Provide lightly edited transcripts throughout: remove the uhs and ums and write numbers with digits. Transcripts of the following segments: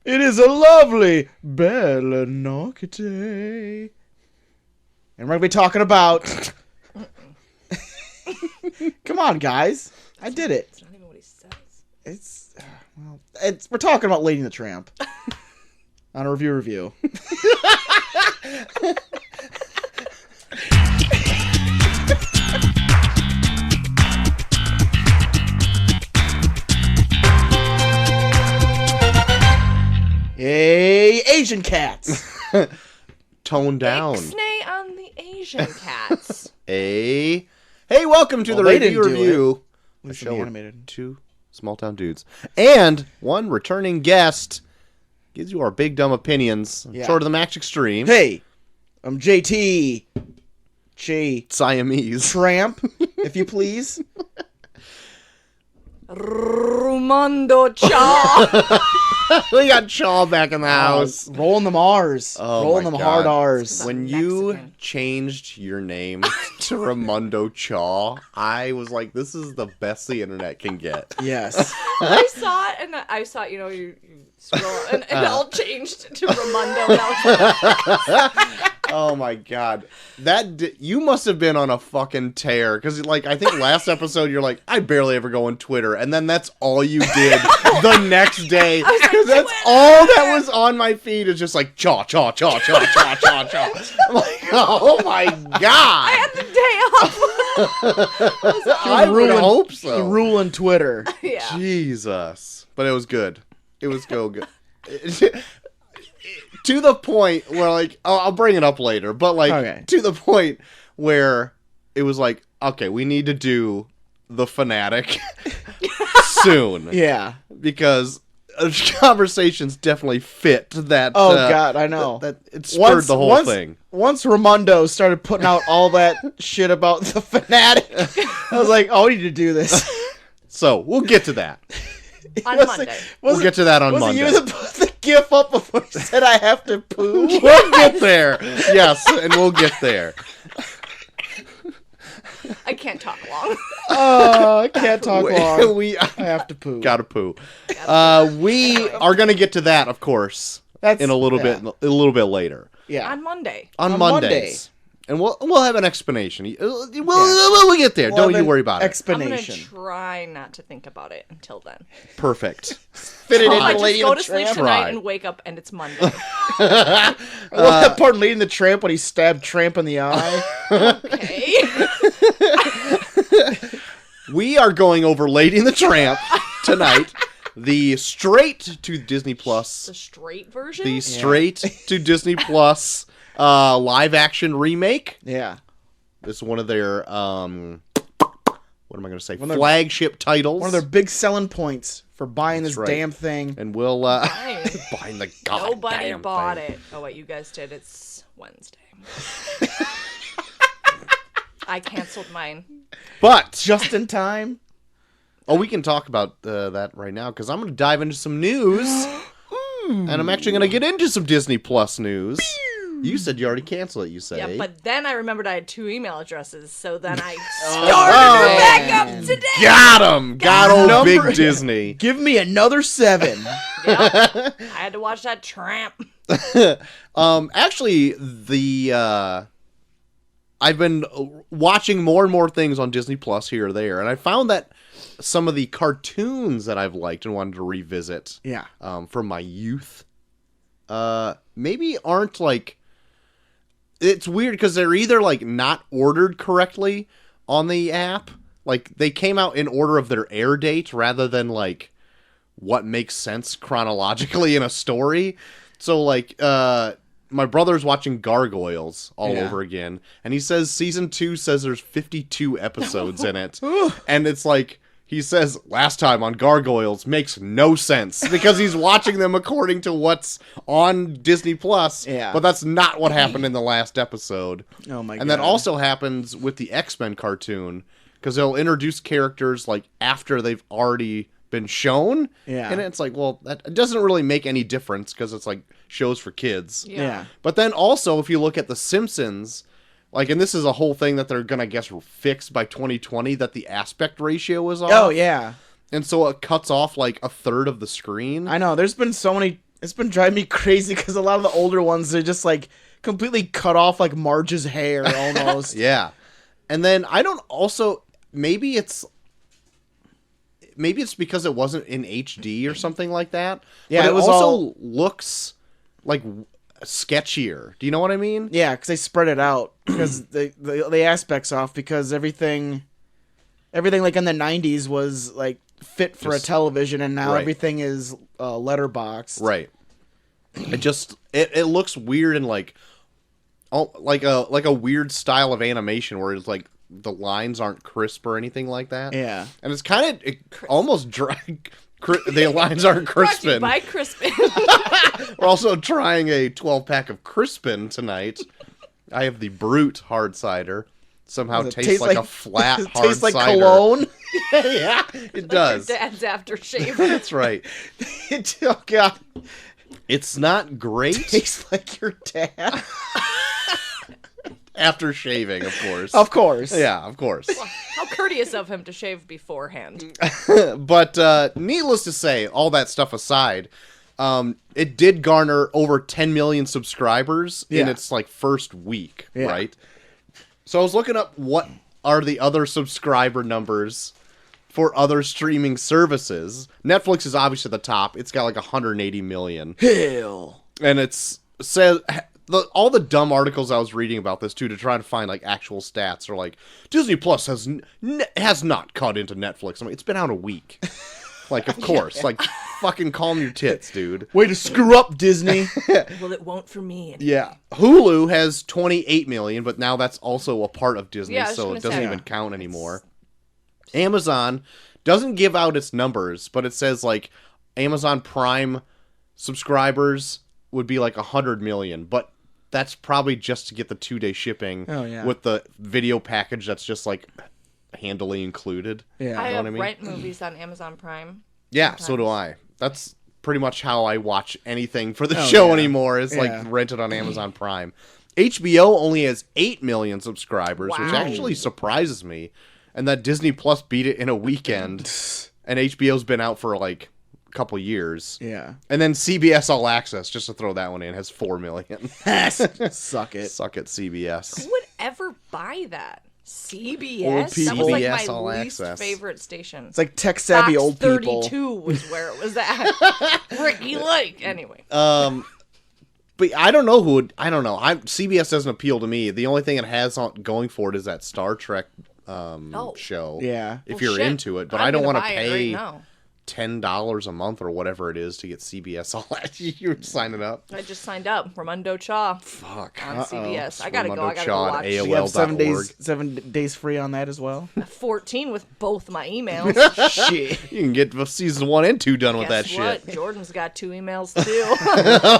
It is a lovely bella notte. And we're going to be talking about... Come on, guys. I did it. That's not even what he says. We're talking about Lady and the Tramp. On a review. Hey, Asian cats. Tone down. Ixnay on the Asian cats. Hey, welcome to the they didn't do review. At A least in show the with animated. two small town dudes and one returning guest gives you our big dumb opinions. Yeah. Short of the Max Extreme. Hey, I'm JT. Siamese. Tramp, if you please. Rumondo Cha. We got Shaw back in the house. Rolling them R's. Oh Rolling my them God. hard R's. When you changed your name to Ramondo Chaw, I was like, this is the best the internet can get. Yes. I saw it, and I saw, you scroll, and it all changed to Ramondo. And I was like, Oh my God. You must have been on a fucking tear. Because, I think last episode you're like, I barely ever go on Twitter. And then that's all you did the next day. Because that's all that was on my feed is just like, chaw, chaw, chaw, chaw, chaw, chaw, chaw. I'm like, oh my God. I had the day off. I would hope so. Ruling Twitter. Yeah. Jesus. But it was good. It was good. To the point where, I'll bring it up later, but, Okay. to the point where it was like, okay, we need to do The Fanatic soon. Yeah. Because conversations definitely fit that. Oh, God, I know. That it spurred the whole thing. Once Ramondo started putting out all that shit about the Fanatic, I was like, oh, we need to do this. So, we'll get to that. On Monday. We'll get to that on was Monday. Was it you that put the gif up before he said I have to poo? We'll get there. Yes, and we'll get there. I can't talk long. Oh, I can't talk long. I I have to poo. gotta poo. We are gonna get to that, of course, in a little bit later. Yeah. On Monday. On Monday. Mondays. And we'll have an explanation. We'll get there. Don't you worry about it. I'm Explanation. going to try not to think about it until then. Perfect. Fit it I in might the Lady just go and to the sleep Tramp. tonight Try. and wake up and it's Monday. I love that part in Lady and the Tramp when he stabbed Tramp in the eye. Okay. We are going over Lady and the Tramp tonight. The straight to Disney Plus. The straight version? The straight to Disney Plus live action remake. Yeah. This is one of their what am I going to say? Flagship titles. One of their big selling points for buying this right. damn thing. And we'll Fine. buying the goddamn Nobody bought thing. it. Oh, wait, you guys did. It's Wednesday. I canceled mine. But Just in time. we can talk about that right now because I'm going to dive into some news, and I'm actually going to get into some Disney Plus news. You said you already canceled it. You say, Yeah, but then I remembered I had 2 email addresses, so then I started back up today. got old Number- Big Disney. Give me another 7. Yep. I had to watch that Tramp. Actually, I've been watching more and more things on Disney Plus here or there, and I found that some of the cartoons that I've liked and wanted to revisit, Yeah. from my youth, maybe aren't it's weird because they're either not ordered correctly on the app, they came out in order of their air date rather than what makes sense chronologically in a story. So my brother's watching Gargoyles all over again, and he says season 2 says there's 52 episodes in it, and it's he says last time on Gargoyles makes no sense because he's watching them according to what's on Disney Plus. Yeah. But that's not what happened in the last episode. Oh my God. And that also happens with the X-Men cartoon because they'll introduce characters after they've already been shown. Yeah. And it's that doesn't really make any difference because it's shows for kids. Yeah. But then also if you look at The Simpsons, and this is a whole thing that they're going to, fix by 2020, that the aspect ratio is off. Oh, yeah. And so it cuts off, a third of the screen. I know. There's been so many It's been driving me crazy because a lot of the older ones, they're just like completely cut off like Marge's hair almost. Yeah. And then I don't also, maybe it's because it wasn't in HD or something like that. Yeah, but it was also all... looks like sketchier. Do you know what I mean? Yeah, because they spread it out because the aspects off because everything like in the 90s was like fit for Just, a television, and now right. everything is letterboxed. Right. It looks weird and like a weird style of animation where it's like the lines aren't crisp or anything like that. Yeah. And it's kind of almost dry. The lines aren't Crispin. Brought to you by Crispin. We're also trying a 12-pack of Crispin tonight. I have the Brute hard cider. Somehow tastes like a flat hard cider. Tastes like cologne. Yeah, it does. Your dad's aftershave. That's right. Oh, God. It's not great. Tastes like your dad. After shaving, of course. Of course. Yeah, of course. How courteous of him to shave beforehand. But needless to say, all that stuff aside, it did garner over 10 million subscribers in its like first week, right? So I was looking up what are the other subscriber numbers for other streaming services. Netflix is obviously at the top. It's got like 180 million. Hell. And says all the dumb articles I was reading about this too to try to find like actual stats are like Disney Plus has not caught into Netflix. I mean, it's been out a week. Like, of course. Like, fucking calm your tits, dude. Way to screw up, Disney. Well, it won't for me. Yeah. Hulu has 28 million, but now that's also a part of Disney, Yeah, I was so gonna it doesn't say. even count anymore. Amazon doesn't give out its numbers, but it says, like, Amazon Prime subscribers would be, like, 100 million, but that's probably just to get the 2-day shipping with the video package that's just, like, handily included. Yeah. I You know have what I mean? rent movies on Amazon Prime. Yeah, sometimes. so do I. That's pretty much how I watch anything for the show anymore. Is like rented on Amazon Prime. HBO only has 8 million subscribers, which Wow. actually surprises me. And that Disney Plus beat it in a weekend. And HBO's been out for like a couple years. Yeah. And then CBS All Access, just to throw that one in, has 4 million. Suck it. Suck it, CBS. Who would ever buy that? CBS? Old That people. was like CBS my All least Access. favorite station. It's like tech savvy Fox old people. 32 was where it was at. Ricky Lake. Anyway. But I don't know CBS doesn't appeal to me. The only thing it has going for it is that Star Trek show. Yeah. If Well, you're shit. into it. But I'm I don't gonna want to buy it pay right now. $10 a month or whatever it is to get CBS All Access. You're signing up. I just signed up. Ramundo Chaw Fuck. on CBS. I gotta go. I gotta go Chaw at watch. AOL. You have 7 AOL.org. days free on that as well. 14 with both my emails. Shit. You can get season 1 and 2 done with that Guess what? shit. Jordan's got 2 emails too.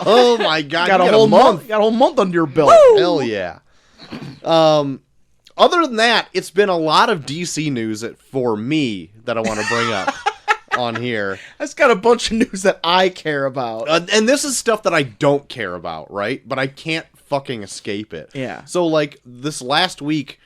Oh my god. Got you a whole month. Got a whole month under your belt. Hell yeah. Other than that, it's been a lot of DC news for me that I want to bring up on here. That's got a bunch of news that I care about. And this is stuff that I don't care about, right? But I can't fucking escape it. Yeah. So, like, this last week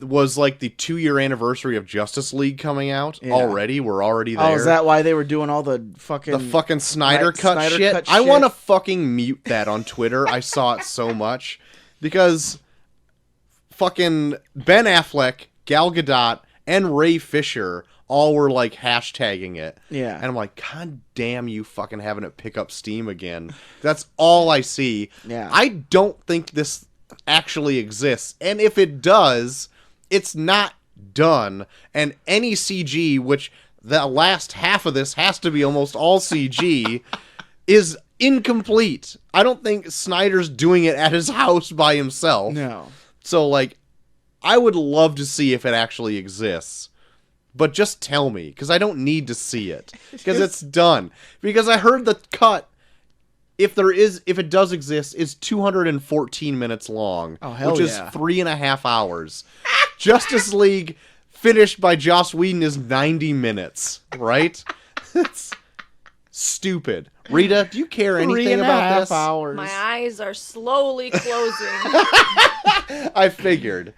was, like, the 2-year anniversary of Justice League coming out already. We're already there. Oh, is that why they were doing all the fucking... Snyder cut Snyder shit? cut I shit? want to fucking mute that on Twitter. I saw it so much. Because fucking Ben Affleck, Gal Gadot, and Ray Fisher all were like hashtagging it. Yeah. And I'm like, God damn you fucking having it pick up steam again. That's all I see. Yeah. I don't think this actually exists. And if it does, it's not done. And any CG, which the last half of this has to be almost all CG, is incomplete. I don't think Snyder's doing it at his house by himself. No. So, like, I would love to see if it actually exists. But just tell me, because I don't need to see it. Because it's done. Because I heard the cut, if it does exist, is 214 minutes long. Oh, hell which is yeah. 3.5 hours. Justice League, finished by Joss Whedon, is 90 minutes. Right? It's stupid. Rita, do you care anything about this? 3.5 hours. My eyes are slowly closing. I figured.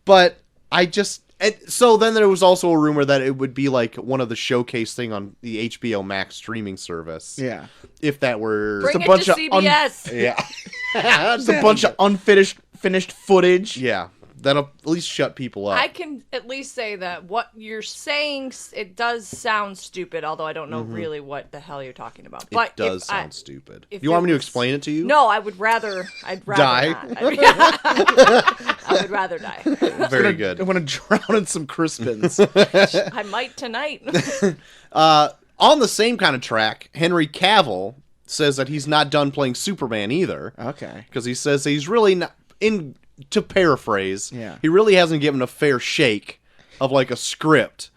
But I just... And so then there was also a rumor that it would be like one of the showcase thing on the HBO Max streaming service. Yeah. If that were Bring a it bunch to of CBS. yeah. Just a bunch of finished footage. Yeah. That'll at least shut people up. I can at least say that what you're saying, it does sound stupid, although I don't know really what the hell you're talking about. But it does sound stupid. if You want it me to was- explain it to you? No, I'd rather Die? not. I would rather die. Very good. I want to drown in some Crispins. I might tonight. On the same kind of track, Henry Cavill says that he's not done playing Superman either. Okay. Because he says he's really not... To paraphrase, Yeah. he really hasn't given a fair shake of, like, a script.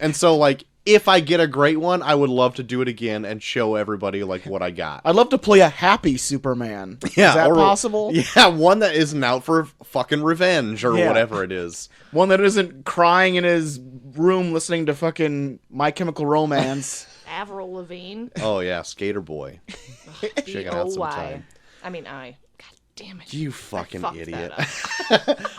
And so, like, if I get a great one, I would love to do it again and show everybody, like, what I got. I'd love to play a happy Superman. Yeah, Is that or- possible? Yeah, one that isn't out for fucking revenge or Yeah. whatever it is. One that isn't crying in his room listening to fucking My Chemical Romance. Avril Lavigne. Oh, yeah, Skater Boy. Check it out B-O-Y. sometime. I mean, God damn it. You fucking fucked idiot. that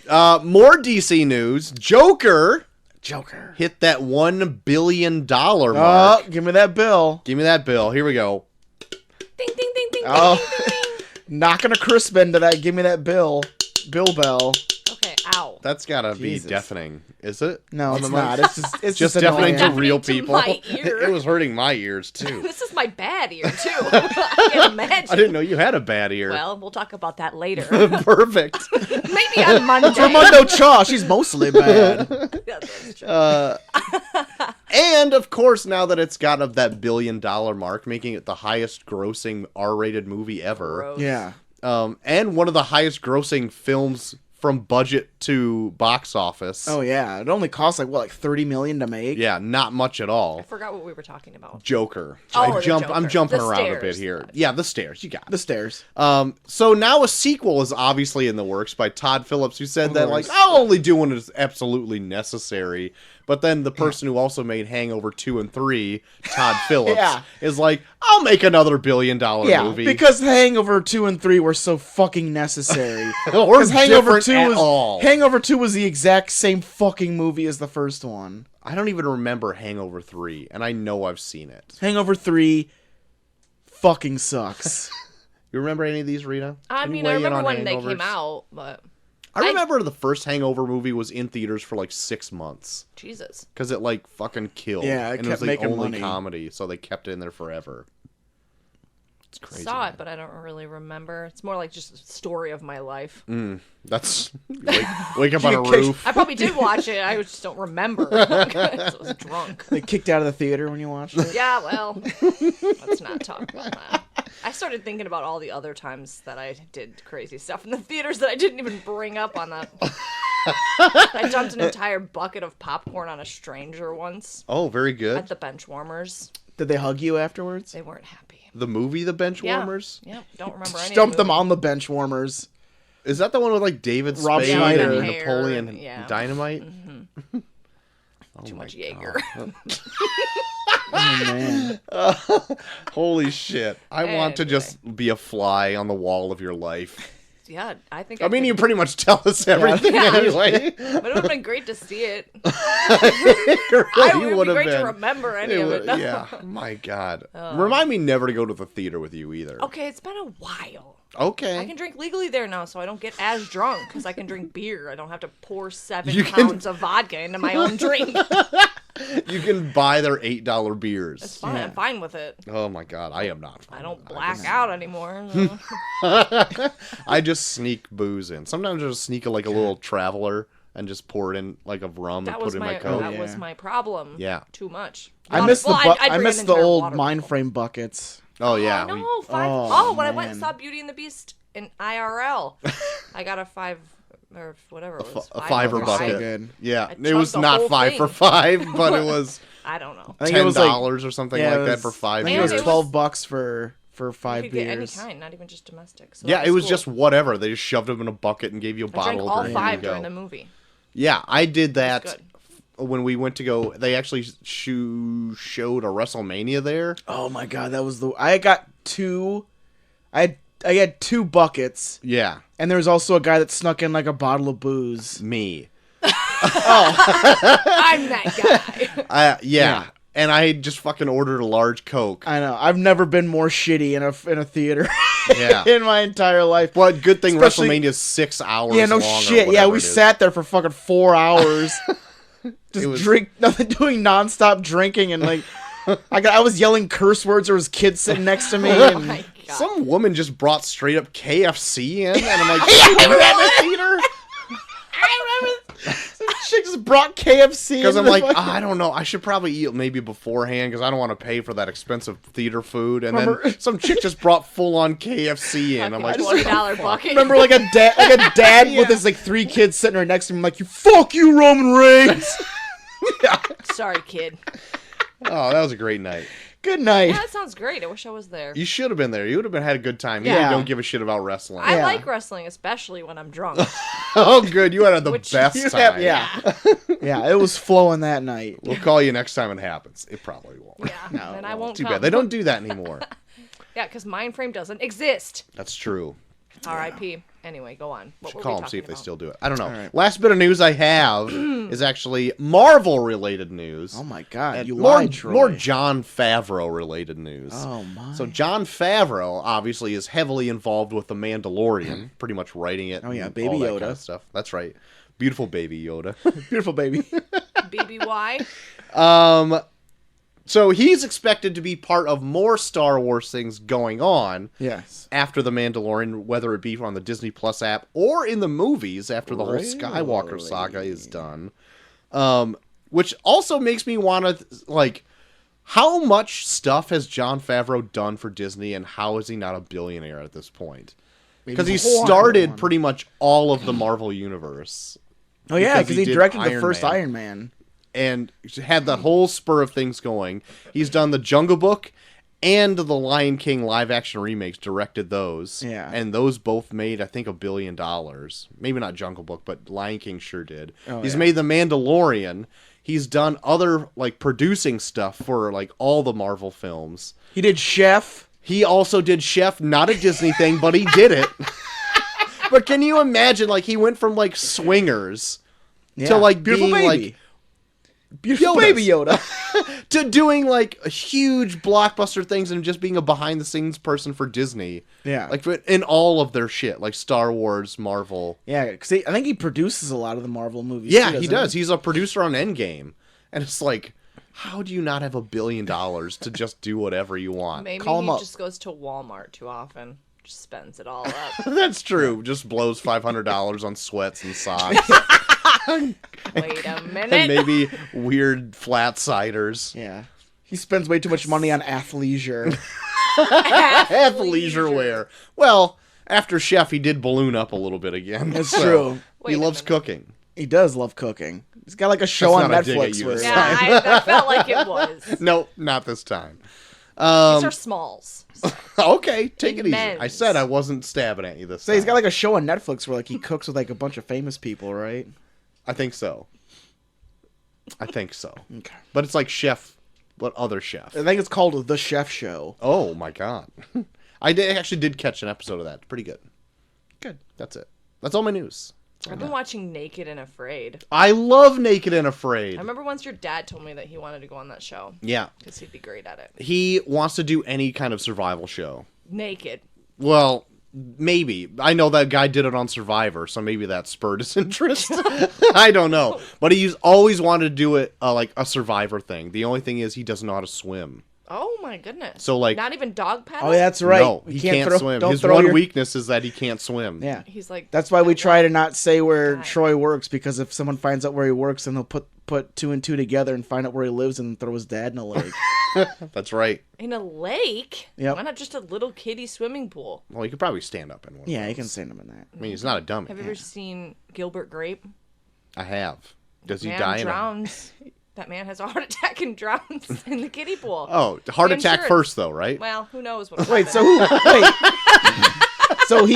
up. More DC news. Joker Joker. hit that $1 billion mark. Oh, give me that bill. Give me that bill. Here we go. Ding, ding, ding, ding, Oh. ding, ding, ding. Knocking a Crispin to that. Give me that bill. Bill bell. Okay, ow. That's gotta Jesus. be deafening. Is it? No, On it's the mic? not. It's Just just deafening to annoying. real to people. my ear. It was hurting my ears too. This is my bad ear, too. I can't imagine. I didn't know you had a bad ear. Well, we'll talk about that later. Perfect. Maybe on Monday. Armando Cha, she's mostly bad. Yeah, that's true. And of course, now that it's got of that $1 billion mark, making it the highest grossing R-rated movie ever. Gross. Yeah. And one of the highest grossing films from budget to box office. Oh yeah. It only costs like $30 million to make. Yeah, not much at I all. forgot what we were talking about. Joker. Oh, the Joker. I'm jumping The around a bit stairs. here. Yeah, the stairs. You got it. The stairs. So now a sequel is obviously in the works by Todd Phillips, who said that, like, course. I'll only do one is absolutely necessary. But then the person who also made Hangover 2 and 3, Todd Phillips, Yeah. is like, I'll make another $1 billion Yeah, movie. because Hangover 2 and 3 were so fucking necessary. or Because Hangover different 2 at was all. Hangover 2 was the exact same fucking movie as the first one. I don't even remember Hangover 3, and I know I've seen it. Hangover 3 fucking sucks. You remember any of these, Rita? I Any mean, I weigh in remember on when they Hangovers? came out, but I remember the first Hangover movie was in theaters for like 6 months. Jesus. Because it, like, fucking killed. Yeah, it and it kept was the making only money. comedy, so they kept it in there forever. It's crazy. Saw it, but I don't really remember. It's more like just a story of my life. That's wake up on a You kicked- roof. I probably did watch it. I just don't remember. I was drunk. They kicked out of the theater when you watched it. Yeah, well, let's not talk about that. I started thinking about all the other times that I did crazy stuff in the theaters that I didn't even bring up on that. I dumped an entire bucket of popcorn on a stranger once Oh, very good. at the bench warmers. Did they hug you afterwards? They weren't happy. The movie The Bench Yeah. Warmers? Yep, don't remember any. Dumped of them the on the bench warmers. Is that the one with like David Rob Spade Schneider. and Hair, Napoleon yeah. Dynamite? Oh Too my much Jaeger. God. Oh man. Holy shit. I want to Anyway. just be a fly on the wall of your life. Yeah, I think. I mean, could- you pretty much tell us everything Yeah. anyway. But it would have been great to see it. It I really would be have great been. to remember any It of would- it. Though. yeah. My God. Remind me never to go to the theater with you either. Okay, it's been a while. Okay. I can drink legally there now, so I don't get as drunk because I can drink beer. I don't have to pour 7 You can- pounds of vodka into my own drink. You can buy their $8 beers. It's fine. I'm fine with it. Oh my God, I am not. I don't black out anymore. so. I just sneak booze in. Sometimes I just sneak like a little traveler and just pour it in like a rum That and was put it in my my coat. that was Yeah. my problem. Yeah. Too much. I miss the I bring miss an the entire old water mind bottle. frame buckets. Oh yeah. Oh, we- no, five. Oh, Oh, when I went and man. saw Beauty and the Beast in IRL, I got a 5 or whatever it was. a $5 fiver They're bucket. so good. Yeah, I it was chugged the not whole 5 thing. for 5, but it was I don't know. I think it was like $10 or something yeah, like it that was- for 5 I think And it was years. it $12 for You 5 could get any beers. kind, not even just domestic. So Yeah, that it was cool. just whatever. They just shoved them in a bucket and gave you a I drank bottle all of drink. 5 and you during go. the movie. Yeah, I did that good. when we went to go. They actually showed a WrestleMania there. Oh my god, that was the I got 2 I had 2 buckets, Yeah, and there was also a guy that snuck in like a bottle of booze. me. I'm that guy. Yeah. And I just fucking ordered a large Coke. I know. I've never been more shitty in a theater Yeah. in my entire life. But good thing Especially- WrestleMania is 6 hours Yeah, no long. shit. Yeah, we sat there for fucking 4 hours. Just doing nonstop drinking and like, I was yelling curse words. There was kids sitting next to me. Oh And, my God. Some woman just brought straight up KFC in, and I'm like, you remember that in the theater? I remember some chick just brought KFC. Because I'm into like, the fucking- I don't know. I should probably eat maybe beforehand because I don't want to pay for that expensive theater food. And Remember- then some chick just brought full on KFC in. I'm like, $20 bucket. remember like a dad with his like 3 kids sitting right next to him, like, you fuck you, Roman Reigns. Sorry, kid. oh, that was a great night. Good night. Yeah, that sounds great. I wish I was there. You should have been there. You would have had a good time. Yeah. You don't give a shit about wrestling. I Yeah. like wrestling, especially when I'm drunk. oh, good. You had the Which- best You time. have- yeah. Yeah, it was flowing that night. We'll call you next time it happens. It probably won't. Yeah, No, and I won't Too come. bad. They don't do that anymore. Yeah, because Mindframe doesn't exist. That's true. R.I.P. Anyway, go on. What were we Call them, talking see if they about? still do it. I don't know. All right. Last bit of news I have is actually Marvel-related news. Oh my god, And you more, lied, Troy. more John Favreau-related news. Oh my. So John Favreau obviously is heavily involved with The Mandalorian, pretty much writing it. Oh, yeah, and Baby all that Yoda. kind of stuff. That's right. Beautiful baby Yoda. Beautiful baby. BBY? So he's expected to be part of more Star Wars things going on Yes. after The Mandalorian, whether it be on the Disney Plus app or in the movies after the whole Really? Skywalker saga is done. Which also makes me want to, like, how much stuff has John Favreau done for Disney, and how is he not a billionaire at this point? Because he started pretty much all of the Marvel Universe. Oh yeah, because because he he did directed the Iron first Man. Iron Man. And had the whole spur of things going. He's done the Jungle Book and the Lion King live action remakes, directed those. Yeah. And those both made, I think, $1 billion. Maybe not Jungle Book, but Lion King sure did. Oh, He's yeah. made The Mandalorian. He's done other, like, producing stuff for, like, all the Marvel films. He did Chef. He also did Chef, not a Disney thing, but he did it. But can you imagine, like, he went from, like, Swingers Yeah. to, like, Beautiful being, baby. like, Beautiful Yodas. baby Yoda. to doing like huge blockbuster things and just being a behind the scenes person for Disney. Yeah. Like in all of their shit, like Star Wars, Marvel. Yeah, because I think he produces a lot of the Marvel movies. Yeah, too, he doesn't does. He's a producer on Endgame. And it's like, how do you not have $1 billion to just do whatever you want? Maybe Call him he up. just goes to Walmart too often. Just spends it all up. That's true. Just blows $500 on sweats and socks. Wait a minute. And maybe weird flat ciders. Yeah. He spends way too much money on athleisure. Athleisure wear. Well, after Chef, he did balloon up a little bit again. That's So, true. Wait He a loves minute. cooking. He does love cooking. He's got like a show That's on not a dig at Netflix you where this Yeah, I felt like it was. No, not this time. These are smalls. Okay, take it easy. Immense. I said I wasn't stabbing at you this So time. he's got like a show on Netflix where like he cooks with like a bunch of famous people, right? I think so. Okay. Okay. But it's like Chef, but other Chef. I think it's called The Chef Show. Oh my god. Actually did catch an episode of that. Pretty good. Good. That's it. That's all my news. I've been watching Naked and Afraid. I love Naked and Afraid. I remember once your dad told me that he wanted to go on that show Yeah. because he'd be great at it. He wants to do any kind of survival show. Naked. Well, maybe. I know that guy did it on Survivor, so maybe that spurred his interest. I don't know. But he's always wanted to do it like a Survivor thing. The only thing is he doesn't know how to swim. Oh my goodness. So, like- not even dog paddle? Oh, that's right. No, You he can't throw- swim. don't His throw one your- weakness is that he can't swim. Yeah. He's like That's why we try to not say where God. Troy works, because if someone finds out where he works, then they'll put 2 and 2 together and find out where he lives and throw his dad in a lake. That's right. in a lake. Yep. Why not just a little kiddie swimming pool? Well, he could probably stand up in one. Yeah, of you can those. send him in that. I mean, he's not a dummy. Have you ever seen Gilbert Grape? I have. Does he Man die in a... drowns. That man has a heart attack and drowns in the kiddie pool. Oh, heart The attack insurance- first, though, right? Well, who knows what Wait, happened. so he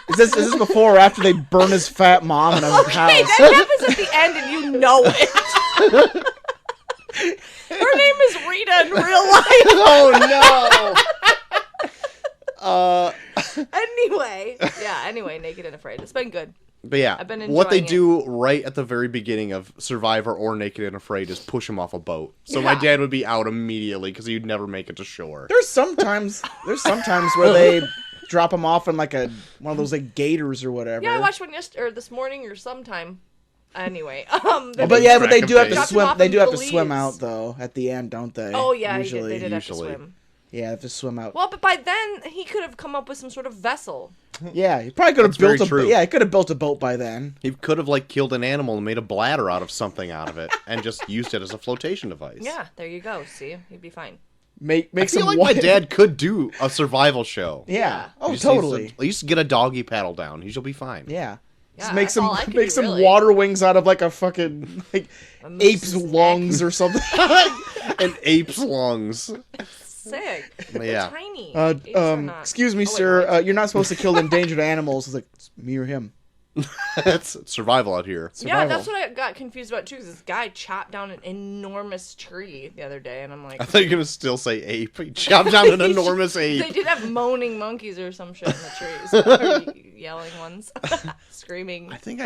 is this before or after they burn his fat mom in a Okay, house? that happens at the end and you know it. Her name is Rita in real life. Oh, no! Anyway, Naked and Afraid. It's been good. But yeah, I've been what they enjoying do right at the very beginning of Survivor or Naked and Afraid is push him off a boat. So my Yeah. dad would be out immediately because he'd never make it to shore. There's sometimes where they drop them off in like one of those like gators or whatever. Yeah, I watched one this morning or sometime. Anyway, But they do have to Dropped him swim. off They in do have to swim Belize. out though at the end, don't they? Oh yeah, usually. they did have to Usually. swim. Yeah, they have to swim out. Well, but by then he could have come up with some sort of vessel. Yeah, he probably could have That's very built a. true. Yeah, he could have built a boat by then. He could have like killed an animal and made a bladder out of something out of it and just used it as a flotation device. Yeah, there you go. See, he'd be fine. Make I feel some. like my dad could do a survival show. Yeah. Oh, He just needs totally. to at least get a doggy paddle down. He'll be fine. Yeah. Yeah, Just make that's all I some could make do, some really. water wings out of like a fucking like A moose's ape's neck. lungs or something. An ape's lungs. Sick. Yeah. They're tiny. Apes are not. Excuse me, Oh, wait, sir. what? You're not supposed to kill endangered animals. It's like it's me or him. That's survival out here. Yeah, Survival. that's what I got confused about too. Because this guy chopped down an enormous tree the other day, and I'm like, I thought you were gonna still say ape. He chopped down an enormous they ape. did have moaning monkeys or some shit in the trees, or yelling ones, screaming. I think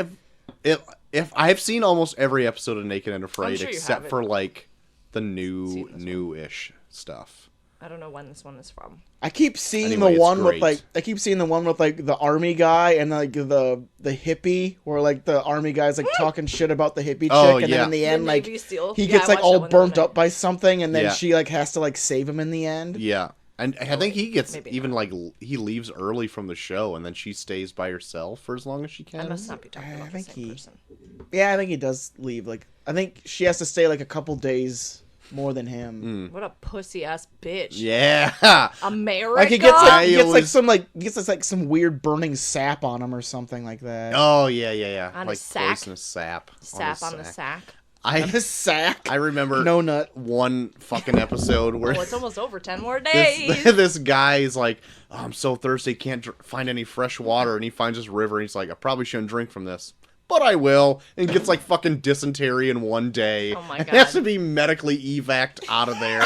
if I've seen almost every episode of Naked and Afraid sure you except have for it. like the Seen this one. new-ish stuff. I don't know when this one is from. I keep seeing Anyway, the it's one with great. like the army guy and like the hippie where like the army guy's like talking shit about the hippie chick Oh, and yeah. then in the end The like Navy SEAL. he Yeah, gets I like watched that all one the other burnt up night. by something and then Yeah. she like has to like save him in the end. Yeah. And I think he gets maybe even like he leaves early from the show and then she stays by herself for as long as she I can. must not be talking I about the think same he- person. Yeah, I think he does leave. Like I think she has to stay like a couple days more than him. What a pussy ass bitch. Yeah. America. Like he gets like I always- some weird burning sap on him or something like that. Oh yeah. On a like sack? poisonous sap. sap on the sack. I His sack. I remember No nut. one fucking episode where Oh, it's almost over. 10 more days. this guy is like, oh, I'm so thirsty, can't find any fresh water, and he finds this river, and he's like, I probably shouldn't drink from this, but I will, and gets like fucking dysentery in one day. Oh my and has God. to be medically evac'd out of there.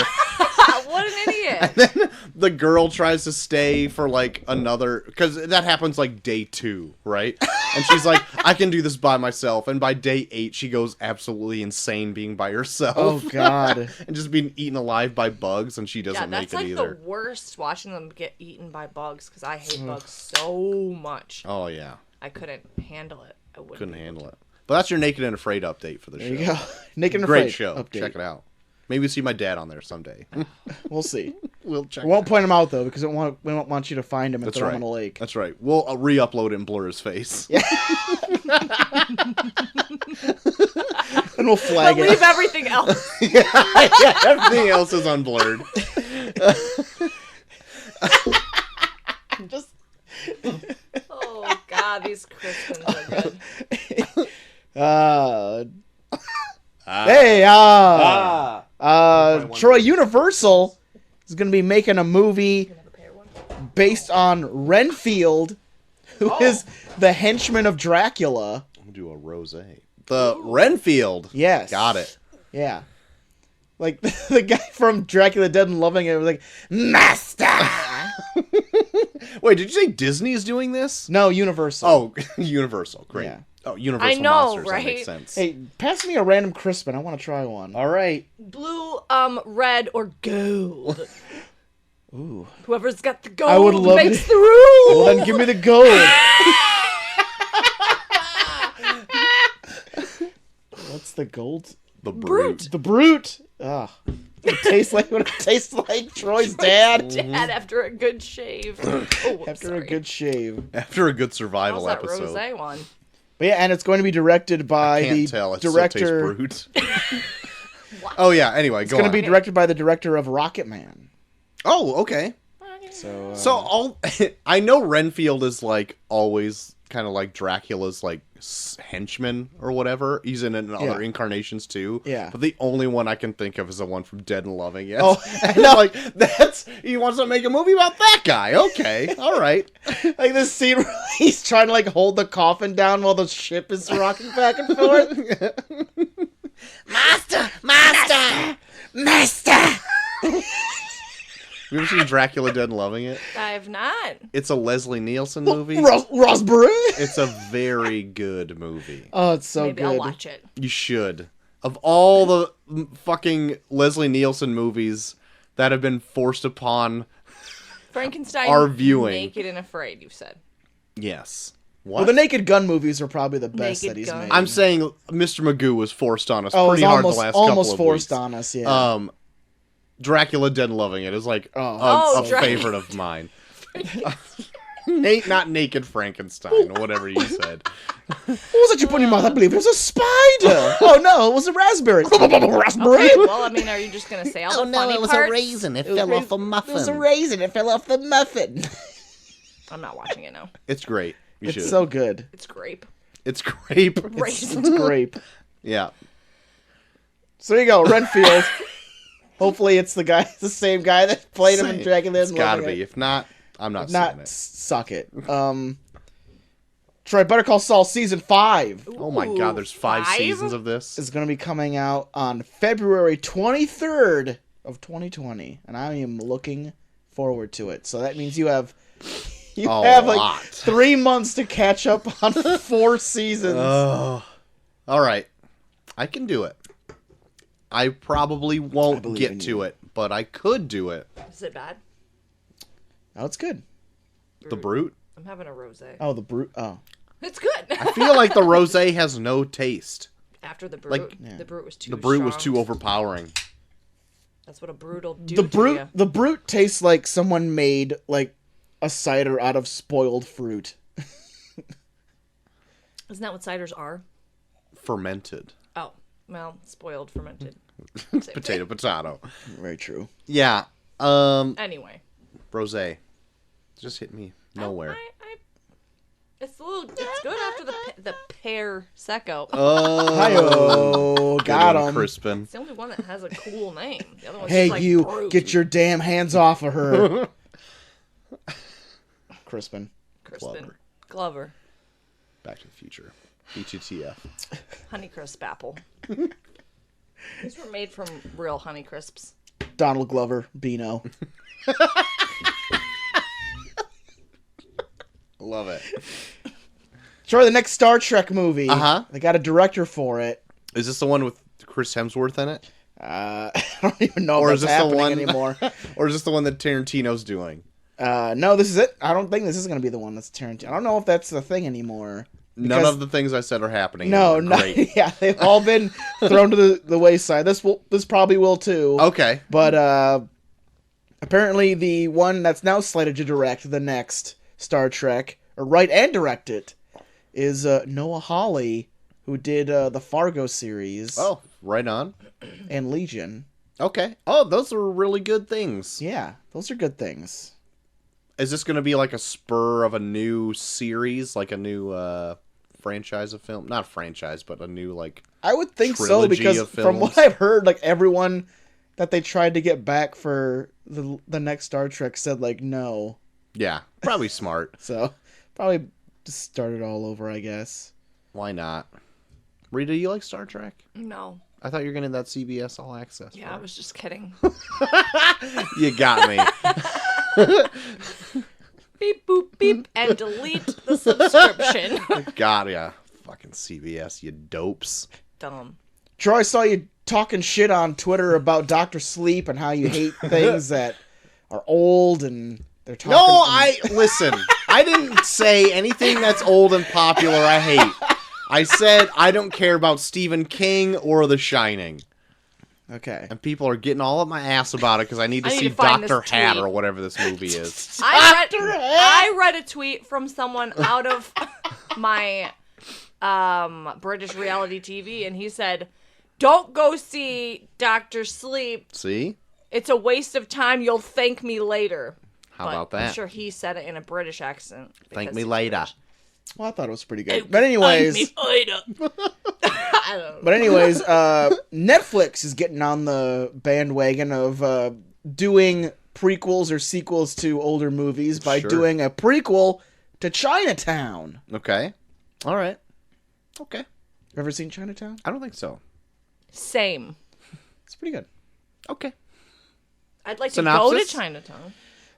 What an idiot. Then the girl tries to stay for like another, because that happens like day 2, right? And she's like, I can do this by myself. And by day 8, she goes absolutely insane being by herself. Oh God. And just being eaten alive by bugs, and she doesn't Yeah, make that's it like either. the worst watching them get eaten by bugs because I hate bugs so much. Oh yeah, I couldn't handle it. I wouldn't couldn't be able handle it. But that's your Naked and Afraid update for the There show. you go. Naked and Great Afraid show. update. Check it out. Maybe see my dad on there someday. We'll see. We'll check. We won't point him out though because we don't want you to find him and That's throw him right. in a lake. That's right. We'll re-upload it and blur his face. Yeah. And we'll flag But it. leave everything else. Yeah, everything else is unblurred. Just Oh God, these Crispins are good. Troy, Universal is going to be making a movie based on Renfield, who is the henchman of Dracula. We'll do a rosé. The Renfield. Yes. Got it. Yeah. Like the guy from Dracula Dead and Loving It was like, Master! Wait, did you say Disney is doing this? No, Universal. Oh, Universal. Great. Yeah. Oh, Universal I know, Monsters. That makes right? sense. Hey, pass me a random Crispin. I want to try one. All right. Blue, red, or gold. Ooh. Whoever's got the gold I would love makes it. the rule. Well, then give me the gold. What's the gold? The Brute. The Brute. Ah. It tastes like what it tastes like. Troy's dad. Dad after a good shave. Oh, After a good shave. After a good survival How's that episode. rosé one? But yeah, and it's going to be directed by Can't the tell. It director. still tastes Brute. Oh, yeah. Anyway, It's go going on. to be directed by the director of Rocket Man. Oh, okay. So, I know Renfield is like always kind of like Dracula's like henchman or whatever. He's in other Yeah. incarnations too. Yeah. But the only one I can think of is the one from Dead and Loving It. Oh, and I'm like, he wants to make a movie about that guy. Okay, all right. like this scene where he's trying to like hold the coffin down while the ship is rocking back and forth. Master! You ever seen Dracula Dead and Loving It? I have not. It's a Leslie Nielsen movie. Raspberry. It's a very good movie. Oh, it's so Maybe good. I'll watch it. You should. Of all the fucking Leslie Nielsen movies that have been forced upon Frankenstein. Our viewing. Naked and Afraid. You said. Yes. What? Well, the Naked Gun movies are probably the best Naked that he's Gun. made. I'm saying Mr. Magoo was forced on us Oh, it pretty was hard almost, the last couple almost of forced weeks. on us. Yeah. Dracula Dead and Loving It is like Oh, a Dracula. favorite of mine. Not Naked Frankenstein, or whatever you said. What was that you put in your mouth? I believe it was a spider. Oh no, it was a raspberry. Raspberry. Okay, well, I mean, are you just gonna say all the funny parts? It fell off a muffin. It was a raisin. It fell off the muffin. I'm not watching it now. It's great. You It's should. so good. It's grape. It's grape. Raisin. It's grape. Yeah. So there you go, Renfield. Hopefully, it's the same guy that played him in Dracula. It's gotta be. If not, I'm not seeing it. Suck it. Troy, Better Call Saul season 5 Oh my god, there's 5 5? seasons of this. is going to be coming out on February 23rd of 2020, and I am looking forward to it. So that means you have A like lot. 3 months to catch up on 4 seasons. Oh. All right. I can do it. I probably won't believe in get you. to it, but I could do it. Is it bad? Oh, it's good. The Brute? I'm having a rosé. Oh, the brute. Oh, It's good. I feel like the rosé has no taste. After the brute, Like, the brute was too. The Brute was strong. too overpowering. That's what a brute will do. the to brute. ya. The brute tastes like someone made like a cider out of spoiled fruit. Isn't that what ciders are? Fermented. Oh, well, spoiled, fermented. Potato. Very true. Yeah. Anyway, Rosé. Just hit me nowhere. it's a little. It's good after the pear secco. Oh. Hi-oh, got him. Crispin. It's the only one that has a cool name. The other one's Hey, just like you, brute. get your damn hands off of her. Crispin. Crispin. Glover. Back to the Future. BTTF. Honeycrisp apple. These were made from real Honeycrisps. Donald Glover. Beano. Love it. Sure, the next Star Trek movie. Uh-huh. They got a director for it. Is this the one with Chris Hemsworth in it? I don't even know Or if is that's this the happening one anymore. Or is this the one that Tarantino's doing? No, this is it. I don't think this is going to be the one that's Tarantino. I don't know if that's the thing anymore. None Because- of the things I said are happening. No, anymore. Great. yeah, they've all been thrown to the wayside. This probably will too. Okay. But apparently the one that's now slated to direct the next Star Trek, or write and direct it, is Noah Hawley, who did the Fargo series Oh, right on. and Legion. Okay. Oh, those are really good things. Yeah, those are good things. Is this going to be like a spur of a new series, like a new franchise of film? Not franchise, but a new like. I would think so, Trilogy because of from what films. I've heard, like everyone that they tried to get back for the next Star Trek said like no. Yeah, probably smart. So probably just start it all over, I guess. Why not? Rita, you like Star Trek? No. I thought you were getting that CBS All Access. Yeah, I was just kidding. You got me. Beep, boop, beep, and delete the subscription. Got ya. Fucking CBS, you dopes. Dumb. Troy, I saw you talking shit on Twitter about Dr. Sleep and how you hate things that are old and they're talking. No, listen. I didn't say anything that's old and popular I hate. I said I don't care about Stephen King or The Shining. Okay. And people are getting all up my ass about it because I need to I need see to find Dr. this Hat tweet. or whatever this movie is. I read a tweet from someone out of my British reality TV, and he said, "Don't go see Dr. Sleep. See? It's a waste of time. You'll thank me later." How But about that? I'm sure he said it in a British accent. Thank because me he's later. British. Well, I thought it was pretty good. But anyways, I don't know. but anyways, Netflix is getting on the bandwagon of doing prequels or sequels to older movies by Sure. doing a prequel to Chinatown. Okay. All right. Okay. Ever seen Chinatown? I don't think so. Same. It's pretty good. Okay. I'd like to go to Synopsis? Chinatown.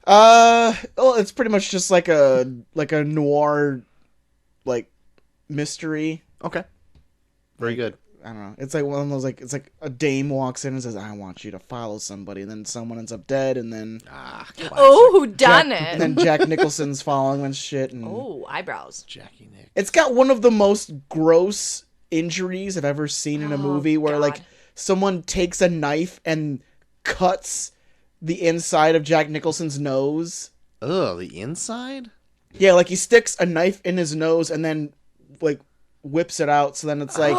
Well, it's pretty much just like a noir, like, mystery. Okay. Very good. I don't know. It's like one of those, like, it's like a dame walks in and says, "I want you to follow somebody," and then someone ends up dead, and then Oh, who done Jack, it? and then Jack Nicholson's following and shit. And Oh, eyebrows. Jackie Nick. it's got one of the most gross injuries I've ever seen in a movie, where God. like someone takes a knife and cuts the inside of Jack Nicholson's nose. Ugh, the inside? Yeah, like he sticks a knife in his nose and then like whips it out, so then it's like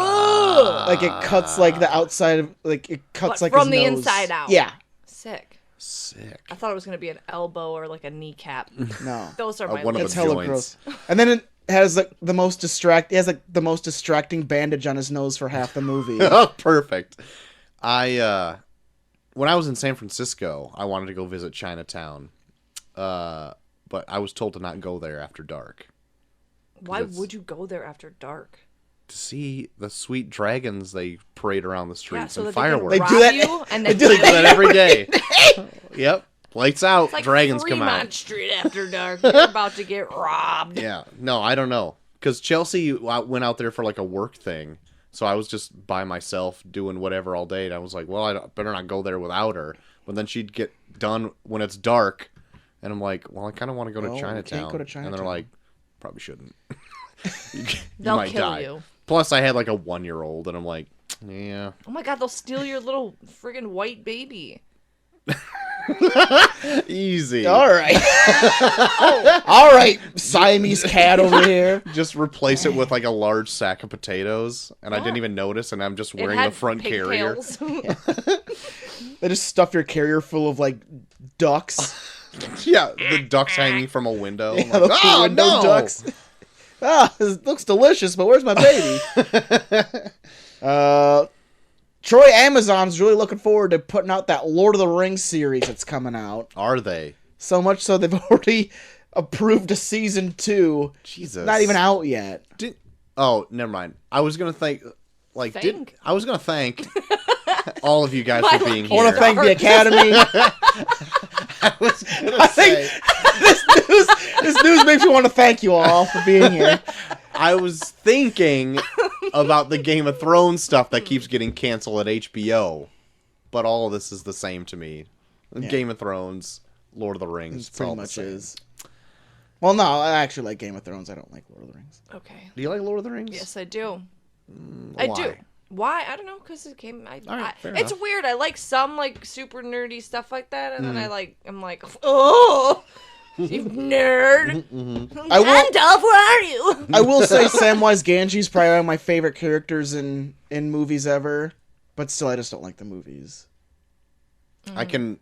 it cuts like the outside of like it cuts But like from his the nose. inside out. Yeah, Sick. Sick. I thought it was gonna be an elbow or like a kneecap. no, Those are my one of that's the least. hella joints. gross. And then it has like the most distracting bandage on his nose for half the movie. Oh, perfect. When I was in San Francisco, I wanted to go visit Chinatown, but I was told to not go there after dark Why would you go there after dark? to see the sweet dragons they parade around the Yeah, streets so and that they fireworks. can They rob do that- you and they then do They do that every day. Yep. Lights out, It's like dragons Fremont come out. Street after dark. You're about to get robbed. Yeah. No, I don't know. Because Chelsea went out there for like a work thing. So I was just by myself doing whatever all day. And I was like, well, better not go there without her. But then she'd get done when it's dark. And I'm like, well, I kind of want to go Well, to we can't Chinatown. go to And Chinatown. they're like, probably shouldn't. you They'll might kill die. you. Plus, I had like a 1-year-old. And I'm like, yeah. Oh my god, they'll steal your little friggin' white baby. Easy. All right, all right, Siamese cat over here. Just replace it with like a large sack of potatoes. And I didn't even notice. And I'm just wearing it the had front carrier. pigtails. They just stuff your carrier full of like ducks. Yeah, the ducks hanging from a window. I'm Yeah, like, those oh, window no! ducks. Ah, this looks delicious, but where's my baby? Troy Amazon's really looking forward to putting out that Lord of the Rings series that's coming out. Are they? So much so they've already approved a season 2. Jesus. Not even out yet. Oh, never mind. I was gonna thank, I was gonna thank all of you guys for being I here. want to thank the Academy. I was gonna say, this news makes me want to thank you all for being here. I was thinking about the Game of Thrones stuff that keeps getting canceled at HBO, but all of this is the same to me. Yeah. Game of Thrones, Lord of the Rings, It it's pretty all the much same. is. Well, no, I actually like Game of Thrones. I don't like Lord of the Rings. Okay. Do you like Lord of the Rings? Yes, I do. I Why? do. Why? I don't know, because it came. All right, fair it's enough. weird. I like some like super nerdy stuff like that, and then I'm like, oh, you nerd. I will- Gandalf, where are you? I will say Samwise Gamgee's probably one of my favorite characters in movies ever, but still, I just don't like the movies. I can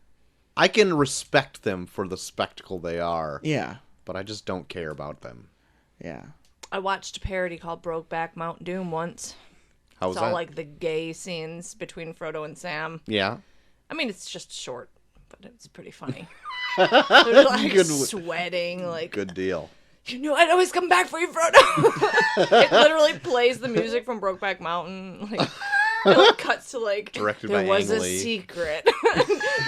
respect them for the spectacle they are, Yeah, but I just don't care about them. yeah. I watched a parody called Brokeback Mountain Doom once. How was It's all that? like the gay scenes between Frodo and Sam. Yeah. I mean, it's just short, but it's pretty funny. They're like Good- sweating, like, Good deal. you knew I'd always come back for you, Frodo. It literally plays the music from Brokeback Mountain. Like, it like cuts to like, Directed there by was Ang a Lee. secret.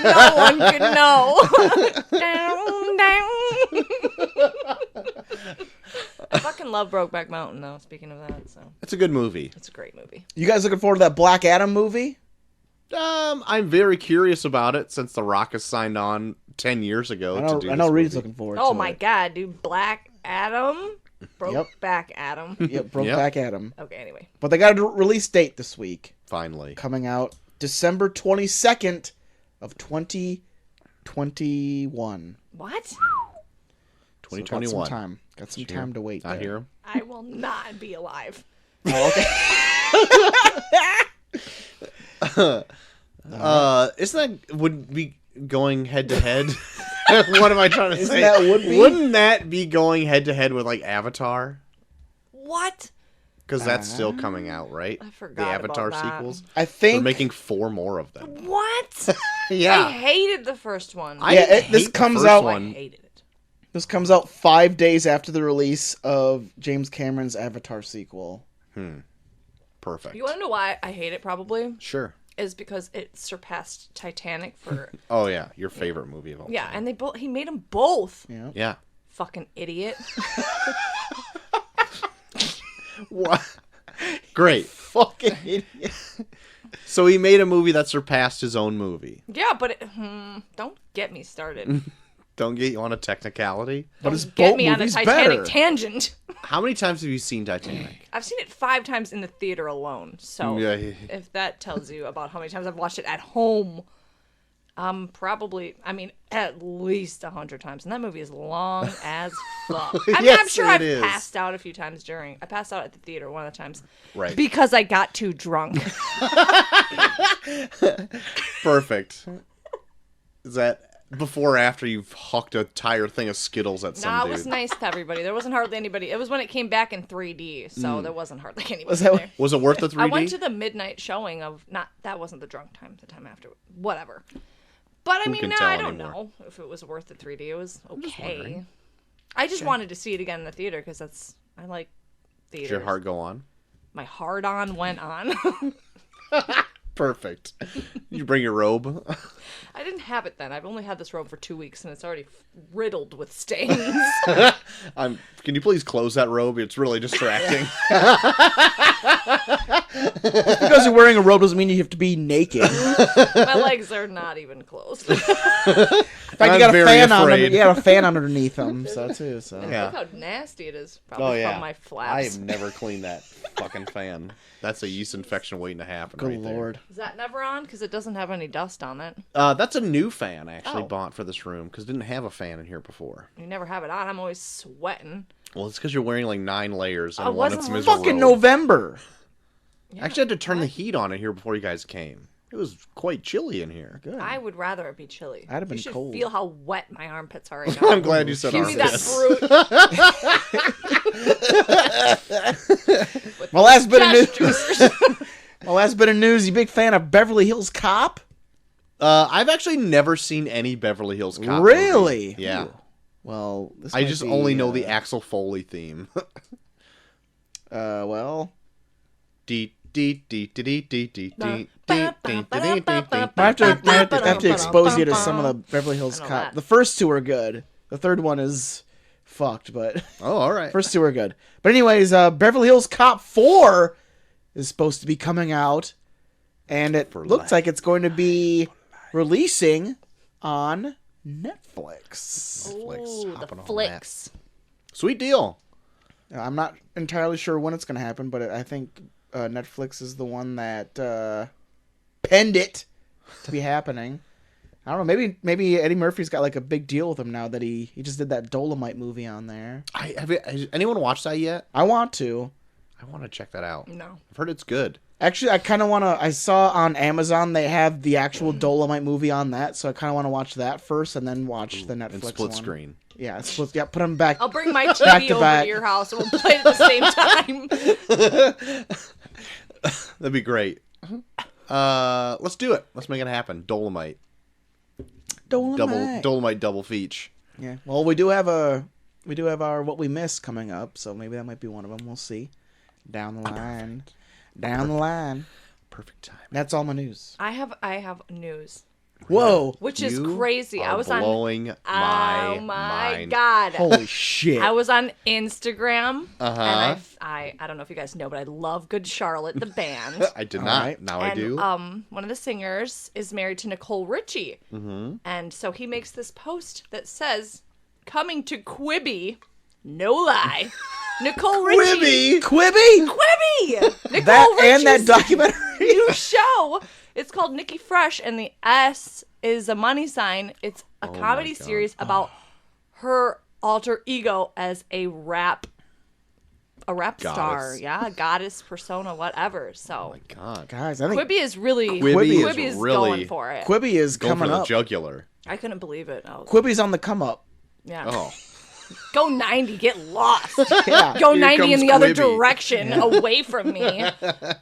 No one could know. Down, down. I fucking love Brokeback Mountain, though, speaking of that, so It's a good movie. it's a great movie. You guys looking forward to that Black Adam movie? I'm very curious about it since The Rock has signed on 10 years ago to do I know this Reed's movie. looking forward to Oh it. my god, dude. Black Adam? Brokeback Adam. Yep, Brokeback Adam. Okay, anyway. But they got a release date this week. Finally. Coming out December 22nd of 2021. What? So 2021. got some time to wait. Not there. here. I will not be alive. Oh, okay. Isn't that would be going head to head? What am I trying to say? that would be? Wouldn't that be going head to head with like Avatar? What? Because that's still coming out, right? I forgot the Avatar about that. sequels. I They're think making 4 more of them. What? I Yeah. hated the first one. I Yeah, didn't this hate the comes first out- I one. hated it. this comes out 5 days after the release of James Cameron's Avatar sequel. Perfect. You want to know why I hate it, probably? Sure. is because it surpassed Titanic for... Oh, yeah. Your favorite movie of all Yeah, time. and he made them both. Yeah. Yeah. Fucking idiot. What? Great. Fucking idiot. So he made a movie that surpassed his own movie. Yeah, but don't get me started. Don't get you on a technicality. But his Get boat me on a movie's Titanic better. tangent. How many times have you seen Titanic? I've seen it 5 times in the theater alone. So Yeah. if that tells you about how many times I've watched it at home, probably, at least 100 times. And that movie is long as fuck. I'm Yes, sure it I've is. passed out a few times during. I passed out at the theater one of the times. Right. Because I got too drunk. Perfect. Is that before or after you've hucked a entire thing of Skittles at some Nah, dude? it was nice to everybody. There wasn't hardly anybody. It was when it came back in 3D, so there wasn't hardly anybody Was that there. Was it worth the 3D? I went to the midnight showing of that wasn't the drunk time, the time after. Whatever. But I Who mean, can nah, tell I don't anymore? know if it was worth the 3D. It was okay. wondering. I just wanted to see it again in the theater because I like theaters. Did your heart go on? My heart on went on. Perfect. Did you bring your robe? I didn't have it then. I've only had this robe for 2 weeks and it's already riddled with stains. Can you please close that robe? It's really distracting. Because you're wearing a robe doesn't mean you have to be naked. My legs are not even closed. In fact, you got a fan on. You got a fan underneath them, so too. So Yeah. Look how nasty it is. Probably from my flaps. I have never cleaned that fucking fan. That's a yeast infection waiting to happen. good right lord. Is that never on? Because it doesn't have any dust on it. There. That's a new fan I actually Oh. bought for this room because it didn't have a fan in here before. You never have it on. I'm always sweating. Well, it's because you're wearing like 9 layers I and one wasn't that's wearing- miserable. Fucking November. I actually had to turn the heat on in here before you guys came. It was quite chilly in here. Good. I would rather it be chilly. I'd have been you should cold. feel how wet my armpits are right now. I'm glad you said Give me that armpits. fruit. My last bit of news. Gestures. My last bit of news. You big fan of Beverly Hills Cop? I've actually never seen any Beverly Hills Cop. Really? movie. Yeah. Ooh. Well, this I might just be, only know the Axel Foley theme. Well, Dee dee dee dee dee dee dee dee dee dee I have to expose you to some of the Beverly Hills I know Cop. that. The first 2 are good. The third one is fucked, but Oh, all right. first 2 are good. But anyways, Beverly Hills Cop 4 is supposed to be coming out, and it looks like it's going to be releasing on Netflix. Ooh, the hopping on flicks. Sweet deal. I'm not entirely sure when it's going to happen, but I think Netflix is the one that penned it to be happening. I don't know. Maybe Eddie Murphy's got like a big deal with him now that he just did that Dolomite movie on there. Has anyone watched that yet? I want to. I want to check that out. No. I've heard it's good. Actually, I kind of want to. I saw on Amazon they have the actual Dolomite movie on that, so I kind of want to watch that first and then watch the Netflix And split one. screen. Yeah, split. Yeah, put them back. I'll bring my TV Back to over back. to your house and we'll play it at the same time. That'd be great. Let's do it. Let's make it happen. Dolomite. Dolomite. Dolomite double feature. Yeah. Well, we do have our what we missed coming up, so maybe that might be one of them. We'll see. Down the line. Down the line. Perfect time. That's all my news. I have news, Whoa. which is You crazy. I are was on. blowing my Oh my mind. god. Holy shit. I was on Instagram, Uh-huh. and I don't know if you guys know, but I love Good Charlotte, the band. I did All not. right. Now I And, do. one of the singers is married to Nicole Richie. Mm-hmm. And so he makes this post that says, coming to Quibi, no lie, Nicole Richie. Quibby? Quibi! Nicole That Richie's and that documentary. new show. It's called Nicki Fresh, and the S is a money sign. It's a comedy God. series about her alter ego as a rap star. Goddess. Yeah, goddess, persona, whatever. So Oh my god. Guys, I think Quibi is really Quibi is going really for it. Quibby is Going for coming the up. jugular. I couldn't believe it. Quibby's on the come up. Yeah. Oh. Go 90, get lost. Yeah. Go Here 90 in comes the other Quibi. direction, away from me.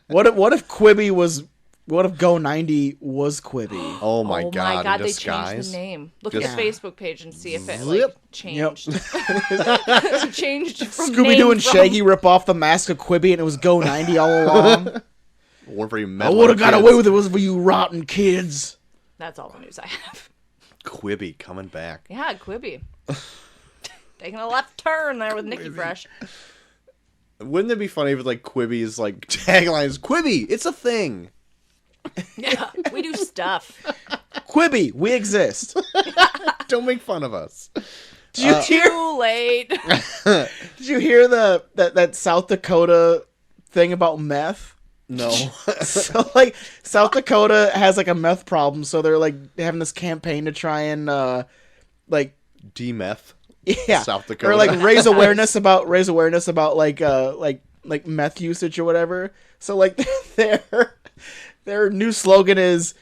What if Quibby was? What if Go 90 was Quibby? Oh my Oh god. my god, in they changed disguise. the name. Look Just- at his Facebook page and see if it Zip. like changed. Changed from Scooby Doo name and from- Shaggy rip off the mask of Quibby, and it was Go 90 all along. One for you I would have got away with it was for you rotten kids. That's all the news I have. Quibi coming back. Yeah, Quibi. Taking a left turn there with Nicki Fresh. Wouldn't it be funny if like Quibi's like tagline is Quibi, it's a thing. Yeah, we do stuff. Quibi, we exist. Don't make fun of us. Did you hear? Too late. Did you hear that South Dakota thing about meth? No. So like South Dakota has like a meth problem, so they're like having this campaign to try and like D-meth. yeah, South Dakota. or like raise awareness about like meth usage or whatever. So like their new slogan is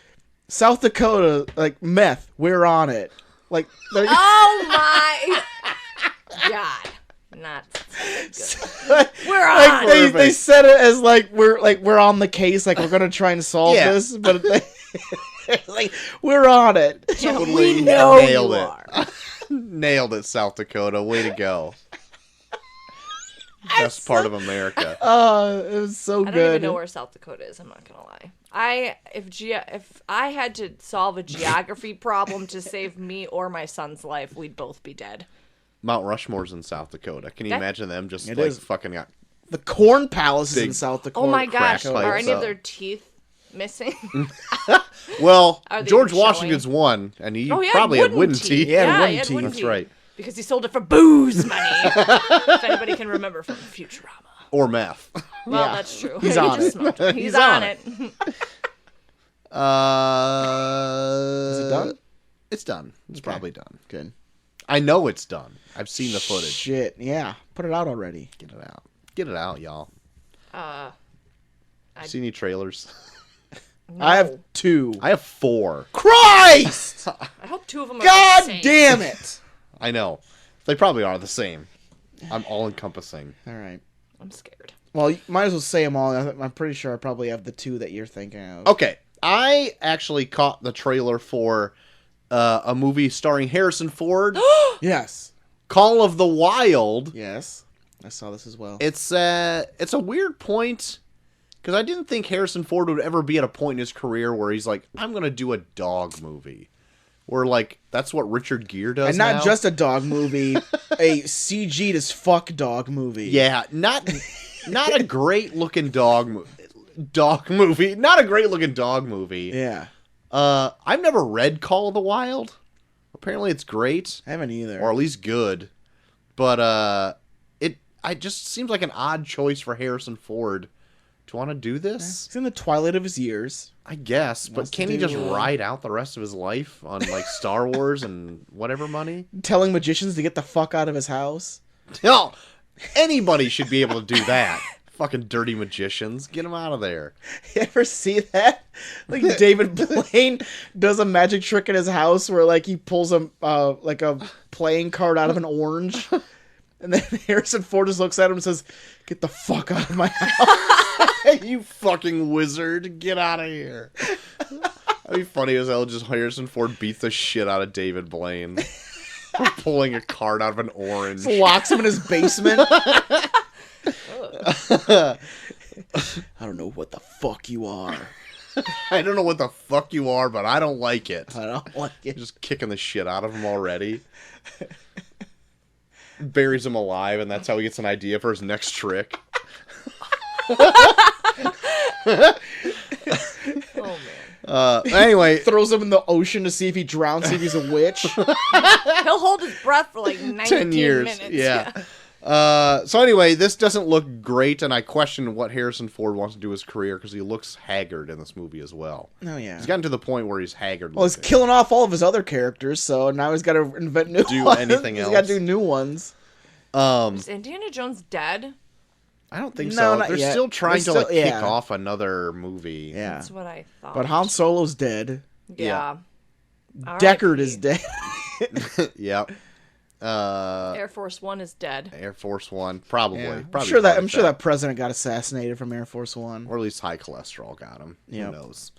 South Dakota like meth, we're on it. Like Oh my God. Not good. We're on. They said it as like we're on the case, like we're gonna try and solve this, but like we're on it. Totally we know nailed you it. are. Nailed it, South Dakota. Way to go. Best part of America. Oh, it was so I don't good. even know where South Dakota is. I'm not gonna lie. If I had to solve a geography problem to save me or my son's life, we'd both be dead. Mount Rushmore's in South Dakota. Can you imagine them just It like is. fucking got The Corn Palace is in Big- South Dakota. Oh my gosh, crack are pipes any of up. their teeth missing? Well, Are they George even Washington's one, and he Oh, yeah, probably had wooden teeth. Yeah, wooden he had teeth. wooden That's teeth. right. Because he sold it for booze money. If anybody can remember from Futurama. Or meth. Well, Yeah. that's true. He's He on just it. smoked one. He's He's on on it. Is it done? It's done. It's probably done. Good. I know it's done. I've seen the footage. Shit, yeah. Put it out already. Get it out. Get it out, y'all. See any trailers? No. I have 2. I have 4. Christ! I hope 2 of them are God the same. damn it! I know. They probably are the same. I'm all encompassing. All right. I'm scared. Well, you might as well say them all. I'm pretty sure I probably have the 2 that you're thinking of. Okay. I actually caught the trailer for a movie starring Harrison Ford, Yes. Call of the Wild. Yes. I saw this as well. It's a weird point because I didn't think Harrison Ford would ever be at a point in his career where he's like, I'm gonna do a dog movie, where like that's what Richard Gere does, And not now. just a dog movie, a CG'd as fuck dog movie. Yeah, not a great looking dog movie. Not a great looking dog movie. Yeah. I've never read Call of the Wild. Apparently it's great, I haven't either. or at least good. But it just seems like an odd choice for Harrison Ford to want to do this. He's in the twilight of his years. I guess, but Wants to can he just do- ride out the rest of his life on like Star Wars and whatever money? Telling magicians to get the fuck out of his house. No, anybody should be able to do that. Fucking dirty magicians, get them out of there. You ever see that? Like David Blaine does a magic trick in his house where like he pulls a like a playing card out of an orange, and then Harrison Ford just looks at him and says, "Get the fuck out of my house." You fucking wizard, get out of here. That'd be funny as hell. Just Harrison Ford beats the shit out of David Blaine for pulling a card out of an orange. Locks him in his basement. I don't know what the fuck you are. I don't know what the fuck you are, but I don't like it. I don't like it. Just kicking the shit out of him already. Buries him alive, and that's how he gets an idea for his next trick. Oh, man. Anyway, Throws him in the ocean to see if he drowns, see if he's a witch. He'll hold his breath for like 19 10 years. minutes. Yeah. So anyway, this doesn't look great, and I question what Harrison Ford wants to do with his career because he looks haggard in this movie as well. Oh yeah. He's gotten to the point where he's haggard. Well, he's looking. killing off all of his other characters, so now he's got to invent new Do ones. anything He's else. got to do new ones. Is Indiana Jones dead? I don't think No, so. not They're yet. still trying They're to like still- kick yeah. off another movie. Yeah. That's what I thought. But Han Solo's dead. Yeah. Deckard R.I.P. is dead. Yep. Air Force One is dead. Air Force One, probably. Yeah. Probably I'm sure that president got assassinated from Air Force One. or at least high cholesterol got him. Yep. Who knows?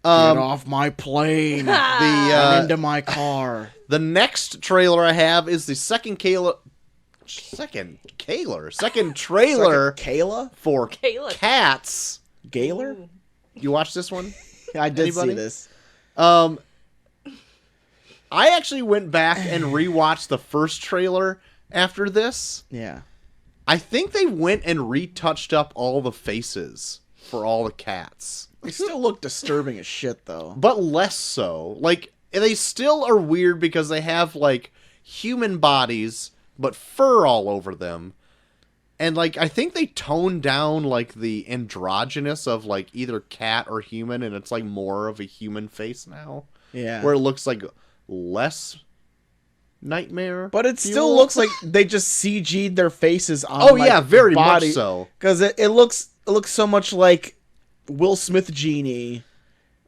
Get off my plane. I'm into my car. The next trailer I have is the second trailer Second for Kayla? Cats Gaylor? Ooh. You watch this one? I did Anybody? see this. I actually went back and rewatched the first trailer after this. Yeah. I think they went and retouched up all the faces for all the cats. They still look disturbing as shit, though. But less so. Like, they still are weird because they have, like, human bodies, but fur all over them. And, like, I think they toned down, like, the androgynous of, like, either cat or human, and it's, like, more of a human face now. Yeah. Where it looks, like, less nightmare. But it still fuel. looks like they just CG'd their faces on. Oh, like, yeah, very body, much so. Because it looks so much like Will Smith Genie,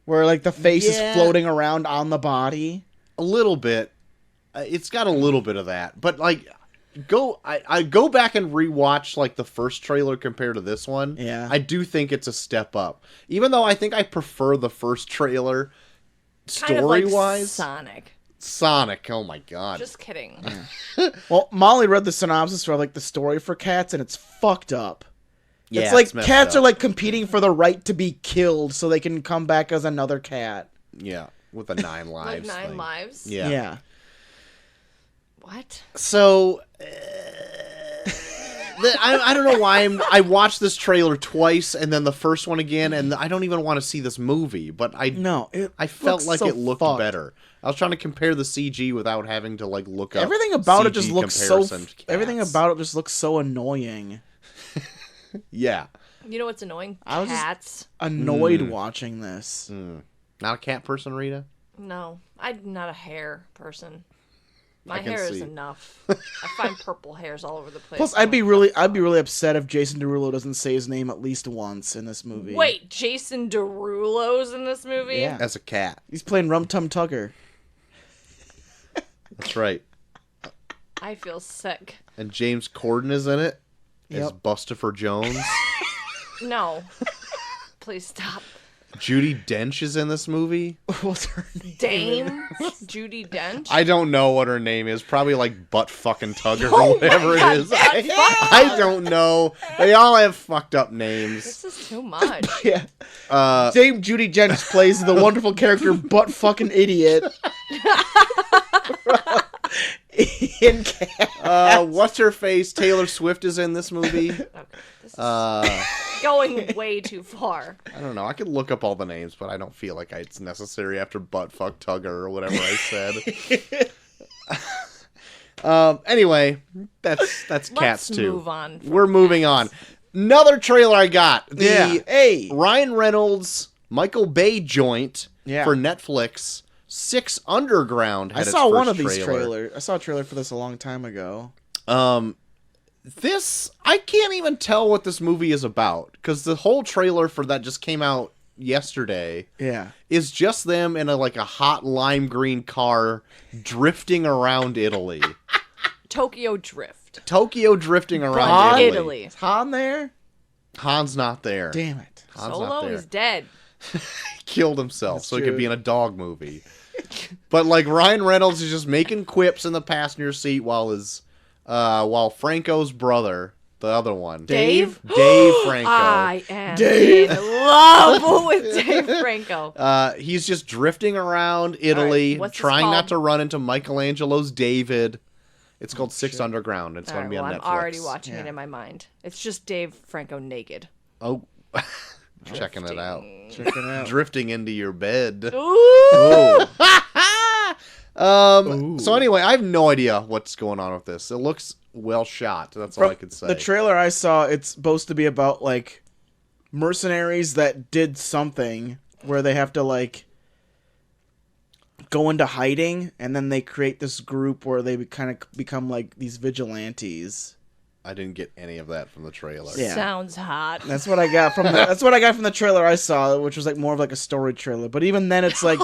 where like the face is floating around on the body. A little bit. It's got a little bit of that. But, like, I go back and rewatch, like, the first trailer compared to this one. Yeah. I do think it's a step up. Even though I think I prefer the first trailer Kind of like story-wise. Sonic. Oh my god. Just kidding. Well, Molly read the synopsis for like the story for cats, and it's fucked up. Yeah, it's like messed cats up. are like competing for the right to be killed so they can come back as another cat. Yeah, with the 9 Like lives. 9 thing. lives? Yeah. What? So, I don't know why I watched this trailer twice and then the first one again, and I don't even want to see this movie, but I felt like it looked better. I was trying to compare the CG without having to like look up everything about it CG just looks so. comparison to Everything cats. about it just looks so annoying. Yeah. You know what's annoying? I was just- Cats. Annoyed watching this. Not a cat person, Rita? No, I'm not a hair person. My I can hair is see. enough. I find purple hairs all over the place. Plus, I'd be really upset if Jason Derulo doesn't say his name at least once in this movie. Wait, Jason Derulo's in this movie? Yeah. As a cat. He's playing Rum Tum Tugger. That's right. I feel sick. And James Corden is in it as Yep. Bustopher Jones. No. Please stop. Judi Dench is in this movie. What's her name? Dame Judi Dench? I don't know what her name is. Probably like Butt Fucking Tugger Oh or whatever my it is. God, I don't know. They all have fucked up names. This is too much. Yeah. Dame Judi Dench plays the wonderful character Butt Fucking Idiot. In Cats. What's her face? Taylor Swift is in this movie. Okay, this is going way too far. I don't know. I could look up all the names, but I don't feel like it's necessary after Butt Fuck Tugger or whatever I said. Anyway, that's Cats Let's too. move on. from We're moving on. Cats. Another trailer I got. The Yeah. Hey. Ryan Reynolds, Michael Bay joint Yeah. for Netflix. 6 Underground. I Had its saw one first of these trailer. trailers. I saw a trailer for this a long time ago. This I can't even tell what this movie is about because the whole trailer for that just came out yesterday. Yeah. Is just them in a hot lime green car drifting around Italy. Tokyo Drift. Tokyo drifting around Han? Italy. Is Han there? Han's not there. Damn it. Han's Solo not there. is dead. He killed himself That's so he true. could be in a dog movie. But Ryan Reynolds is just making quips in the passenger seat while Franco's brother, the other one, Dave? Dave Franco. I am Dave. in love with Dave Franco. He's just drifting around Italy, what's this trying called? not to run into Michelangelo's David. It's called Six shit. Underground. It's going to be on I'm Netflix. already watching Yeah. it in my mind. It's just Dave Franco naked. Oh, checking it out. Check it out. Drifting into your bed. Ooh. So anyway, I have no idea what's going on with this. It looks well shot. That's all I could say. The trailer I saw, it's supposed to be about mercenaries that did something where they have to go into hiding, and then they create this group where they kind of become these vigilantes. I didn't get any of that from the trailer. Yeah. Sounds hot. That's what I got from the trailer I saw, which was more of a story trailer. But even then, it's Troy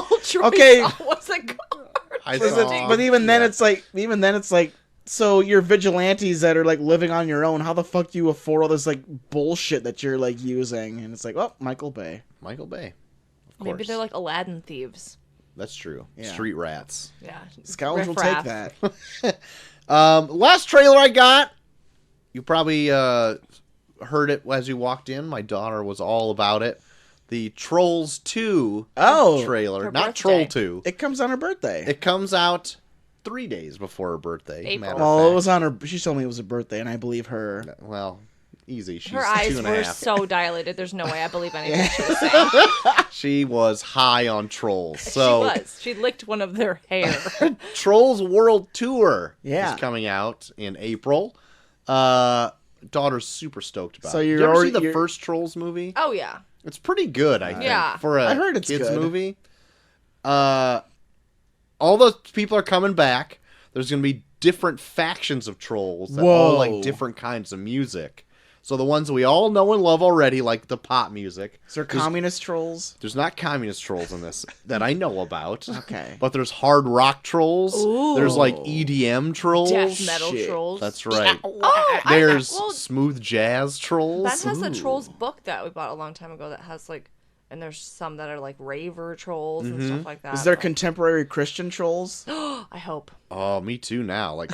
okay. saw- what's it called? I Is saw- it- but even then, yeah. it's so you're vigilantes that are living on your own. How the fuck do you afford all this bullshit that you're using? And it's Michael Bay. Michael Bay. Of course. Maybe they're like Aladdin thieves. That's true. Yeah. Street rats. Yeah. Scoundrels will take Riff-raff. that. Last trailer I got. You probably heard it as you walked in. My daughter was all about it. The Trolls 2 trailer. her Not birthday. Troll 2. It comes on her birthday. It comes out 3 days before her birthday. April. Matter of Well, it fact. was on her. She told me it was her birthday, and I believe her. Well, easy. She's Her eyes 2.5. were so dilated. There's no way I believe anything she was saying. She was high on Trolls. So She was. She licked one of their hair. Trolls World Tour Yeah. is coming out in April. Daughter's super stoked about So it. you're Did you ever already- see the you're- first Trolls movie? Oh yeah. It's pretty good, I think, Yeah. for a I heard it's kids good. movie. All those people are coming back. There's going to be different factions of trolls that all Whoa. like different kinds of music. So the ones that we all know and love already, like the pop music. Is there communist trolls? There's not communist trolls in this that I know about. Okay. But there's hard rock trolls. Ooh. There's like EDM trolls. Death metal Shit. trolls. That's right. Oh, There's well, smooth jazz trolls. Ben has a Ooh. trolls book that we bought a long time ago that has like, and there's some that are like raver trolls and stuff like that. Is there but- contemporary Christian trolls? I hope. Oh, me too now. Like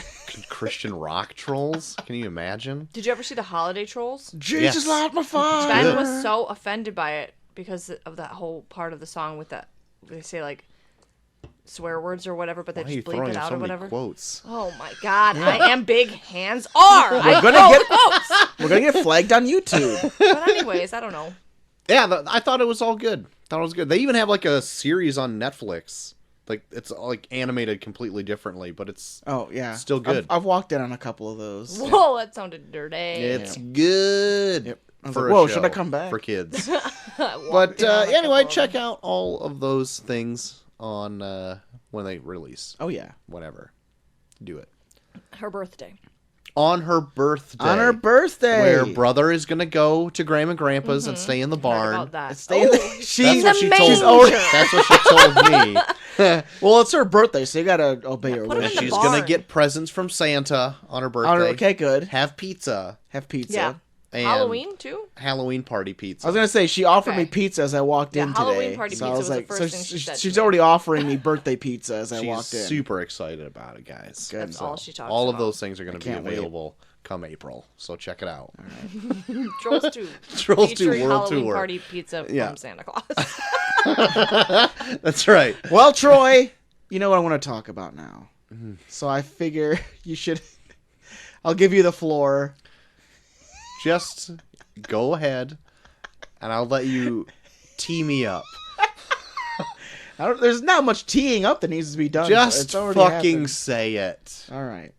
Christian rock trolls. Can you imagine? Did you ever see the holiday trolls? Jesus, Yes. light my fire. Ben good. was so offended by it because of that whole part of the song with that they say like swear words or whatever, but they Why are you just bleep throwing it in out so or many whatever. quotes? Oh my god, I am big hands are. I gonna throw get- quotes. We're gonna get flagged on YouTube. But anyways, I don't know. Yeah, I thought it was all good. Thought it was good. They even have like a series on Netflix. Like it's like animated completely differently, but it's Oh yeah, Still good. I've walked in on a couple of those. Whoa, that sounded dirty. it's good. Yep. I was For like, a whoa, show should I come back? for kids? Walked But in on a anyway, couple of check them. out all of those things on when they release. Oh yeah, Whatever, do it Her birthday. on her birthday. on her birthday. where brother is gonna go to Graham and Grandpa's and stay in the Heard barn. about that. Stay in the- Oh, she's That's what the she told manger. me. That's what she told me. well, it's her birthday, so you gotta obey her put 'em And in the wishes. she's gonna barn. get presents from Santa on her birthday. On her- okay, good. Have pizza Have pizza. Yeah. and Halloween too? Halloween party pizza. I was gonna say she offered me Okay. pizza as I walked Yeah, in Halloween today. party so I pizza was was the like, first so thing she said to she's me. already offering me birthday pizza as I She's walked in. super excited about it, guys. Good. That's all she talks All of about. those things are going to be can't wait. available come April, so check it out. Trolls 2. Trolls 2 Featuring World Halloween Tour. party pizza Yeah. from Santa Claus. That's right. Well, Troy, you know what I want to talk about now. Mm-hmm. So I figure you should. I'll give you the floor. Just go ahead, and I'll let you tee me up. There's not much teeing up that needs to be done. Just It's already fucking happened. say it. All right.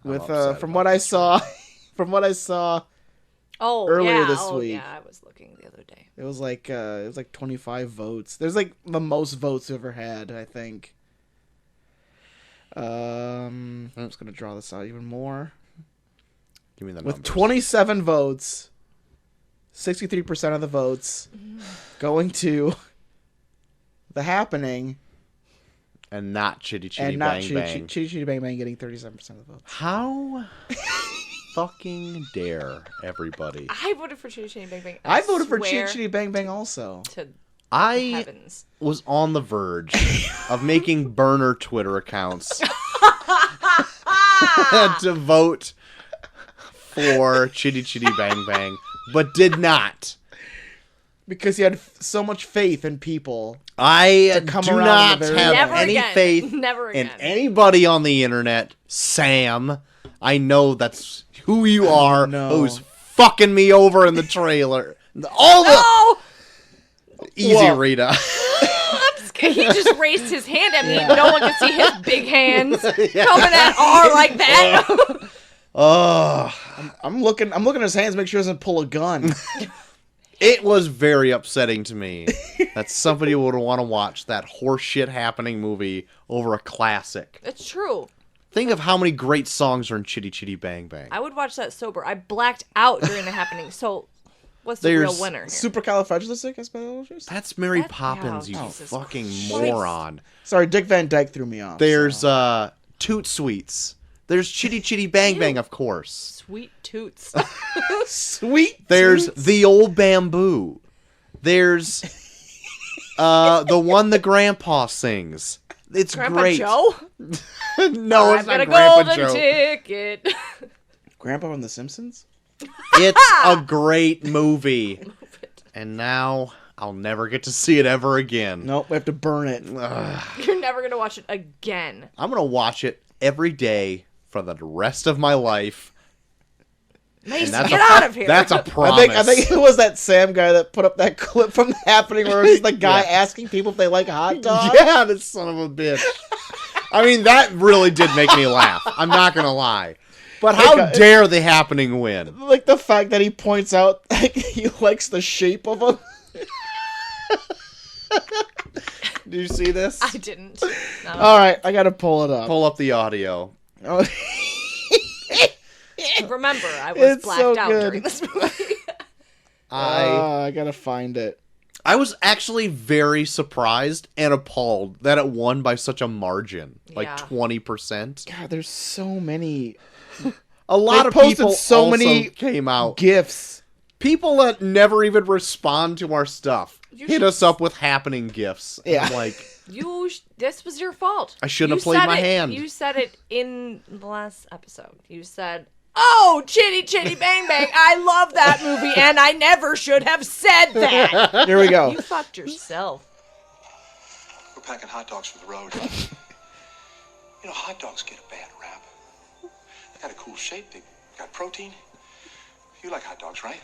I'm With upset from about what I this saw, from what I saw, Oh, Earlier yeah. this oh, week. Yeah, I was looking the other day. it was like 25 votes. There's like the most votes we've ever had, I think. I'm just gonna draw this out even more. Give me the With numbers. 27 votes, 63% of the votes going to The Happening, and not Chitty Chitty and not Bang Chitty Bang. Chitty Bang Bang getting 37% of the votes. How fucking dare everybody? I voted for Chitty Chitty Bang Bang. I voted for swear Chitty Chitty Bang Bang also. to I heavens. was on the verge of making burner Twitter accounts to vote for Chitty Chitty Bang Bang, but did not. Because you had so much faith in people. I come do around not in the very have Never any again. faith Never in again. anybody on the internet. Sam, I know that's who you are. no. Who's fucking me over in the trailer? All the Oh! easy, Whoa. Rita. I'm scared. He just raised his hand at me. No one could see his big hands coming at R like that. Oh, I'm looking at his hands, make sure he doesn't pull a gun. it was very upsetting to me that somebody would want to watch that horseshit happening movie over a classic. It's true. Think of how many great songs are in Chitty Chitty Bang Bang. I would watch that sober. I blacked out during the happening. So, what's the There's real winner here? Supercalifragilisticexpialidocious? That's Mary That- Poppins, oh, you Jesus fucking Christ. moron. Sorry, Dick Van Dyke threw me off. There's so. Toot Sweets. There's Chitty Chitty Bang Bang, of course. Sweet toots. Sweet. There's Toots. The Old Bamboo. There's the one the grandpa sings. It's Grandpa great. Joe? No, I've it's got not a Grandpa golden Joe. ticket. Grandpa from The Simpsons? It's a great movie. And now I'll never get to see it ever again. Nope, we have to burn it. You're never going to watch it again. I'm going to watch it every day for the rest of my life. Mason, get out of here. That's a promise. I think it was that Sam guy that put up that clip from The Happening where it was the guy asking people if they like hot dogs. Yeah, this son of a bitch. I mean, that really did make me laugh. I'm not going to lie. But how dare The Happening win? Like the fact that he points out like, he likes the shape of them. Do you see this? I didn't. No. All right, I got to pull it up. Pull up the audio. Oh. Remember, I was It's blacked so out good. during this movie. I got to find it. I was actually very surprised and appalled that it won by such a margin, like Yeah. 20%. God, there's so many A lot of posted people so also many came out. gifts. People that never even respond to our stuff You hit should- us up with happening gifts. And Yeah. I'm like, This was your fault. I shouldn't have You played said my it- hand. You said it in the last episode. You said, "Oh, Chitty Chitty Bang Bang, I love that movie, and I never should have said that." Here we go. You fucked yourself. We're packing hot dogs for the road. You know, hot dogs get a bad rap. They got a cool shape. They got protein. You like hot dogs, right?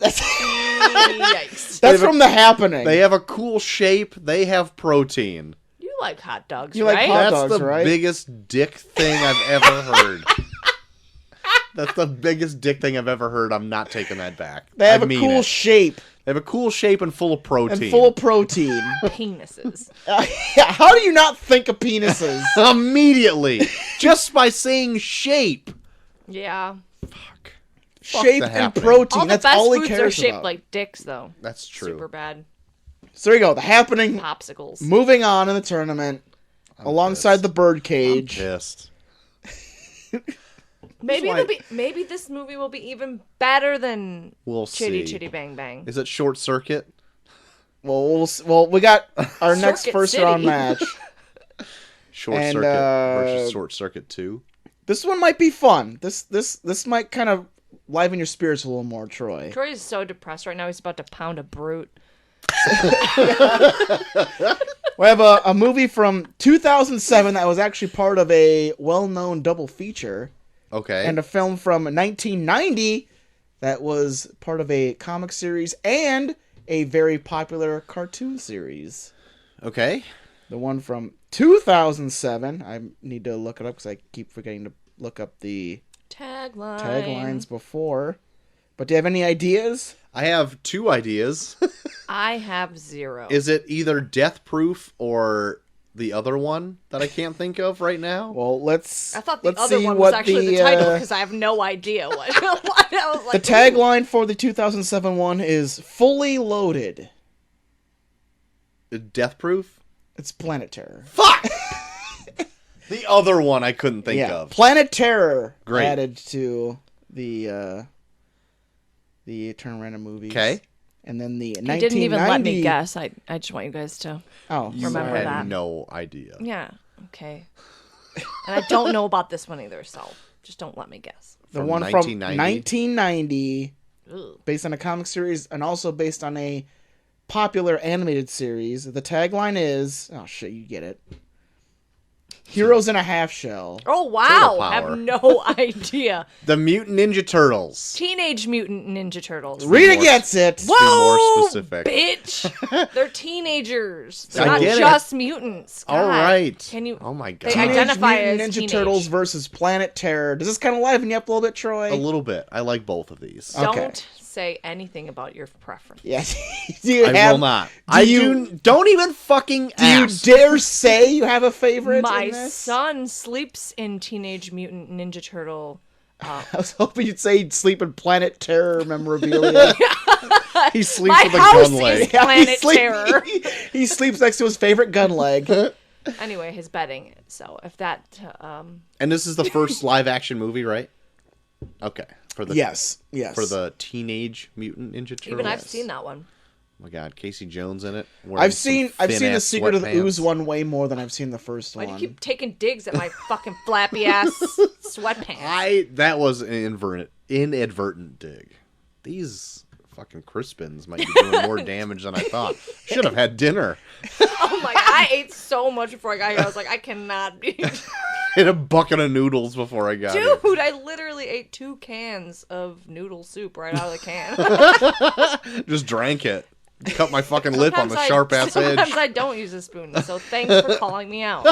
Yikes. That's from The Happening. they have a cool shape. They have protein. You like hot dogs, You like right? hot- That's dogs, the right? biggest dick thing I've ever heard. That's the biggest dick thing I've ever heard. I'm not taking that back. They have I a mean cool it. shape They have a cool shape and full of protein. and full of protein. Penises. Yeah, how do you not think of penises? Immediately. Just by saying shape. Yeah. Fuck Shape The and Happening. protein. All the That's best all he foods cares are shaped about. like dicks, though. That's true. Super bad. So there you go. The Happening. Popsicles. Moving on in the tournament, alongside pissed. the birdcage. Pissed. Maybe why- maybe this movie will be even better than We'll Chitty see. Chitty Bang Bang. Is it Short Circuit? Well, we got our next Circuit first City. round match. Short And, Circuit versus Short Circuit 2? This one might be fun. This might kind of liven your spirits a little more, Troy. Troy is so depressed right now. He's about to pound a brute. We have a movie from 2007 that was actually part of a well-known double feature, Okay. and a film from 1990 that was part of a comic series and a very popular cartoon series. Okay. The one from 2007, I need to look it up because I keep forgetting to look up the taglines before. But do you have any ideas? I have two ideas. I have zero. Is it either Death Proof or the other one that I can't think of right now? Well, let's. I thought the let's other see one what was actually the title because I have no idea what. What I was the like, tagline for the 2007 one is "Fully Loaded." Death Proof? It's Planet Terror. Fuck! The other one I couldn't think Yeah, of. Planet Terror Great. added to the Turn Random movies. Okay. And then the You 1990... didn't even let me guess. I just want you guys to. Oh, You Remember had that. no idea. Yeah. Okay. And I don't know about this one either, so just don't let me guess. the From one 1990? from 1990, Ugh. based on a comic series and also based on a popular animated series. The tagline is... Oh, shit, you get it. Heroes in a Half Shell. Oh wow! Turtle I power. have no idea. The Mutant Ninja Turtles. Teenage Mutant Ninja Turtles. Rita more- gets it! Whoa, more specific. bitch! They're teenagers. They're I not get it. just mutants. All God. right. Can you? Oh my They god. Teenage identify Mutant as Ninja teenage. Turtles versus Planet Terror. Does this kind of liven you up a little bit, Troy? A little bit. I like both of these. Okay. Don't say anything about your preference. Yes. Do you I will not. Don't even fucking Do you ask. dare say you have a favorite My in this? son sleeps in Teenage Mutant Ninja Turtle. I was hoping you'd say he'd sleep in Planet Terror memorabilia. He sleeps My with a house gun is- leg. Planet Terror. He sleeps next to his favorite gun leg. Anyway, his bedding. So if that, And this is the first live action movie, right? Okay. For the Yes. for the Teenage Mutant Ninja Turtles. even I've seen that one. my God, Casey Jones in it. I've seen the Secret of the Ooze one way more than I've seen the first Why one. do you keep taking digs at my fucking flappy ass sweatpants? That was an inadvertent dig. These fucking Crispins might be doing more damage than I thought. Should have had dinner. Oh my God, I ate so much before I got here. I was like, I cannot be. In a bucket of noodles before I got here. Dude, I literally ate 2 cans of noodle soup right out of the can. Just drank it. Cut my fucking lip on the sharp-ass edge. Sometimes I don't use a spoon, so thanks for calling me out.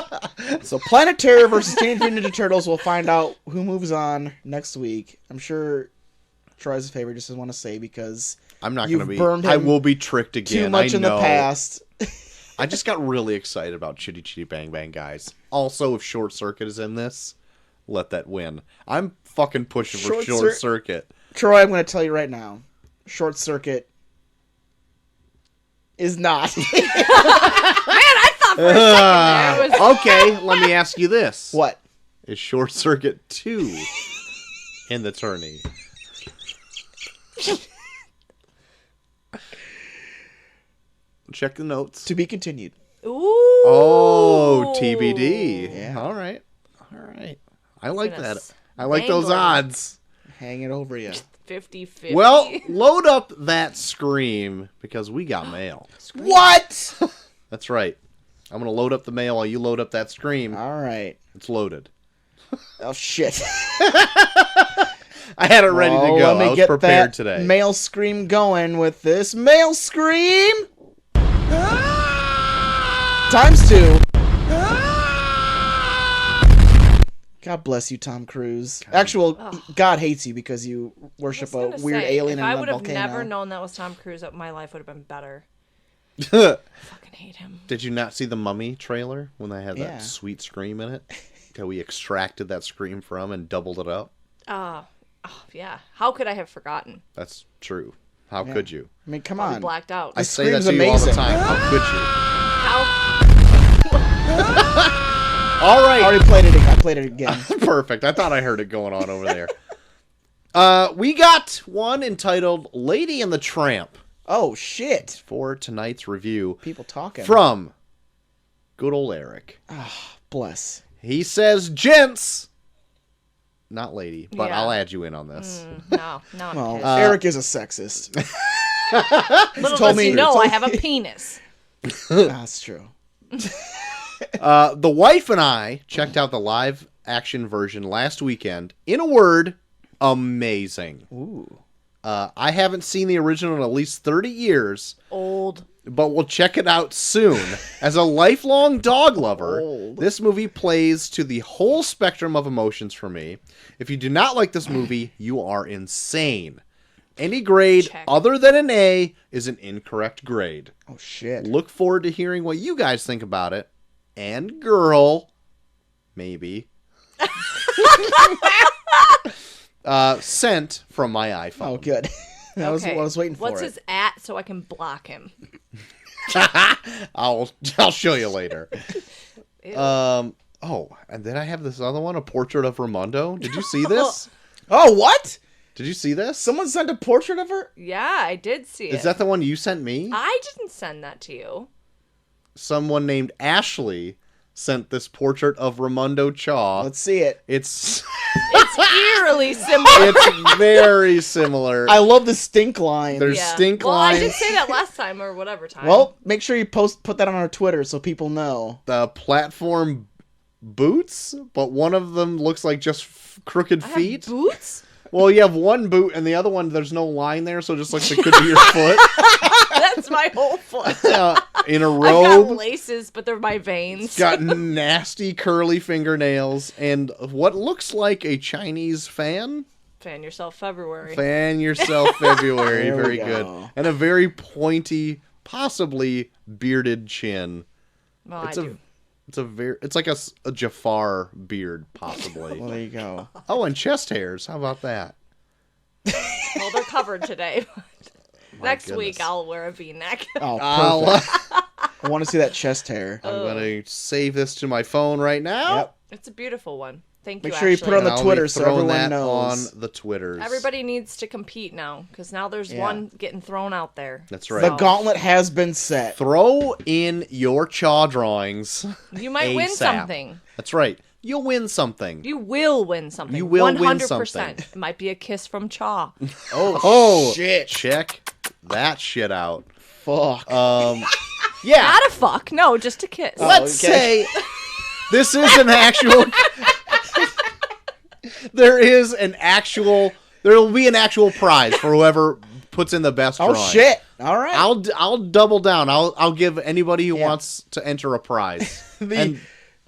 So Planet Terror versus Teenage Mutant Ninja Turtles. We'll find out who moves on next week. I'm sure Troy's favorite just doesn't want to say because I'm not going to be. Burned him I will be tricked again. too much in the past. I just got really excited about Chitty Chitty Bang Bang, guys. Also, if Short Circuit is in this, let that win. I'm fucking pushing for Short Circuit. Troy, I'm going to tell you right now. Short Circuit is not. Man, I thought for a second there it was... Okay, let me ask you this. What? Is Short Circuit 2 in the tourney? Check the notes. To be continued. Ooh. Oh, TBD. Yeah. All right. I like Gonna that. I like those dangle. odds. Hang it over you. 50-50. Well, load up that scream because we got mail. What? That's right. I'm going to load up the mail while you load up that scream. All right. It's loaded. Oh, shit. I had it ready to go. Let me I was get prepared that today. Mail scream going with this mail scream. Times 2. God bless you, Tom Cruise. God hates you because you worship a weird alien in a volcano. If I would have never known that was Tom Cruise, my life would have been better. Fucking hate him. Did you not see the Mummy trailer when they had that Yeah. sweet scream in it? That we extracted that scream from and doubled it up? Yeah. How could I have forgotten? That's true. How could you? I mean, come Probably on. blacked out. I say that scream's to you all the amazing. time. How could you? How? All right. I already played it. I played it again. Perfect. I thought I heard it going on over there. We got one entitled Lady and the Tramp Oh, shit. for tonight's review People talking. from good old Eric. Bless. He says, gents, not lady, but Yeah. I'll add you in on this. No, I'm Well, pissed. Eric is a sexist. Little told does me- he know told I have a penis. That's true. The wife and I checked out the live action version last weekend. In a word, amazing. Ooh. I haven't seen the original in at least 30 years, Old. but we'll check it out soon. As a lifelong dog lover, Old. this movie plays to the whole spectrum of emotions for me. If you do not like this movie, you are insane. Any grade Check. other than an A is an incorrect grade. Oh, shit. Look forward to hearing what you guys think about it. And girl, maybe. Sent from my iPhone. Oh, good. That was what I was waiting for. What's his @ so I can block him? I'll show you later. Ew. Oh, and then I have this other one, a portrait of Raimondo. Did you see this? Oh, what? Did you see this? Someone sent a portrait of her? Yeah, I did see it. Is that the one you sent me? I didn't send that to you. Someone named Ashley sent this portrait of Raimondo Chaw. Let's see it. It's It's eerily similar. it's very similar. I love the stink line. There's stink well, lines. I did say that last time or whatever time. Well, make sure you put that on our Twitter so people know. The platform boots, but one of them looks like just crooked I have feet. boots? Well, you have one boot, and the other one, there's no line there, so it just looks like it could be your foot. That's my whole foot. In a I've robe. got laces, but they're my veins. Got nasty curly fingernails, and what looks like a Chinese fan. Fan yourself February. Fan yourself February. There we Very go. good. And a very pointy, possibly bearded chin. Well, It's I a do. it's like a Jafar beard, possibly. Well, there you go. Oh, and chest hairs. How about that? Well, they're covered today. Next goodness. week, I'll wear a V-neck. Oh, I'll- perfect. I want to see that chest hair. I'm going to save this to my phone right now. Yep. It's a beautiful one. Thank Make you, sure you put it on the And I'll Twitter be so throwing everyone that knows. on the Twitters. Everybody needs to compete now, because now there's one getting thrown out there. That's right. The gauntlet has been set. Throw in your chaw drawings. You might win ASAP. something. That's right. You'll win something. You will win something. You will win 100%. something. It might be a kiss from Chaw. Oh, shit. Check that shit out. Fuck. Yeah. Not a fuck. No, just a kiss. Let's okay. say this is an actual. There will be an actual prize for whoever puts in the best Oh, drawing. shit. All right. I'll double down. I'll give anybody who wants to enter a prize. The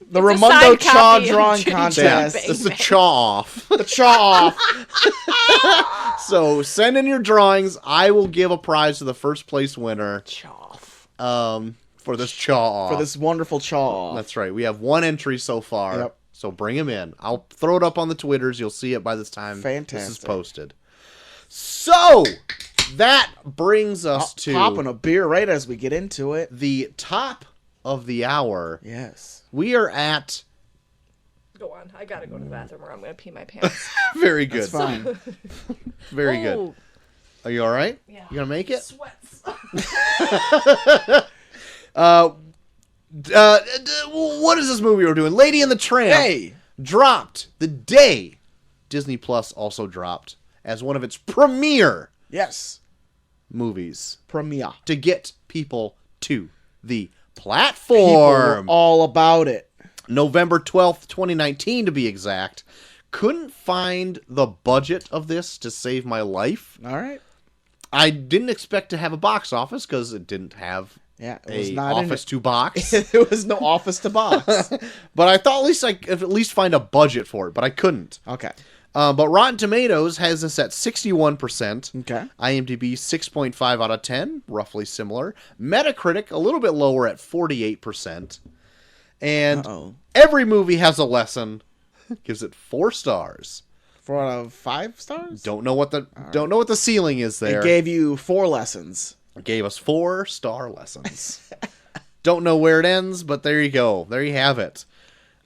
It's a Raimondo signed Chaw copy of drawing Jim contest. Bang. This is a chaw off. The Chaw off. So send in your drawings. I will give a prize to the first place winner. Chaw. For this chaw off. For this wonderful Chaw off. That's right. We have one entry so far. Yep. So bring him in. I'll throw it up on the Twitters. You'll see it by this time this is Fantastic. posted. So that brings us to Popping a beer right as we get into it. the top of the hour. Yes. We are at Go on. I gotta go to the bathroom or I'm gonna pee my pants. very good. That's fine. Very good. Oh, Are you all right? Yeah. You gonna make it? Sweats. What is this movie we're doing? Lady and the Tramp Hey. dropped the day Disney Plus also dropped as one of its premiere Yes. movies Premiere. to get people to the People were platform. all about it. November 12th, 2019 to be exact. Couldn't find the budget of this to save my life. All right. I didn't expect to have a box office because it didn't have Yeah, it was a not office to box. in it. There was no office to box. But I thought at least I could at least find a budget for it, but I couldn't. Okay. But Rotten Tomatoes has this at 61%. Okay. IMDb 6.5 out of 10, roughly similar. Metacritic a little bit lower at 48%. And Uh-oh. every movie has a lesson. Gives it 4 stars. 4 out of 5 stars? Don't know what the ceiling is there. It gave you 4 lessons. Gave us 4-star lessons. Don't know where it ends, but there you go. There you have it.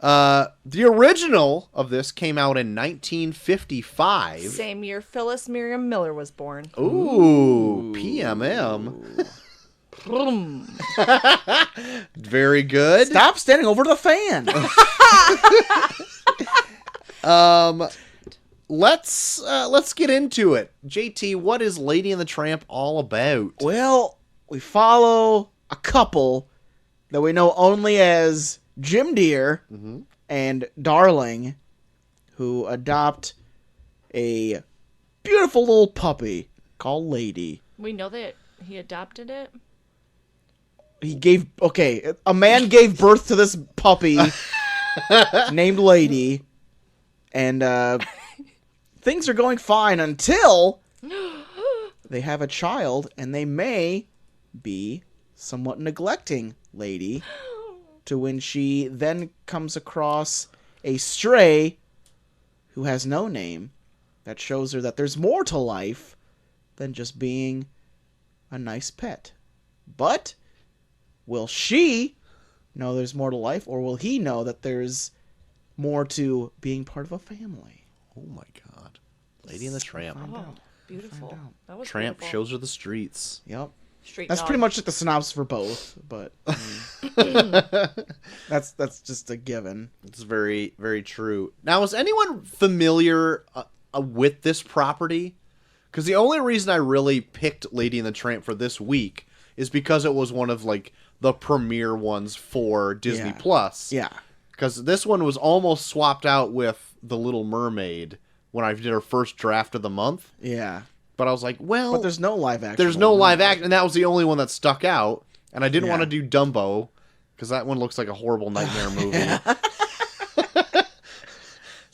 The original of this came out in 1955. Same year Phyllis Miriam Miller was born. Ooh, PMM. Vroom. Very good. Stop standing over the fan. Let's get into it. JT, what is Lady and the Tramp all about? Well, we follow a couple that we know only as Jim Deere and Darling, who adopt a beautiful little puppy called Lady. We know that he adopted it. A man gave birth to this puppy named Lady, and things are going fine until they have a child, and they may be somewhat neglecting Lady, to when she then comes across a stray who has no name that shows her that there's more to life than just being a nice pet. But will she know there's more to life, or will he know that there's more to being part of a family? Oh my god. Lady and the Tramp. Oh, beautiful. That was Tramp beautiful. shows her the streets. Yep. Street That's dog. pretty much like the synopsis for both, but that's just a given. It's very, very true. Now, is anyone familiar with this property? Because the only reason I really picked Lady and the Tramp for this week is because it was one of like the premiere ones for Disney Yeah. Plus. Yeah. Because this one was almost swapped out with The Little Mermaid when I did our first draft of the month. Yeah. But I was like, well, But there's no live action. there's no live action, and that was the only one that stuck out. And I didn't Yeah. want to do Dumbo because that one looks like a horrible nightmare movie.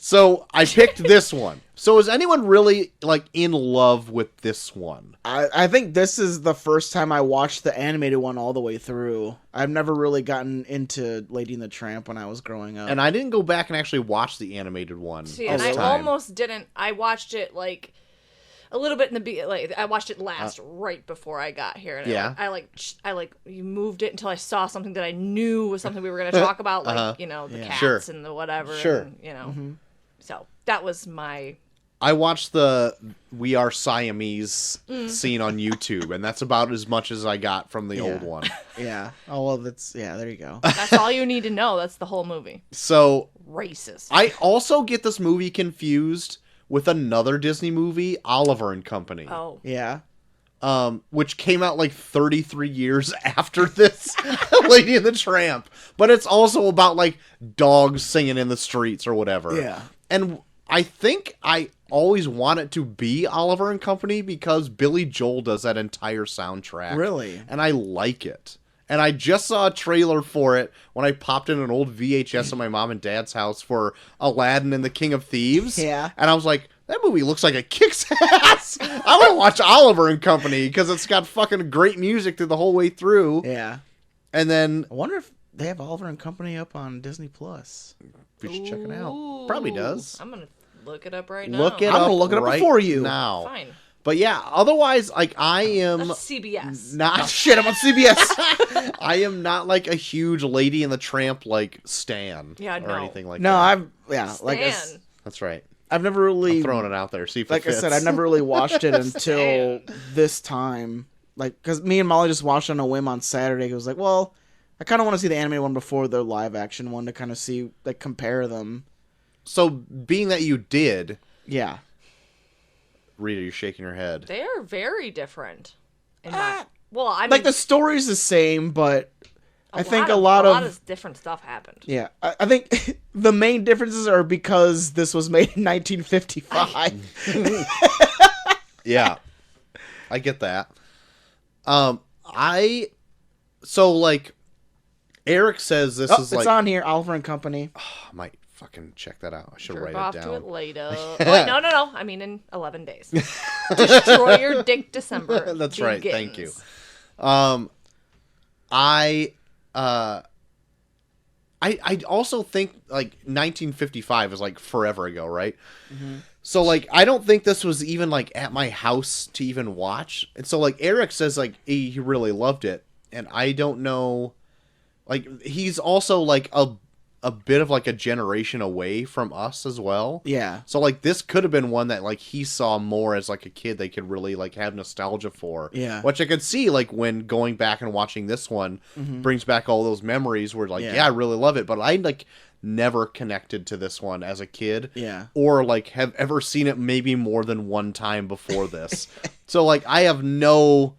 So I picked this one. So is anyone really like in love with this one? I think this is the first time I watched the animated one all the way through. I've never really gotten into Lady and the Tramp when I was growing up. And I didn't go back and actually watch the animated one. See, this and I time. almost didn't. I watched it like a little bit in the like I watched it last right before I got here, and Yeah. I you moved it until I saw something that I knew was something we were going to talk about, like the cats Sure. and the whatever, Sure. and, so that was my. I watched the We Are Siamese scene on YouTube, and that's about as much as I got from the old one. Yeah. Oh well, there you go. That's all you need to know. That's the whole movie. So Racist. I also get this movie confused with another Disney movie, Oliver and Company. Oh. Yeah. Which came out like 33 years after this Lady and the Tramp. But it's also about like dogs singing in the streets or whatever. Yeah. And I think I always want it to be Oliver and Company because Billy Joel does that entire soundtrack. Really? And I like it. And I just saw a trailer for it when I popped in an old VHS at my mom and dad's house for Aladdin and the King of Thieves. Yeah. And I was like, that movie looks like it kicks ass. I want to watch Oliver and Company because it's got fucking great music through the whole way through. Yeah. And then I wonder if they have Oliver and Company up on Disney Plus. we should check it out. Ooh. Probably does. I'm gonna look it up right now. Look it I'm up. gonna look it up right before you. now. Fine. But yeah, otherwise, like I am That's CBS. Oh not. shit! I'm on CBS. I am not like a huge Lady and the Tramp like stan Yeah, or no. anything like No, that. Stan. That's right. I've never really I'm throwing it out there. See if like it fits. I said, I've never really watched it until Stan. this time. Like, because me and Molly just watched it on a whim on Saturday. It was like, well, I kind of want to see the animated one before the live action one to kind of see, like, compare them. So, being that you did, Yeah. Rita, you're shaking your head. They are very different. Well, I mean, Like, the story's the same, but I think a a lot lot of of different stuff happened. yeah, I think the main differences are because this was made in 1955. Yeah, I get that. So like, Eric says this is It's like on here, Oliver and Company. I might fucking check that out. I should Jerk write off it to it down. later. Oh, wait, no. I mean, in 11 days. Destroy your dick December. That's right. Thank you. begins. I also think like 1955 is like forever ago, right? Mm-hmm. So like I don't think this was even like at my house to even watch. And so like Eric says like he really loved it, and I don't know, like he's also like a bit of like a generation away from us as well. Yeah. So like this could have been one that like he saw more as like a kid they could really like have nostalgia for. Yeah. Which I could see like when going back and watching this one brings back all those memories where like, yeah, I really love it. But I like never connected to this one as a kid. Yeah. Or like have ever seen it maybe more than one time before this. So like I have no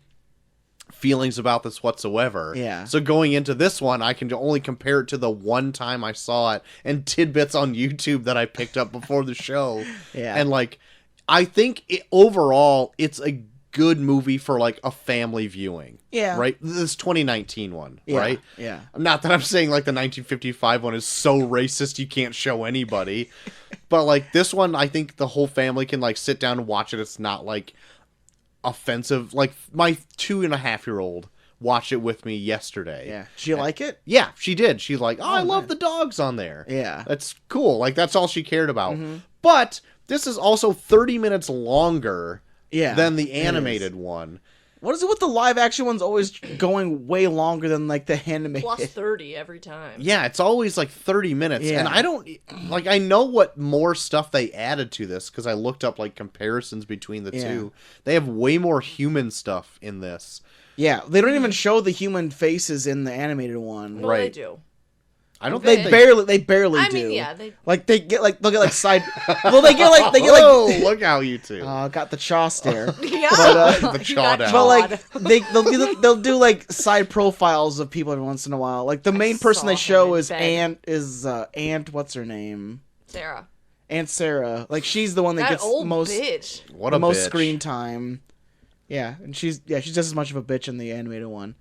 feelings about this whatsoever. Yeah. So going into this one, I can only compare it to the one time I saw it and tidbits on YouTube that I picked up before the show. Yeah. And like, I think overall, it's a good movie for like a family viewing. Yeah. Right? This 2019 one, Yeah. right? Yeah. Not that I'm saying like the 1955 one is so racist you can't show anybody. But like this one, I think the whole family can like sit down and watch it. It's not like offensive. Like my 2.5-year-old watched it with me yesterday. Yeah. Did you like it? Yeah, she did. She's like, oh, I love nice. the dogs on there. Yeah. That's cool. Like that's all she cared about. But this is also 30 minutes longer Yeah. than the it is. animated one. What is it with the live action ones always going way longer than like the animated? Plus 30 every time. Yeah, it's always like 30 minutes. Yeah. And I don't, like, I know what more stuff they added to this because I looked up, like, comparisons between the two. They have way more human stuff in this. Yeah, they don't even show the human faces in the animated one. Well, Right. they do. I don't They think barely I do. mean, yeah, they. Like they'll get like side. Well, they get like Oh, look how you two. got the chaw stare. Yeah. The You chaw got down. But like chawed. they'll do like side profiles of people every once in a while. Like the main person saw they him show in is bed. Aunt what's her name? Sarah. Aunt Sarah. Like she's the one that That gets old most bitch. What the a most bitch. screen time. Yeah, and she's just as much of a bitch in the animated one.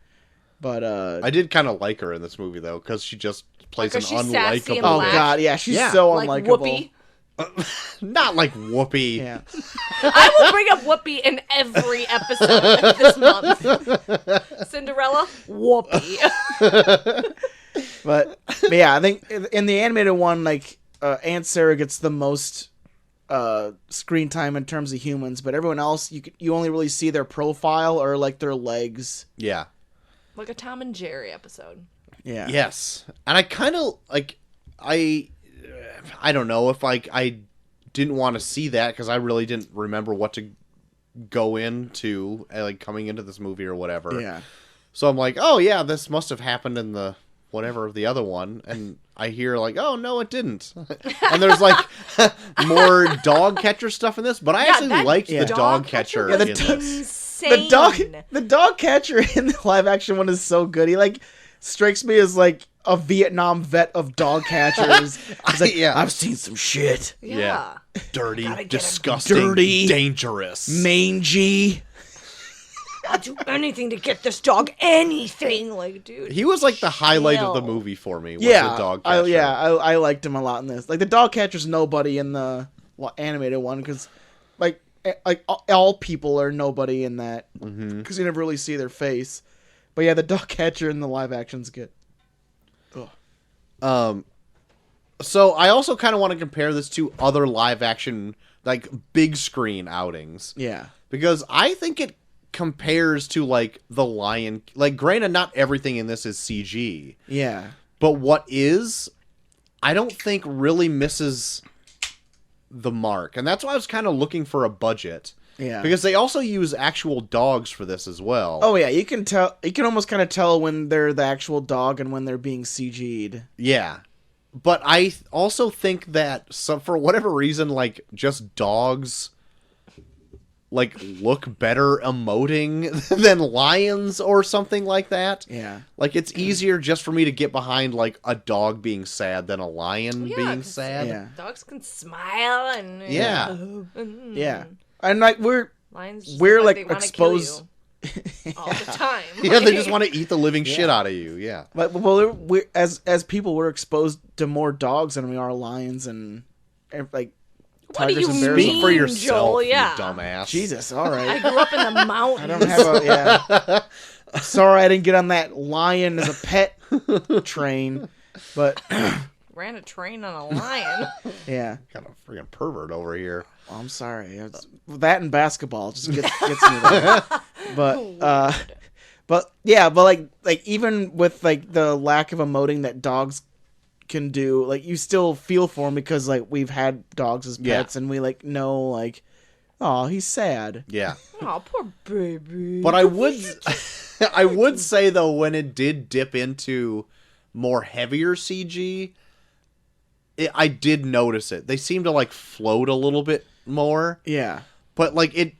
But I did kind of like her in this movie, though, because she just plays Like, an she's sassy and unlikable. oh black. god, yeah, she's Yeah. so Like unlikable. Whoopi. Not like Whoopi. Yeah. I will bring up Whoopi in every episode of this month. Cinderella, Whoopi. But yeah, I think in the animated one, like Aunt Sarah gets the most screen time in terms of humans, but everyone else you only really see their profile or like their legs. Yeah. Like a Tom and Jerry episode. Yeah. Yes. And I kind of like I don't know if like I didn't want to see that because I really didn't remember what to go into like coming into this movie or whatever. Yeah. So I'm like, oh yeah, this must have happened in the whatever the other one, and I hear like, oh no, it didn't. And there's like more dog catcher stuff in this, but I actually liked the dog catcher Yeah, in this. Insane. The dog catcher in the live action one is so good. He like strikes me as like a Vietnam vet of dog catchers. He's like, Yeah. I've seen some shit. Yeah. Dirty, Gotta get him. disgusting, Dirty, dangerous. Mangy. I'll do anything to get this dog anything. Like, dude. He was like the highlight of the chill. movie for me. Was Yeah, the dog catcher. I liked him a lot in this. Like the dog catcher's nobody in the animated one because, like all people are nobody in that because you never really see their face. But yeah, the dog catcher in the live action's good. Ugh. So I also kind of want to compare this to other live action like big screen outings. Yeah. Because I think it compares to like The Lion, like granted not everything in this is CG, Yeah. but what is, I don't think really misses the mark. And that's why I was kind of looking for a budget. Yeah. Because they also use actual dogs for this as well. Oh yeah, you can tell. You can almost kind of tell when they're the actual dog and when they're being CG'd. Yeah. But I also think that for whatever reason, like just dogs like look better emoting than lions or something like that. Yeah. Like it's easier just for me to get behind like a dog being sad than a lion being 'cause sad. Yeah. Dogs can smile and Yeah. Yeah. And like we're Lions just We're, look like, they wanna exposed- kill you all the time. Yeah, they just want to eat the living shit out of you. Yeah. But well, we're as people we're exposed to more dogs than we are lions and like What do tigers you and bears. mean? Speak for yourself, Joel, yeah. you dumbass. Jesus, all I right. grew up in the mountains. I don't have a Sorry, I didn't get on that lion as a pet train, but Ran a train on a lion. yeah. Kind of freaking pervert over here. Well, I'm sorry. That and basketball just gets me there. But yeah, but like even with like the lack of emoting that dogs can do, like you still feel for them because like we've had dogs as pets and we like know like, oh, he's sad. Yeah. Oh, poor baby. But I would I would say though when it did dip into more heavier CG, I did notice it. They seemed to like float a little bit more. Yeah. But like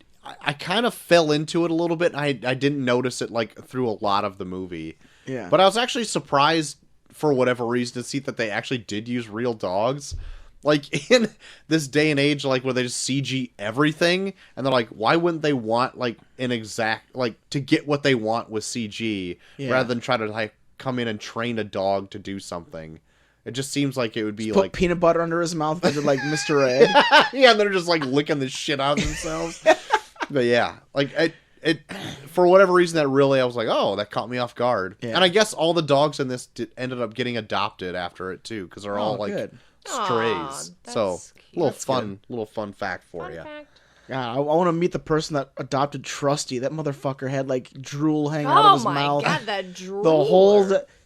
I kind of fell into it a little bit. I didn't notice it like through a lot of the movie. Yeah. But I was actually surprised for whatever reason to see that they actually did use real dogs. Like in this day and age, like where they just CG everything, and they're like, why wouldn't they want like an exact like to get what they want with CG rather than try to like come in and train a dog to do something? It just seems like it would be Put like peanut butter under his mouth because they're like Mr. Ed. yeah, and they're just like licking the shit out of themselves. But yeah, like it for whatever reason that really I was like, oh, that caught me off guard. Yeah. And I guess all the dogs in this ended up getting adopted after it too, because they're all like good. strays. Aw, So that's cute. little That's fun fact for Fun you. fact. Yeah, I want to meet the person that adopted Trusty. That motherfucker had like drool hanging out of Oh his my mouth. god, that drool. The whole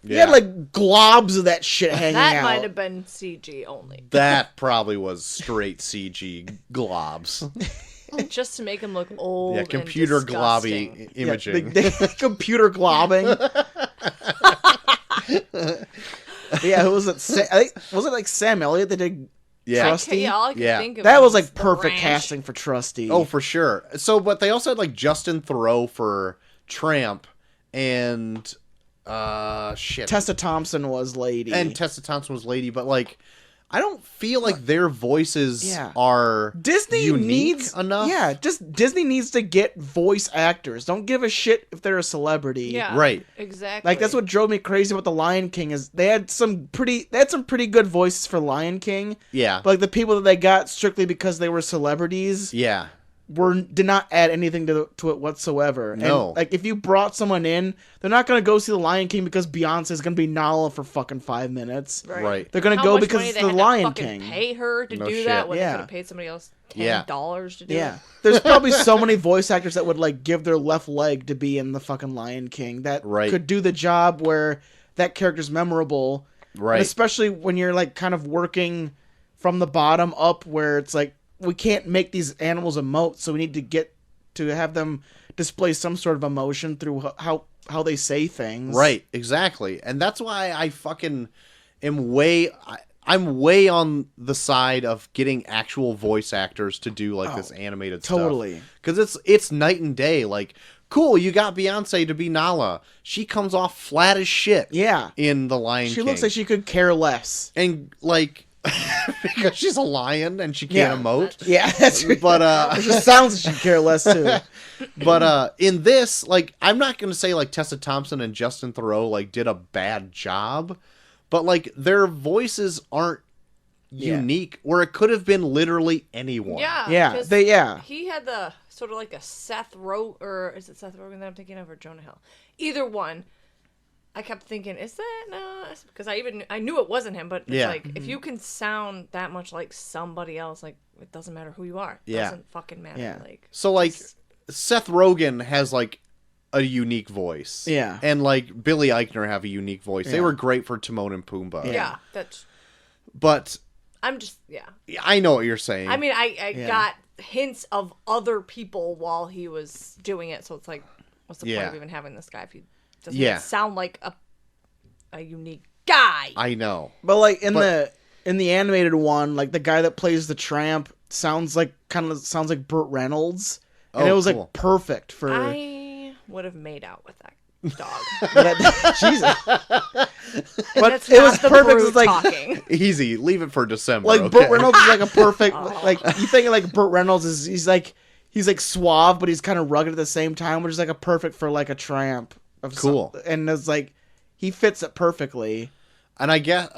he had like globs of that shit hanging That out. might have been CG only. That probably was straight CG globs. Just to make him look old. Yeah, and computer disgusting. globby Yeah, imaging. computer globbing. Yeah, who was it? I think, was it like Sam Elliott that did Yeah. Trusty? Yeah, all I could Yeah. think of That was like the perfect ranch. casting for Trusty. Oh, for sure. So, but they also had like Justin Theroux for Tramp and shit. Tessa Thompson was Lady. And Tessa Thompson was Lady, but like I don't feel like their voices are Disney unique needs enough. Yeah, just Disney needs to get voice actors. Don't give a shit if they're a celebrity. Yeah, Right. Exactly. Like that's what drove me crazy about the Lion King is they had some pretty good voices for Lion King. Yeah. But like the people that they got strictly because they were celebrities. Yeah. did not add anything to it whatsoever. No. And, like, if you brought someone in, they're not going to go see The Lion King because Beyonce is going to be Nala for fucking 5 minutes. Right. They're going to How go much because money it's they The had Lion to fucking King. pay her to No do shit. that when they Yeah. could have paid somebody else Yeah. $10 to do Yeah. it. There's probably so many voice actors that would, like, give their left leg to be in the fucking Lion King that could do the job where that character's memorable. Right. And especially when you're, like, kind of working from the bottom up where it's like, we can't make these animals emote, so we need to get to have them display some sort of emotion through how they say things. Right, exactly. And that's why I fucking am I'm way on the side of getting actual voice actors to do like this animated totally. stuff. Because it's night and day. Like, cool, you got Beyonce to be Nala. She comes off flat as shit. Yeah. In The Lion King. She looks like she could care less. And like because she's a lion and she can't emote. Yeah, that's but it just sounds like she care less too. But in this, like, I'm not gonna say like Tessa Thompson and Justin Theroux like did a bad job, but like their voices aren't unique where it could have been literally anyone. Yeah. 'cause Yeah. He had the sort of like a Seth Rogen, or is it Seth Rogen that I'm thinking of, or Jonah Hill? Either one. I kept thinking, is that no? Because I knew it wasn't him, but it's like if you can sound that much like somebody else, like it doesn't matter who you are. It doesn't fucking matter. Yeah. Like So like Seth Rogen has like a unique voice. Yeah. And like Billy Eichner have a unique voice. They were great for Timon and Pumbaa. yeah, that's. But I'm just I know what you're saying. I mean, I got hints of other people while he was doing it, so it's like, what's the point of even having this guy if he doesn't even sound like a unique guy? I know. But like in the animated one, like the guy that plays the Tramp sounds like Burt Reynolds, and it was like perfect for. I would have made out with that dog. Jesus. But it was perfect. It was like talking. Easy. Leave it for December. Like okay? Burt Reynolds is like a perfect like you think like Burt Reynolds is he's like suave but he's kind of rugged at the same time, which is like a perfect for like a Tramp of cool. And it's like he fits it perfectly. And I guess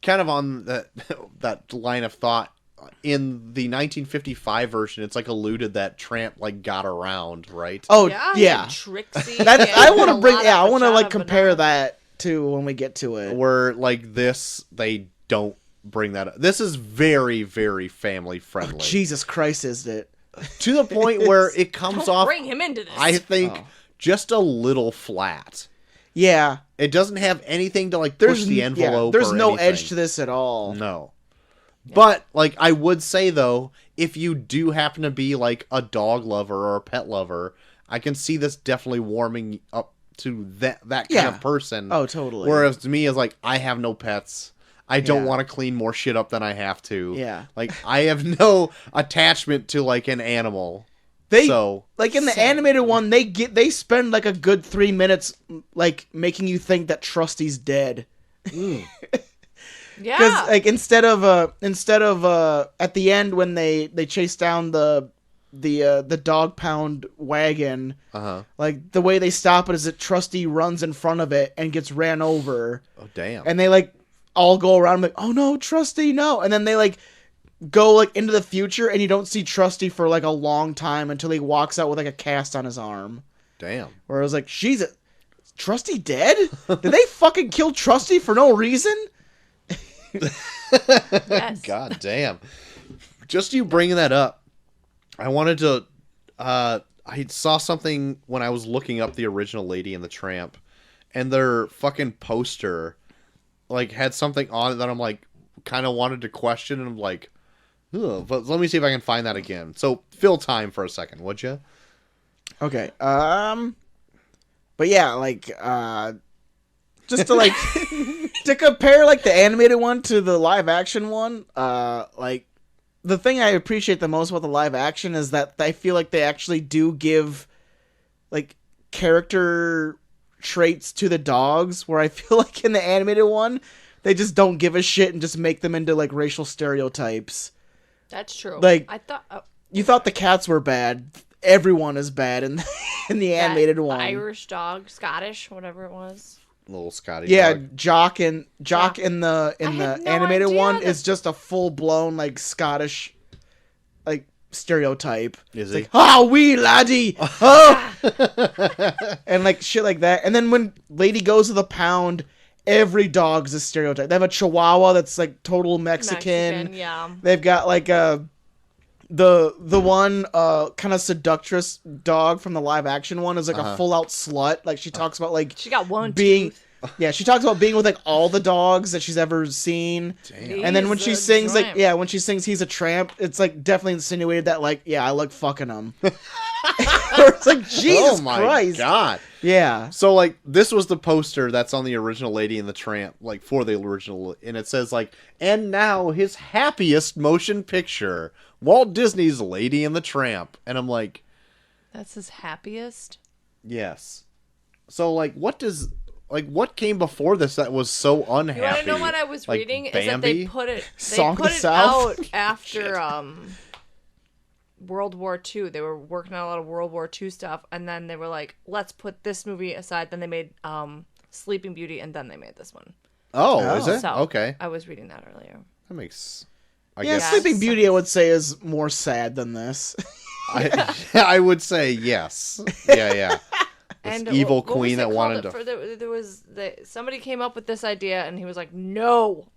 kind of on that line of thought, in the 1955 version, it's like alluded that Tramp like got around, right? Oh yeah. Trixie. I want to bring I want to like Banana. compare that to when we get to it. Where like this, they don't bring that up. This is very, very family friendly. Oh, Jesus Christ, is it? To the point where it comes Don't off, bring him into this. I think, just a little flat. Yeah. It doesn't have anything to like push the envelope. There's or no anything. edge to this at all. No. But like I would say though, if you do happen to be like a dog lover or a pet lover, I can see this definitely warming up to that kind of person. Oh, totally. Whereas to me is like, I have no pets. I don't want to clean more shit up than I have to. Yeah. Like I have no attachment to like an animal. Like in the animated one, they spend like a good 3 minutes like making you think that Trusty's dead. Yeah. Because like instead of at the end when they chase down the dog pound wagon, like the way they stop it is that Trusty runs in front of it and gets ran over. Oh damn! And they like all go around like, oh no, Trusty, no! And then they like go like into the future and you don't see Trusty for like a long time until he walks out with like a cast on his arm. Damn. Where I was like, she's Trusty dead? Did they fucking kill Trusty for no reason? Yes. God damn. Just you bringing that up, I wanted to I saw something when I was looking up the original Lady and the Tramp, and their fucking poster like had something on it that I'm like kind of wanted to question, and I'm like, ugh, but let me see if I can find that again. So fill time for a second, would you? Okay. But yeah, like just to like to compare like the animated one to the live action one, like the thing I appreciate the most about the live action is that I feel like they actually do give like character traits to the dogs, where I feel like in the animated one they just don't give a shit and just make them into like racial stereotypes. That's true. Like I thought you thought the cats were bad. Everyone is bad in the animated one. Irish dog, Scottish, whatever it was. Little Scotty. Yeah, dog. Jock in the had no animated idea one that- is just a full blown like Scottish, like stereotype. Is It's he? like, ah, wee laddie, oh, and like shit like that. And then when Lady goes to the pound, every dog's a stereotype. They have a Chihuahua that's like total Mexican. Yeah. They've got like the one kind of seductress dog from the live action one is like a full out slut. Like she talks about like She got one being. tooth. Yeah, she talks about being with like all the dogs that she's ever seen. Damn. And then when He's she a sings tramp. when she sings "He's a Tramp," it's like definitely insinuated that like, yeah, I like fucking him. It's like Jesus Oh my Christ. god. Yeah. So like this was the poster that's on the original Lady and the Tramp, like for the original, and it says like, and now his happiest motion picture, Walt Disney's Lady and the Tramp, and I'm like, That's his happiest. yes. So like, what came before this that was so unhappy? You want to know what I was Like reading? Is Bambi? that they put it Song of the South? out after World War II. They were working on a lot of World War II stuff, and then they were like, let's put this movie aside. Then they made Sleeping Beauty, and then they made this one. Oh, is it? So Okay, I was reading that earlier. that makes. Yeah, guess- Sleeping Beauty I would say is more sad than this. I would say yes. Yeah. This evil what was queen it that called? wanted to. There was somebody came up with this idea, and he was like, no.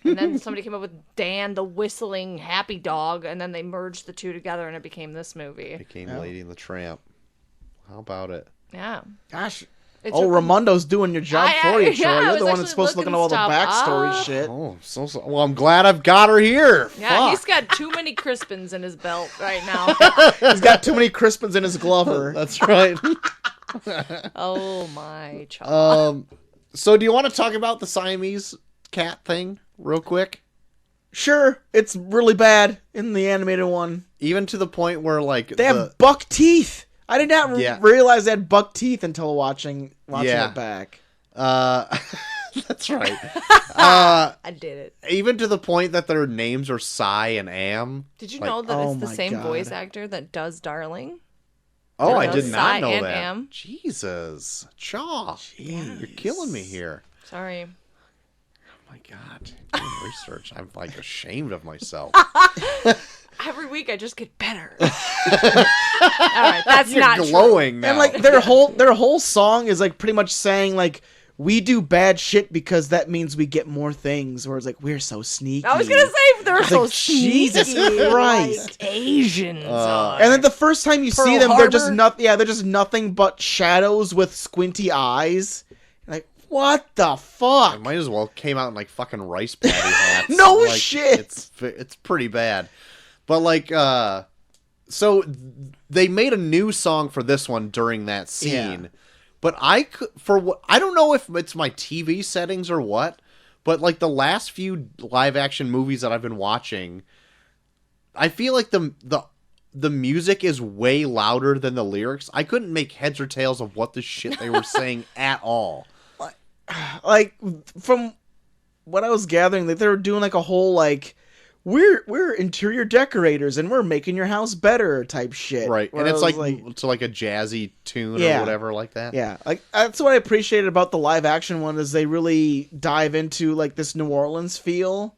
And then somebody came up with Dan the whistling happy dog, and then they merged the two together, and it became this movie. Became Lady and the Tramp. How about it? Yeah. Gosh. It Oh, took- Ramondo's doing your job for you, Troy. yeah, I You're was the one actually that's supposed to look looking into all the stuff backstory up. shit. Oh, so well, I'm glad I've got her here. Yeah, Fuck. he's got too many Crispins in his belt right now. He's got too many Crispins in his glover. That's right. Oh my child. So do you want to talk about the Siamese cat thing real quick? Sure, it's really bad in the animated one. Even to the point where like They have buck teeth. I did not Yeah. realize they had buck teeth until watching Yeah. it back. that's right. I did it. Even to the point that their names are Sai and Am. Did you Like- know that Oh it's the my same God. voice actor that does Darling? Oh, I Those did Sai not know and that. Am. Jesus, Chaw, you're killing me here. Sorry. Oh my God, doing research. I'm like ashamed of myself. Every week I just get better. All right, that's You're not true. glowing now. And like their whole song is like pretty much saying like we do bad shit because that means we get more things. Where it's like we're so sneaky. I was gonna say they're so like, Jesus sneaky, Christ. like Asians are. And then the first time you see Pearl them, they're just Harbor? not. Yeah, they're just nothing but shadows with squinty eyes. Like what the fuck? I might as well came out in like fucking rice patty hats. No Like, shit. It's pretty bad. But like so they made a new song for this one during that scene. Yeah. But I don't know if it's my TV settings or what, but like the last few live action movies that I've been watching, I feel like the music is way louder than the lyrics. I couldn't make heads or tails of what the shit they were saying at all. Like from what I was gathering, like they were doing like a whole like we're interior decorators and we're making your house better type shit. Right. Where And it's I was like to like a jazzy tune Yeah. or whatever like that. yeah, like that's what I appreciated about the live action one is they really dive into like this New Orleans feel.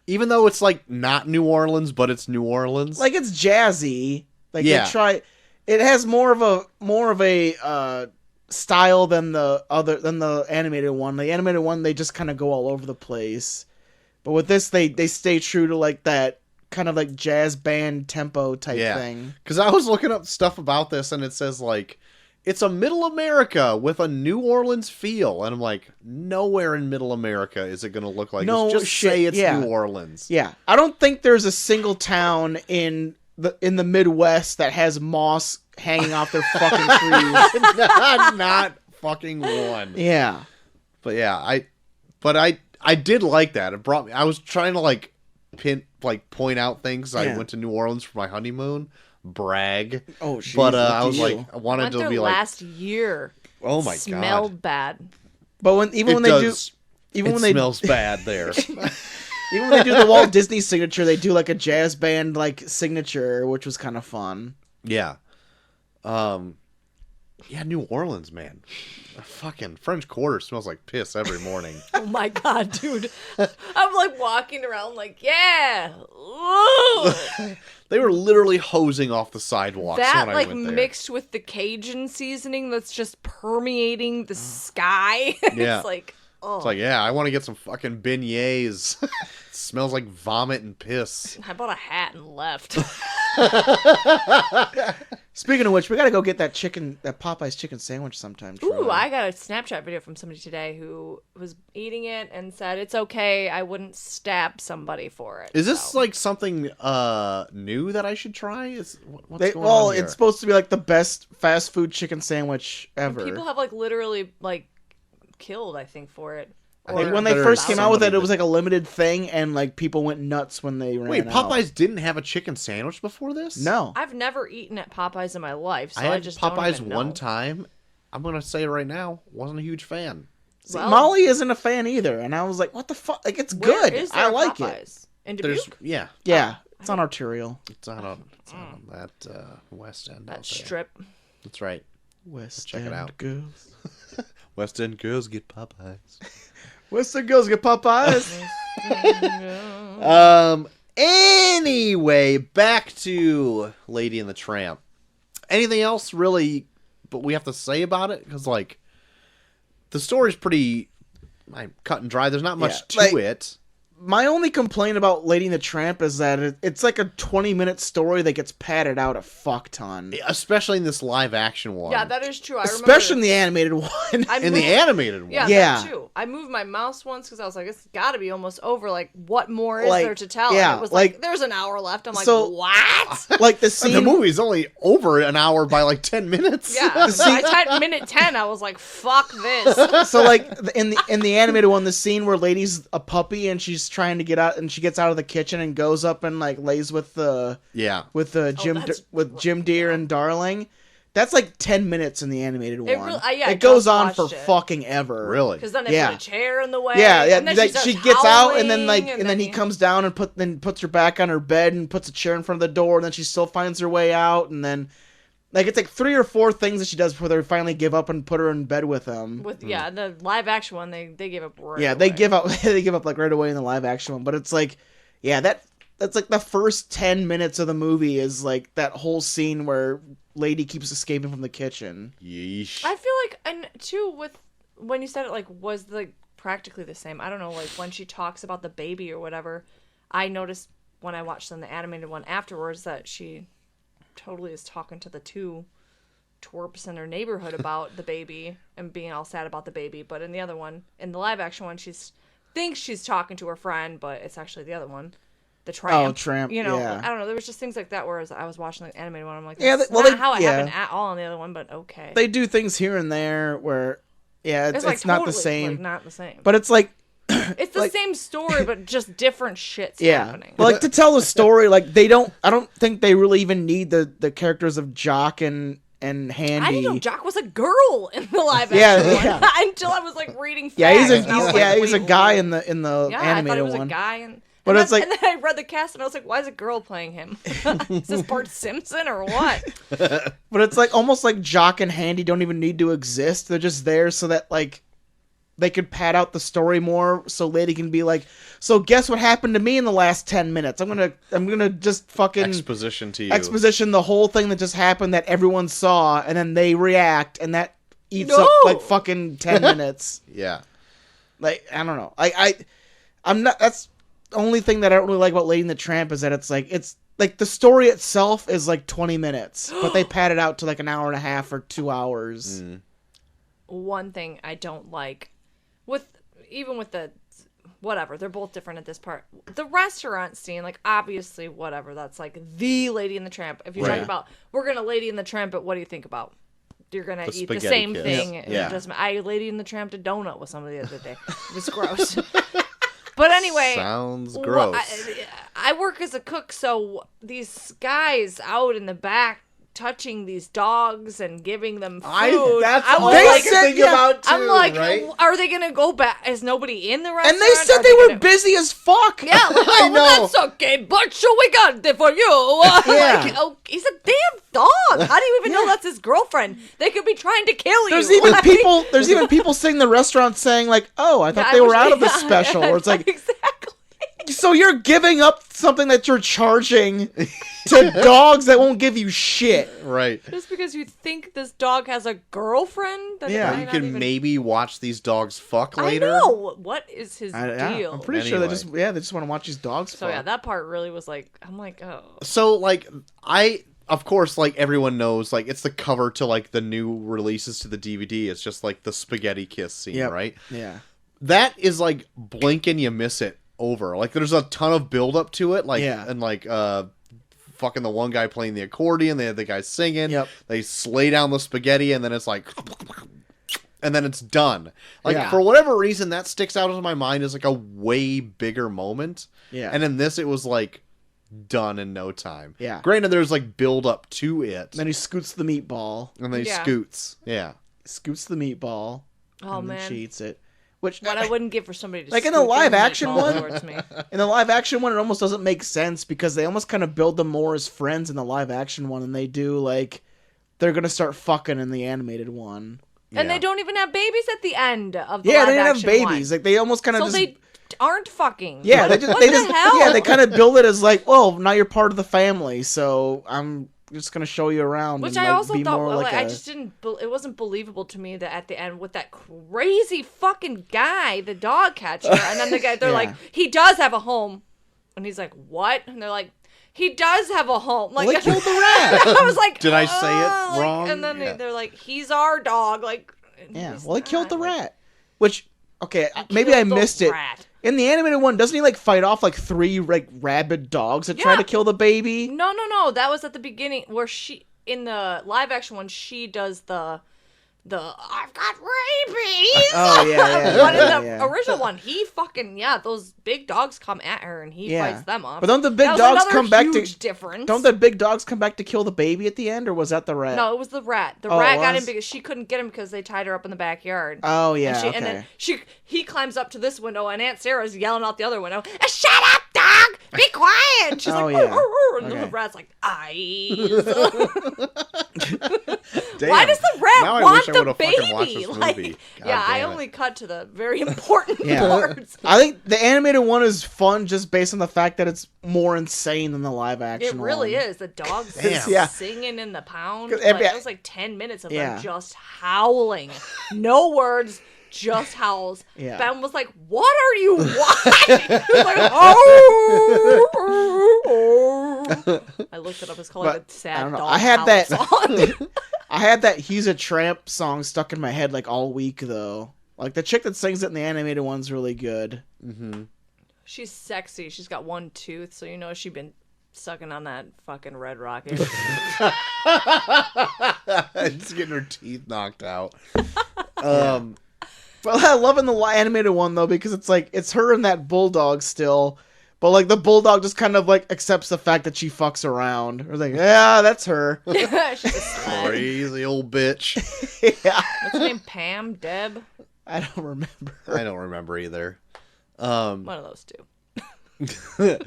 Even though it's like not New Orleans, but it's New Orleans. Like it's jazzy. Like Yeah. they try. It has more of a style than the animated one. The animated one they just kind of go all over the place. But with this, they stay true to like that kind of like jazz band tempo type thing. Because I was looking up stuff about this, and it says like it's a Middle America with a New Orleans feel, and I'm like, nowhere in Middle America is it going to look like No this. Just shit, say it's yeah. New Orleans. Yeah, I don't think there's a single town in the Midwest that has moss hanging off their fucking trees. not fucking one. Yeah, But yeah, I did like that. It brought me. I was trying to like point out things. I Yeah. went to New Orleans for my honeymoon. Brag. Oh, jeez, but look I at was you. like, I wanted Went to there be like, last year. oh my Smelled god, bad. But when it does. even It when they smells bad there. even when they do the Walt Disney signature, they do like a jazz band like signature, which was kind of fun. Yeah. Yeah, New Orleans, man. A fucking French Quarter smells like piss every morning. Oh my god, dude. I'm like walking around like, yeah. Ooh. They were literally hosing off the sidewalks That when I like went there. mixed with the Cajun seasoning that's just permeating the sky. Yeah. It's like, oh. It's like, yeah, I want to get some fucking beignets. It smells like vomit and piss. I bought a hat and left. Speaking of which, we gotta go get that Popeye's chicken sandwich sometime. Troy. Ooh, I got a Snapchat video from somebody today who was eating it and said, it's okay, I wouldn't stab somebody for it. Is this So. like something new that I should try? What's going on here? It's supposed to be like the best fast food chicken sandwich And ever. people have like literally like killed, I think, for it. think When they There's first came out with it, somebody it was like a limited thing, and like people went nuts when they ran Wait, out. Popeyes didn't have a chicken sandwich before this? No. I've never eaten at Popeyes in my life, so I had just Popeyes don't even know. one time. I'm going to say it right now, wasn't a huge fan. See, Well- Molly isn't a fan either, and I was like, "What the fuck? Like, it's Where good. is there I a like it." Popeyes? In Dubuque? Yeah, Yeah, it's on arterial. it's on that West End. out That there. strip. That's right. West Check it End out. girls. West End girls get Popeyes. West End girls get Popeyes. Anyway, back to Lady and the Tramp. Anything else really but we have to say about it? Because, like, the story's pretty cut and dry. There's not much Yeah, like- to it. My only complaint about Lady and the Tramp is that it's like a 20-minute story that gets padded out a fuck ton. Especially in this live-action one. Yeah, that is true. I Especially in remember the animated one. I In the moved- animated one. Yeah, Yeah. that too. I moved my mouse once because I was like, it's got to be almost over. Like, what more is Like, there to tell? yeah, And it was like- like, there's an hour left. I'm like, So- what? Like the And scene. the movie's only over an hour by like 10 minutes. Yeah. By minute 10, I was like, fuck this. So like in the animated one, the scene where Lady's a puppy and she's trying to get out, and she gets out of the kitchen and goes up and like lays with the Yeah. Jim Deere and Darling. That's like 10 minutes in the animated one. It really- yeah, I it goes just on for watched it. fucking ever. Really? Because then they Yeah. put a chair in the way. Yeah, yeah. And then Like, starts she gets out, and then howling, and then he comes down and puts her back on her bed and puts a chair in front of the door, and then she still finds her way out, and then like it's like 3 or 4 things that she does before they finally give up and put her in bed with him. Yeah, the live action one, they gave up right Yeah, they away. give up. They give up like right away in the live action one. But it's like, yeah, that's like the first 10 minutes of the movie is like that whole scene where Lady keeps escaping from the kitchen. Yeesh. I feel like, and too, with when you said it, like, was like practically the same. I don't know, like when she talks about the baby or whatever, I noticed when I watched the animated one afterwards that she totally is talking to the 2 twerps in her neighborhood about the baby and being all sad about the baby. But in the other one, in the live action one, thinks she's talking to her friend, but it's actually the other one. The Tramp. Oh, Tramp, You know, yeah. I don't know. There was just things like that where I was watching the animated one. I'm like, Yeah, that's well, not they- how it yeah. happened at all on the other one, but okay. They do things here and there where, yeah, it's like not the totally, same. like, not the same. But it's like, It's the like- same story, but just different shit's yeah, happening. but like to tell the story, like I don't think they really even need the characters of Jock and Handy. I didn't know Jock was a girl in the live action Yeah, one yeah. until I was like reading facts. Yeah, he's and I was like, he's a wait, guy what? in the Yeah, I thought animated he was one. a guy, and But and it's then, like- and then I read the cast and I was like, why is a girl playing him? Is this Bart Simpson or what? But it's like almost like Jock and Handy don't even need to exist. They're just there so that like they could pad out the story more, so Lady can be like, so guess what happened to me in the last 10 minutes? I'm gonna just fucking Exposition to you. exposition the whole thing that just happened that everyone saw, and then they react, and that eats up No! like fucking 10 minutes. Yeah. Like, I don't know. I'm not. That's the only thing that I don't really like about Lady and the Tramp is that it's like the story itself is like 20 minutes, but they pad it out to like an hour and a half or 2 hours. One thing I don't like with the whatever, they're both different at this part. The restaurant scene, like obviously whatever, that's like the Lady and the Tramp. If you're Right. talking about we're gonna Lady and the Tramp, but what do you think about? You're gonna The eat the spaghetti same kiss. thing. Yeah. It doesn't, I Lady and the Tramp a donut with somebody the other day. It was gross. But anyway, Sounds gross. I work as a cook, so these guys out in the back touching these dogs and giving them food. That's I all was They I like, can said- think yeah. about too, I'm like, right? are they gonna go back? Is nobody in the restaurant? And they said Are they were gonna- busy as fuck. Yeah, like, I oh, well, know. that's okay, but sure, we got it for you. Yeah. Like, oh, he's a damn dog. How do you even know that's his girlfriend? They could be trying to kill There's you. even Like- people. There's even people sitting in the restaurant saying like, "Oh, I thought Yeah, they I were wish- out of the yeah, special." Or it's like, exactly. so you're giving up something that you're charging to dogs that won't give you shit. Right. Just because you think this dog has a girlfriend, that it Yeah. might You not can even... maybe watch these dogs fuck I later. know. What is his Yeah, deal? I'm pretty sure they Anyway. just want to watch these dogs. So yeah, that part really was like, I'm like, oh. So like of course, like everyone knows, like it's the cover to like the new releases to the DVD. It's just like the spaghetti kiss scene, Yep. right? Yeah. That is like blink and you miss it over. Like there's a ton of build up to it. Like Yeah. and like fucking the one guy playing the accordion, they had the guy singing. Yep. They slay down the spaghetti and then it's like and then it's done. Like Yeah. for whatever reason that sticks out in my mind as like a way bigger moment. Yeah. And in this it was like done in no time. Yeah. Granted there's like build up to it. Then he scoots the meatball. And then he Yeah. scoots. Yeah. Scoots the meatball. Oh, and then man. she eats it. Which What I wouldn't give for somebody to Like in the scoop their live action meatball one? towards me. in the live action one, it almost doesn't make sense because they almost kind of build them more as friends in the live action one than they do like they're gonna start fucking in the animated one. And Yeah. they don't even have babies at the end of the Yeah, live they didn't have action babies. one. Like they almost kind of So just they aren't fucking. yeah, they What- just what they the just hell? yeah, they kind of build it as like, well, now you're part of the family, so I'm just gonna show you around. Which and, I like, also be thought, more well, like I a- just didn't. It wasn't believable to me that at the end with that crazy fucking guy, the dog catcher, and then the guy, they're Yeah. like, he does have a home, and he's like, what? And they're like, he does have a home. Like, Well, they killed the rat. I was like, Did I say it "Oh," like, wrong? and then Yeah. they're like, he's our dog. Like, and Yeah, he's well, they killed the not. Like, rat. Which, okay, maybe I killed the missed it. rat. In the animated one, doesn't he like fight off like 3 like rabid dogs that try Yeah. to kill the baby? No. That was at the beginning where she, in the live action one, she does the I've got rabies. Oh, yeah, But in yeah, the yeah. original one, he fucking those big dogs come at her and he Yeah. fights them off. But don't the big That was dogs another come back huge to? difference. Don't the big dogs come back to kill the baby at the end, or was that the rat? No, it was the rat. The Oh, it rat got was? him because she couldn't get him because they tied her up in the backyard. Oh yeah, And okay. then he climbs up to this window and Aunt Sarah's yelling out the other window, "Shut up, dog! Be quiet!" And she's Oh, like, yeah. "Arr, arr," and Okay. the rat's like, "Eyes." Damn. Why does the Now rat I want wish I the would've fucking watched baby? this Like, movie. God yeah, I damn it. only cut to the very important Yeah. parts. I think the animated one is fun just based on the fact that it's more insane than the live It action. really one. is. The dogs Damn. Yeah. singing in the pound. 'Cause Like, every- it was like 10 minutes of Yeah. them just howling. No words, just howls. Yeah. Ben was like, "What are you watching?" He was like, "Oh." I looked it up. It's called like But, a sad I don't know. dog I had howl that- song. I had that "He's a Tramp" song stuck in my head like all week though. Like the chick that sings it in the animated one's really good. She's sexy. She's got one tooth, so you know she's been sucking on that fucking Red Rocket. It's getting her teeth knocked out. But I'm loving the animated one though because it's like it's her and that bulldog still, but like the bulldog just kind of like accepts the fact that she fucks around. It's like, yeah, that's her. She's a slut. Crazy old bitch. Yeah, What's her name? Pam? Deb? I don't remember. I don't remember either. One of those two.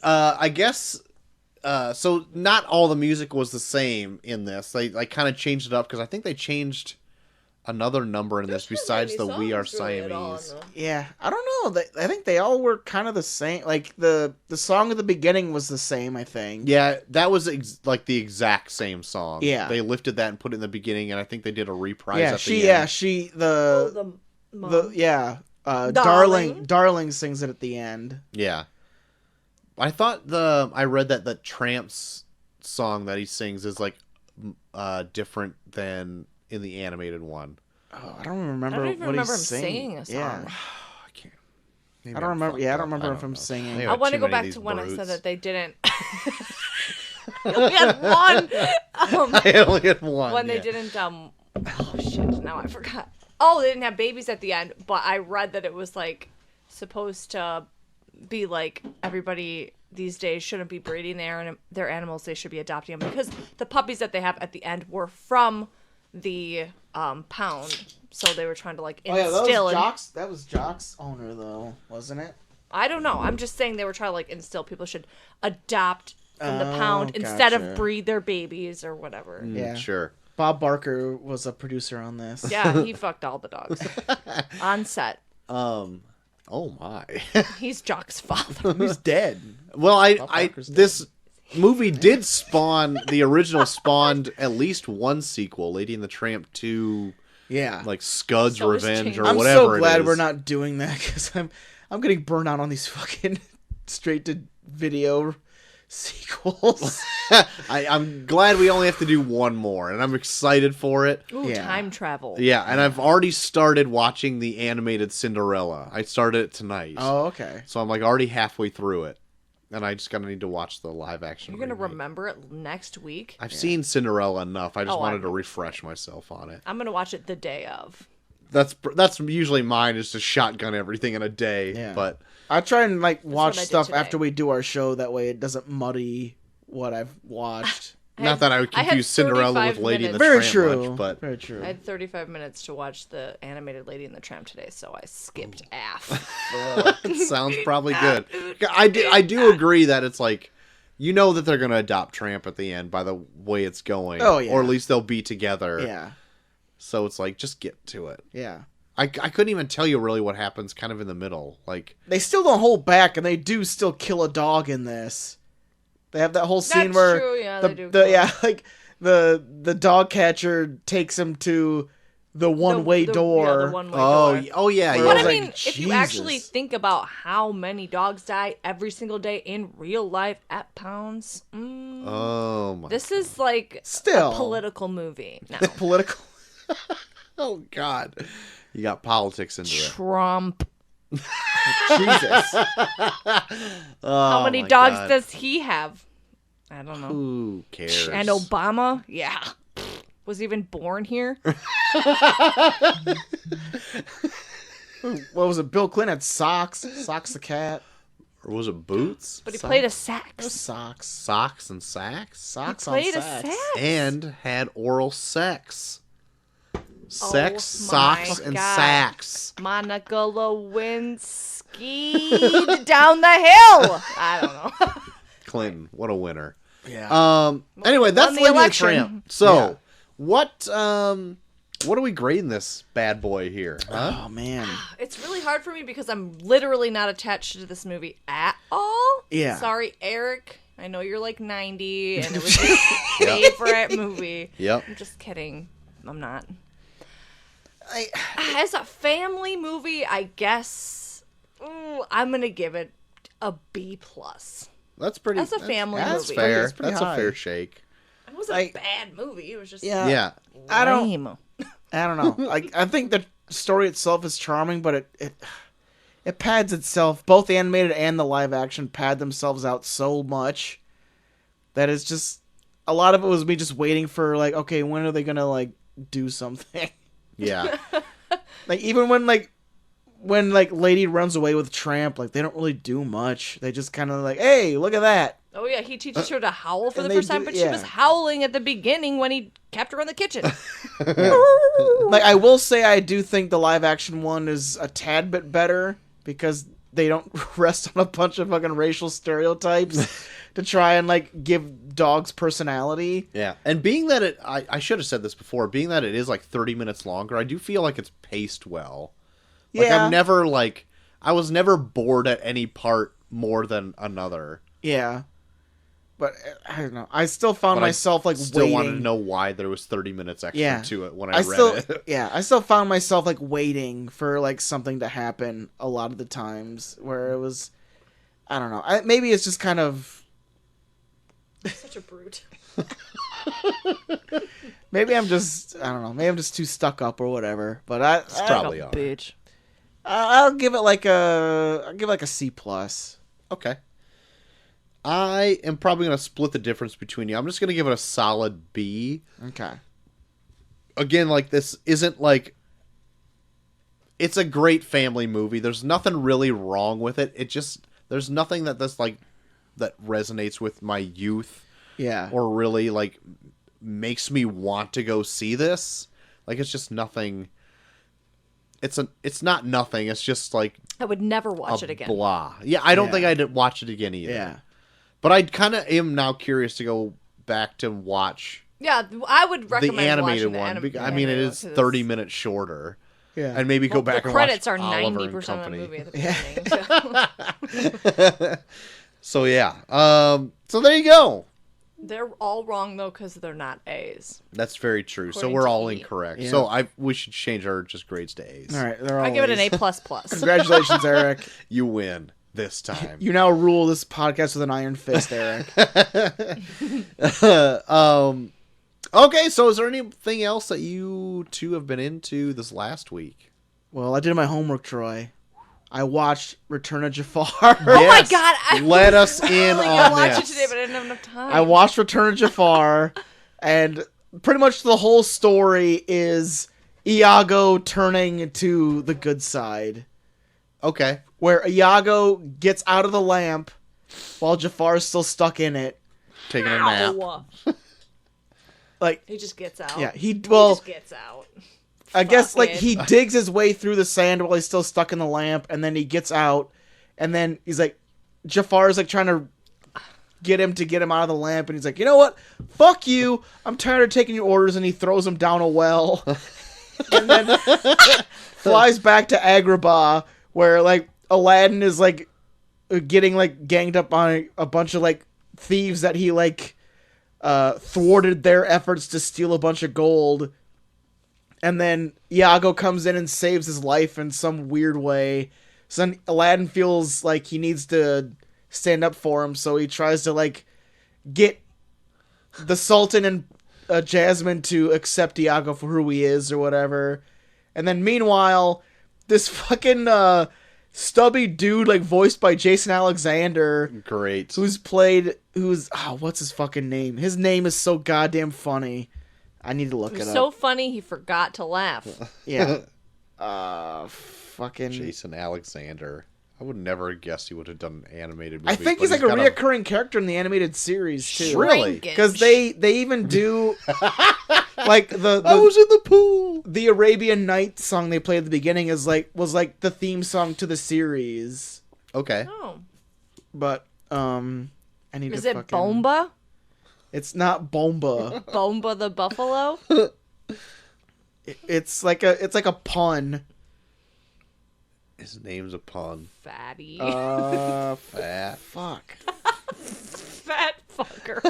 I guess. So not all the music was the same in this. They like kind of changed it up because I think they changed another number in this besides the "We Are Siamese." Yeah, I don't know. I think they all were kind of the same. Like the song at the beginning was the same. I think. Yeah, that was like the exact same song. Yeah. They lifted that and put it in the beginning, and I think they did a reprise. Yeah, at she. the Yeah, end. she. Oh, The the mom. yeah. Darling. Darling sings it at the end. Yeah. I thought I read that the Tramp's song that he sings is like different than in the animated one. Oh, I don't remember. I don't even what remember him he's singing a song. Yeah, I can't. Maybe I don't I'm remember. fucked Yeah, I up. don't remember don't him know. singing. Maybe I have want to too go many of back these to when I said brutes. that they didn't. We only had one. I only had one. When they yeah. didn't. Oh shit! Now I forgot. Oh, they didn't have babies at the end, but I read that it was like supposed to be like everybody these days shouldn't be breeding their animals. They should be adopting them because the puppies that they have at the end were from the pound. So they were trying to like instill. That was Jock's owner though, wasn't it? I don't know. I'm just saying they were trying to like instill people should adopt from the pound instead of breed their babies or whatever. Yeah, Sure. Bob Barker was a producer on this. Yeah, he fucked all the dogs on set. Oh my. He's Jock's father. He's dead. Well, Barker's dead. this movie did spawn, the original spawned at least one sequel, Lady and the Tramp 2, Yeah. like Scud's So it's Revenge or changed. I'm whatever so it glad is. we're not doing that because I'm getting burnt out on these fucking straight to video sequels. I'm glad we only have to do one more, and I'm excited for it. Ooh, Yeah. time travel. Yeah, and I've already started watching the animated Cinderella. I started it tonight. Oh, okay. So I'm like already halfway through it. And I just need to watch the live action. You're going to remake. remember it next week? I've seen Cinderella enough. I just Oh, wanted to refresh myself on it. I'm going to watch it the day of. That's usually mine, is to shotgun everything in a day. Yeah. But I try and like watch what I did stuff today. after we do our show. That way it doesn't muddy what I've watched. not that I would I had confuse Cinderella 35 with Lady and the Very Tramp true. much, but Very true. I had 35 minutes to watch the animated Lady and the Tramp today, so I skipped AF. it sounds probably good. I do agree that it's like, you know that they're going to adopt Tramp at the end by the way it's going. Oh, yeah. Or at least they'll be together. Yeah. So it's like, just get to it. Yeah. I couldn't even tell you really what happens kind of in the middle. Like, They still don't hold back, and they do still kill a dog in this. They have that whole scene That's where true, yeah, the, they do the kill yeah, like the dog catcher takes him to the one-way door. Yeah, the one-way door. oh yeah, Where yeah. But I I was mean, like, if you actually Jesus. think about how many dogs die every single day in real life at pounds, Oh my. this is like Still. a political movie. No. Political. Oh god. You got politics into it. Trump. Jesus. How many dogs does he have? I don't know. Who cares? And Obama? Yeah. Was he even born here? What was it? Bill Clinton had Socks. Socks the cat. Or was it Boots? But he played a sax. Socks. Socks and sacks? Socks Played on a sax. sax. And had oral sex. Sex, Oh my socks, and God. sacks. Monica Lewinsky down the hill. I don't know. Clinton, what a winner. Yeah. Anyway, that's the Lady and the election. Tramp. So, Yeah. what are we grading this bad boy here? Huh? Oh man. It's really hard for me because I'm literally not attached to this movie at all. Yeah. Sorry, Eric. I know you're like 90 and it was your favorite movie. Yep. I'm just kidding. I'm not. As a family movie, I guess I'm going to give it a B+. That's pretty. That's a family That's movie. fair. That's pretty That's a high. fair shake. It wasn't a bad movie. It was just Yeah. I don't. lame. I don't know. Like I think the story itself is charming, but it pads itself. Both the animated and the live action pad themselves out so much that it's just a lot of it was me just waiting for like, okay, when are they gonna like do something? Yeah. Like even when Lady runs away with Tramp, like they don't really do much. They just kind of like, hey, look at that. Oh yeah, he teaches her to howl for and the they first time, do- but she yeah. was howling at the beginning when he kept her in the kitchen. Like I will say, I do think the live action one is a tad bit better because they don't rest on a bunch of fucking racial stereotypes to try and like give dogs personality. Yeah. And being that I should have said this before, being that it is like 30 minutes longer, I do feel like it's paced well. Like Yeah. I was never bored at any part more than another. Yeah. But I don't know. I still found But I myself like Still waiting. wanted to know why there was 30 minutes extra Yeah. to it when I read still, it. yeah, I still found myself like waiting for like something to happen a lot of the times where it was, I don't know. Maybe it's just kind of, Such a brute. maybe I'm just, I don't know. Maybe I'm just too stuck up or whatever. But I Probably Like a are. bitch. I'll give it like a C+. Okay. I am probably going to split the difference between you. I'm just going to give it a solid B. Okay. Again, like, this isn't like... It's a great family movie. There's nothing really wrong with it. It just... There's nothing that that resonates with my youth. Yeah. Or really like makes me want to go see this. Like it's just nothing. It's not nothing. It's just like I would never watch it again. Blah. Yeah, I don't Yeah. think I'd watch it again either. Yeah. But I kind of am now curious to go back to watch Yeah, I would recommend the animated watching one. the Because, I animated mean, it one, is 'cause 30 minutes shorter. Yeah. And maybe go back the and credits watch are Oliver and 90% of the Company. movie at the beginning. So. So yeah. So there you go. They're all wrong though because they're not A's. That's very true. So According we're to all E. incorrect. Yeah. So we should change our just grades to A's. All right. They're all I give it an A's. A++. Congratulations, Eric. You win this time. You now rule this podcast with an iron fist, Eric. Okay, so is there anything else that you two have been into this last week? Well, I did my homework, Troy. I watched Return of Jafar. Oh my God! Let us in I on watched it this. today, but I didn't have enough time. I watched Return of Jafar, and pretty much the whole story is Iago turning to the good side. Okay. Where Iago gets out of the lamp while Jafar is still stuck in it. Taking a nap. Ow. Like, He just gets out. yeah, He well, just gets out. I guess, like, Fucking- he digs his way through the sand while he's still stuck in the lamp, and then he gets out, and then he's like, Jafar's like trying to get him out of the lamp, and he's like, you know what? Fuck you. I'm tired of taking your orders, and he throws him down a well. And then flies back to Agrabah, where, like, Aladdin is, like, getting, like, ganged up on a bunch of, like, thieves that he, like, thwarted their efforts to steal a bunch of gold. And then Iago comes in and saves his life in some weird way. So then Aladdin feels like he needs to stand up for him, so he tries to, like, get the Sultan and Jasmine to accept Iago for who he is or whatever. And then meanwhile, this fucking stubby dude, like, voiced by Jason Alexander, Great. what's his fucking name? His name is so goddamn funny. I need to look it up. So funny, he forgot to laugh. Yeah. Fucking. Jason Alexander. I would never have guessed he would have done an animated movie. I think but he's like a got reoccurring character in the animated series too. Really? Shrinkage. Because they even do like I was in the pool. the Arabian Nights song they play at the beginning was like the theme song to the series. Okay. Oh. But I need Is to it fucking... Bomba? It's not Bomba. Bomba the buffalo? It's like a pun. His name's a pun. Fatty. Fat. Fuck. Fat fucker.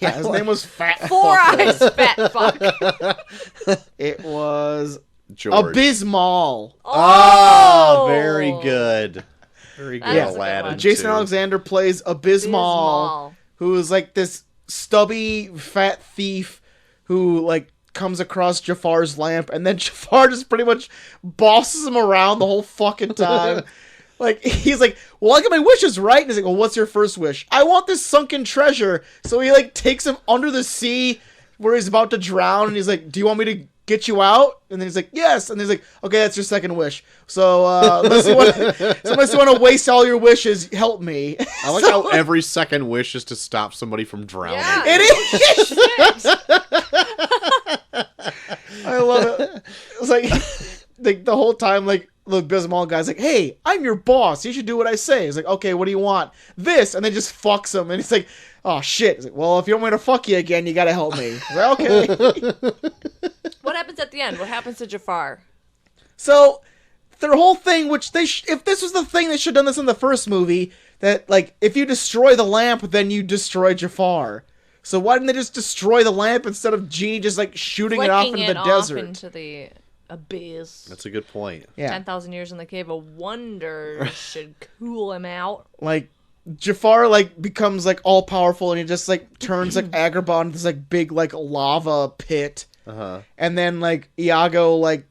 Yeah, his name was Fat. Four Fucker. eyes, fat fuck. It was George. Abysmal. Oh, very good. Very good, That's a good Aladdin. one. Jason too. Alexander plays Abysmal, Bismal. who is like this stubby fat thief who like comes across Jafar's lamp, and then Jafar just pretty much bosses him around the whole fucking time. Like, he's like, well, I got my wishes, right? And he's like, well, what's your first wish? I want this sunken treasure. So he like takes him under the sea where he's about to drown, and he's like, do you want me to get you out? And then he's like, yes. And he's like, okay, that's your second wish. So unless you want to waste all your wishes, help me. I like how every second wish is to stop somebody from drowning. Yeah. It is. Shit. I love it. It's like the whole time, like the Bismal guy's like, "Hey, I'm your boss. You should do what I say." He's like, "Okay, what do you want?" This, and then just fucks him, and he's like, "Oh shit." He's like, "Well, if you want me to fuck you again, you gotta help me." He's like, "Okay." What happens at the end? What happens to Jafar? So their whole thing, which if this was the thing, they should have done this in the first movie. That like, if you destroy the lamp, then you destroy Jafar. So why didn't they just destroy the lamp instead of Genie just like shooting it off Flicking into it the off desert? into the abyss. That's a good point. Yeah. 10,000 years in the cave of wonders should cool him out. Like Jafar like becomes like all powerful, and he just like turns like Agrabah into this like big like lava pit. Uh-huh. And then like Iago like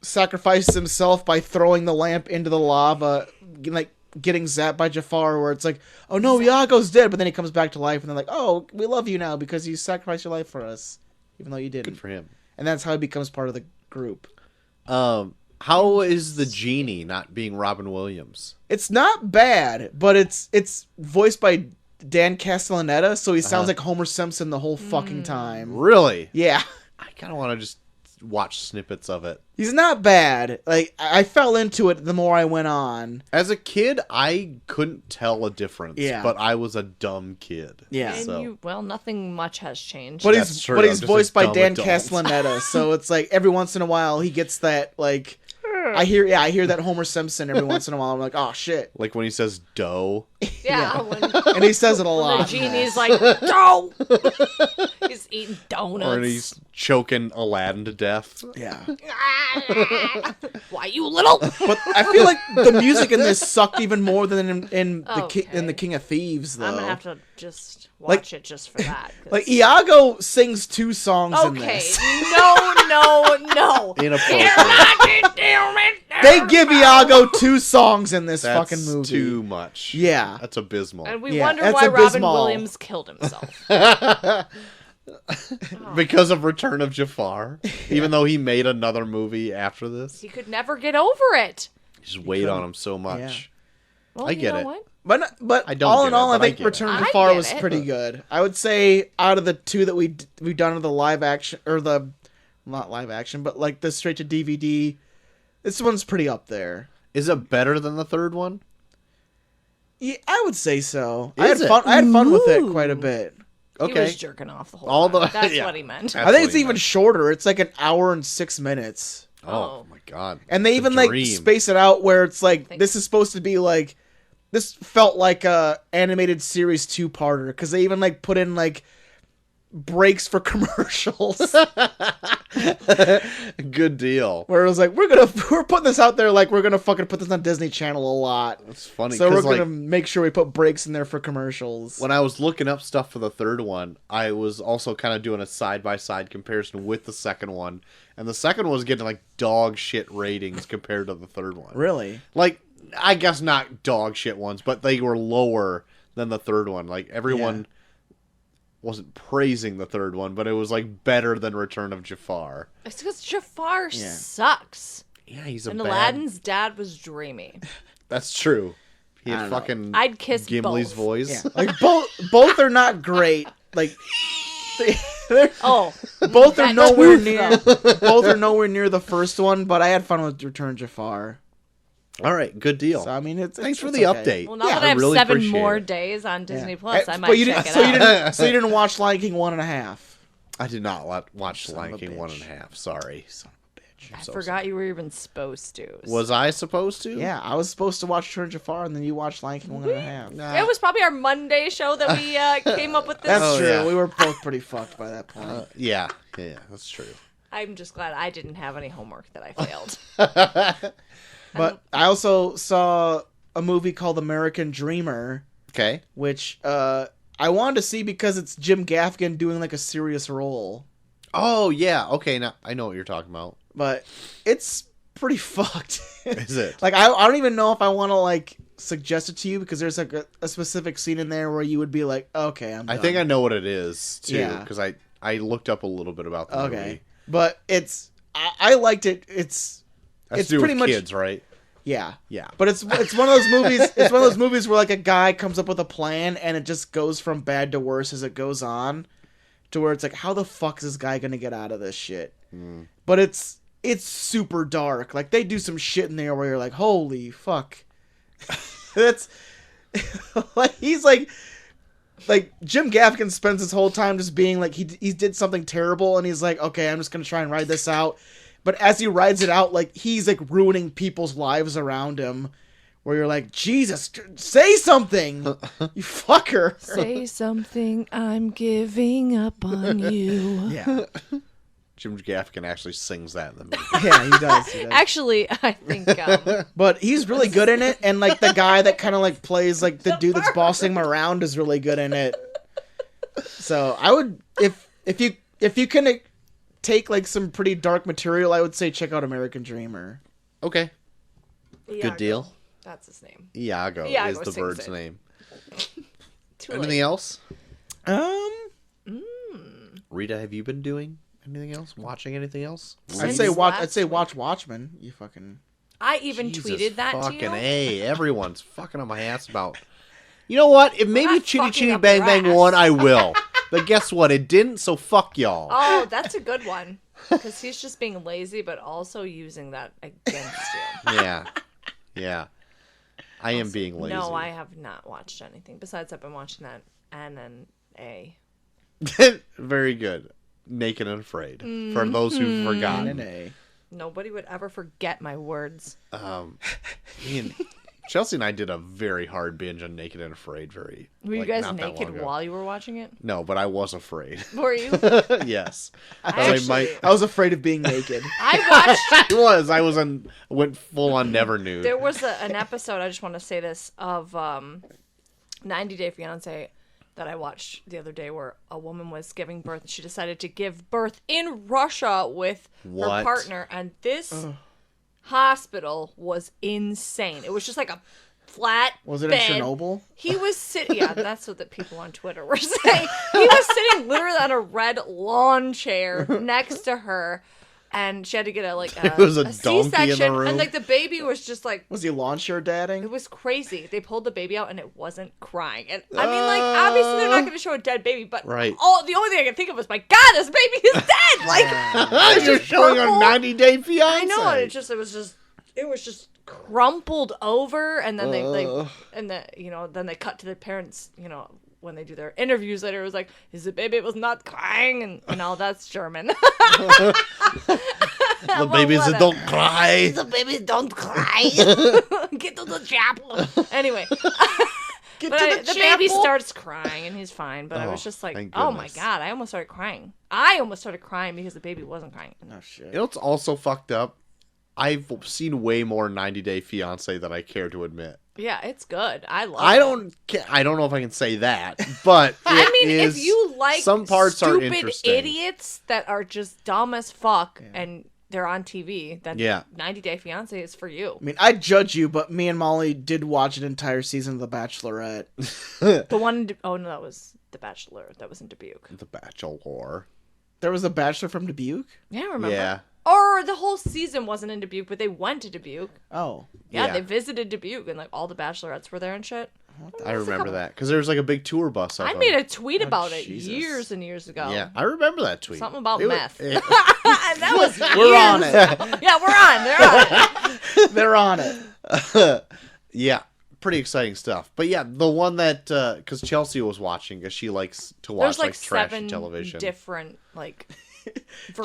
sacrifices himself by throwing the lamp into the lava, like getting zapped by Jafar, where it's like, oh no, Iago's dead, but then he comes back to life, and they're like, oh, we love you now because you sacrificed your life for us, even though you didn't. Good for him. And that's how he becomes part of the group. How is the genie not being Robin Williams? It's not bad, but it's voiced by Dan Castellaneta, so he sounds like Homer Simpson the whole fucking time. Really? Yeah. I kind of want to just watch snippets of it. He's not bad. Like, I fell into it the more I went on. As a kid, I couldn't tell a difference. Yeah. But I was a dumb kid. Yeah. And So. nothing much has changed. But That's he's true. but I'm he's just voiced a by dumb Dan adult. Castellaneta, so it's like every once in a while he gets that like I hear that Homer Simpson every once in a while. I'm like, oh shit, Like when he says dough. yeah, when and he says it a the lot. genie's like, no! He's eating donuts. Or he's choking Aladdin to death. Yeah, Why, you little... but I feel like the music in this sucked even more than in Okay. the King of Thieves though. I'm gonna have to just Like- watch it just for that. 'cause- Like Iago sings 2 songs in okay, this. no. Inappropriate. They give Iago 2 songs in this That's fucking movie. too much. Yeah. That's abysmal. And we Yeah, wonder that's why Robin abysmal. Williams killed himself. Because of Return of Jafar. Even though he made another movie after this. He could never get over it. Just weighed on him so much. Well, I get you know it. What? But I don't all get in it, all, I but I think get Return it. of I Jafar get was it. pretty good. I would say out of the 2 that we've done of the live action or the not live action, but like the straight to DVD, this one's pretty up there. Is it better than the third one? Yeah, I would say so. Is it? I had fun with it quite a bit. He Okay. was jerking off the whole All time. the- That's yeah. what he meant. That's I think what it's he even meant. shorter. It's like an hour and 6 minutes. Oh my god. And they It's a even like dream. space it out where it's like Thanks. this is supposed to be like this felt like a animated series 2-parter because they even like put in like breaks for commercials Good deal. where it was like we're putting this out there like we're gonna fucking put this on Disney Channel a lot. It's funny So we're because gonna like make sure we put breaks in there for commercials. when I was looking up stuff for the third one, I was also kind of doing a side-by-side comparison with the second one. And the second one was getting like dog shit ratings compared to the third one. Really? Like, I guess not dog shit ones, but they were lower than the third one. Like, everyone wasn't praising the third one, but it was like better than Return of Jafar. It's because Jafar Yeah. sucks. Yeah, he's a And bad... Aladdin's dad was dreamy. That's true. He I had don't know. fucking I'd kiss Gimli's both. voice. Yeah. Like both are not great. Like they're Oh, both are That nowhere truth, near both are nowhere near the first one, but I had fun with Return of Jafar. All right, good deal. So I mean Thanks for it's the okay. update. well, now Yeah, that I have really 7 appreciate more it. days on Disney Yeah. Plus, I But might you check didn't, it so out. you didn't so you didn't watch Lion King 1.5. I did not watch Son of a Lion King bitch. 1.5. Sorry. Son of a bitch. I so forgot you were even supposed to. Was I supposed to? Yeah, I was supposed to watch Return of Jafar, and then you watched Lion King 1.5. Nah. It was probably our Monday show that we came up with this. That's Oh, true. yeah. We were both pretty fucked by that point. Yeah, that's true. I'm just glad I didn't have any homework that I failed. But I also saw a movie called American Dreamer, Okay. which I wanted to see because it's Jim Gaffigan doing like a serious role. Oh, yeah. Okay, now I know what you're talking about. But it's pretty fucked. Is it? Like I don't even know if I want to like suggest it to you because there's like a specific scene in there where you would be like, okay, I'm I done. think I know what it is, too, Yeah. because I looked up a little bit about the Okay. movie. But I liked it. That's It's to do pretty with much- kids, right? Yeah. Yeah. But it's one of those movies. It's one of those movies where like a guy comes up with a plan and it just goes from bad to worse as it goes on, to where it's like, how the fuck is this guy gonna get out of this shit? But it's super dark. Like they do some shit in there where you're like, holy fuck. That's like he's like Jim Gaffigan spends his whole time just being like he did something terrible and he's like, okay, I'm just gonna try and ride this out. But as he rides it out, like he's like ruining people's lives around him, where you're like, Jesus, say something, you fucker. Say something, I'm giving up on you. Yeah, Jim Gaffigan actually sings that in the movie. yeah, he does. Actually, I think But he's really good in it, and like the guy that kind of like plays like the dude that's bossing him around is really good in it. So I would, if you can take like some pretty dark material, I would say check out American Dreamer. Okay. Iago. Good deal. That's his name. Iago Iago is the sings bird's it. name. Too Anything late. else? Um, Rita, have you been doing Anything else? Watching anything else? I'd Since say last watch Watchmen. You fucking. I even Jesus tweeted that to fucking you. A. Everyone's fucking on my ass about. You know what? If maybe not Chitty fucking Chitty up Bang your Bang ass. won, I will. But guess what? It didn't, so fuck y'all. Oh, that's a good one. Because he's just being lazy, but also using that against you. Yeah. Yeah. I am being lazy. No, I have not watched anything. Besides, I've been watching that NNA. Very good. Naked and Afraid. For those who've forgotten. NNA. Nobody would ever forget my words. Me and Chelsea and I did a very hard binge on Naked and Afraid. Were you guys not that long naked ago. while you were watching it? No, but I was afraid. Were you? Yes. Actually, I was afraid of being naked. I watched. I went full on never nude. There was an episode, I just want to say this, of 90 Day Fiancé that I watched the other day where a woman was giving birth and she decided to give birth in Russia with her What? partner. And this hospital was insane. It was just like a flat Was it bed. in Chernobyl? He was sitting, yeah, that's what the people on Twitter were saying. He was sitting literally on a red lawn chair next to her. And she had to get a was a donkey in the C-section, room. and like the baby was just like Was he lawn chair dadding? it was crazy. They pulled the baby out and it wasn't crying. And I mean, like, obviously they're not going to show a dead baby, but Right. the only thing I could think of was, my God, this baby is dead. Like, You're showing purple. on 90 Day Fiancé. I know, and it was just crumpled over, and then then they cut to the parents, when they do their interviews later. It was like, is the baby was not crying, and all that's German. The babies that don't cry. The babies don't cry. Get to the chapel. Anyway. Get But to the the baby chapel. starts crying and he's fine. But I was just like, thank oh my goodness. God, I almost started crying. I almost started crying because the baby wasn't crying. Oh shit. You know what's also fucked up? I've seen way more 90 Day Fiancé than I care to admit. Yeah, it's good. I love I it. don't know if I can say that, but I it mean, if is- you like some parts are stupid interesting. idiots that are just dumb as fuck and they're on TV, then Yeah. 90 Day Fiancé is for you. I mean, I'd judge you, but me and Molly did watch an entire season of The Bachelorette. The one, oh no, that was The Bachelor. That was in Dubuque. The Bachelor. There was a Bachelor from Dubuque? Yeah, I remember. Yeah. Or the whole season wasn't in Dubuque, but they went to Dubuque. Oh. Yeah, Yeah. they visited Dubuque, and like all the Bachelorettes were there and shit. I remember that because there was like a big tour bus. Of I them. made a tweet about it Jesus. years and years ago. Yeah, I remember that tweet. Something about It was- meth. it- That was We're on years it. ago. Yeah, we're on. They're on. They're on it. yeah, pretty exciting stuff. But yeah, the one that because Chelsea was watching because she likes to watch There's like trashy 7 television. different like.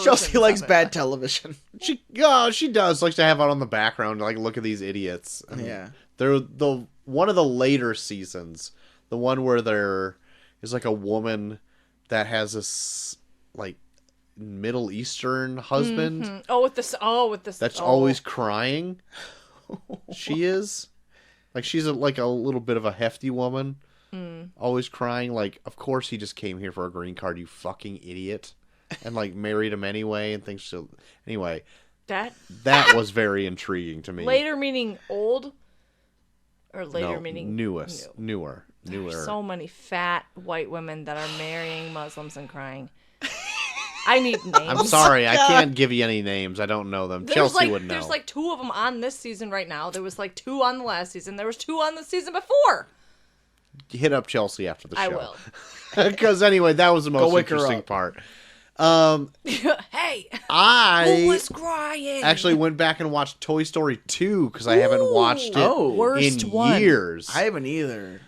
Chelsea likes bad bad television. She does likes to have it on the background, like look at these idiots. I mean, Yeah. they're the one of the later seasons, the one where there is like a woman that has this like Middle Eastern husband with this. that's always crying. She is like she's like a little bit of a hefty woman, always crying. Like, of course he just came here for a green card, you fucking idiot, and like married him anyway and thinks so. Anyway, that that was very intriguing to me. later meaning old, or later No, meaning newest, new. newer. There's so many fat white women that are marrying Muslims and crying. I need names. I'm sorry, I can't give you any names. I don't know them. Chelsea would know. There's like 2 of them on this season right now. There was like 2 on the last season. There was 2 on the season before. Hit up Chelsea after the show. I will. Because anyway, that was the most wake her interesting up. part. Hey, who I was crying? actually went back and watched Toy Story 2 because I haven't watched it Oh. Worst in one. years. I haven't either.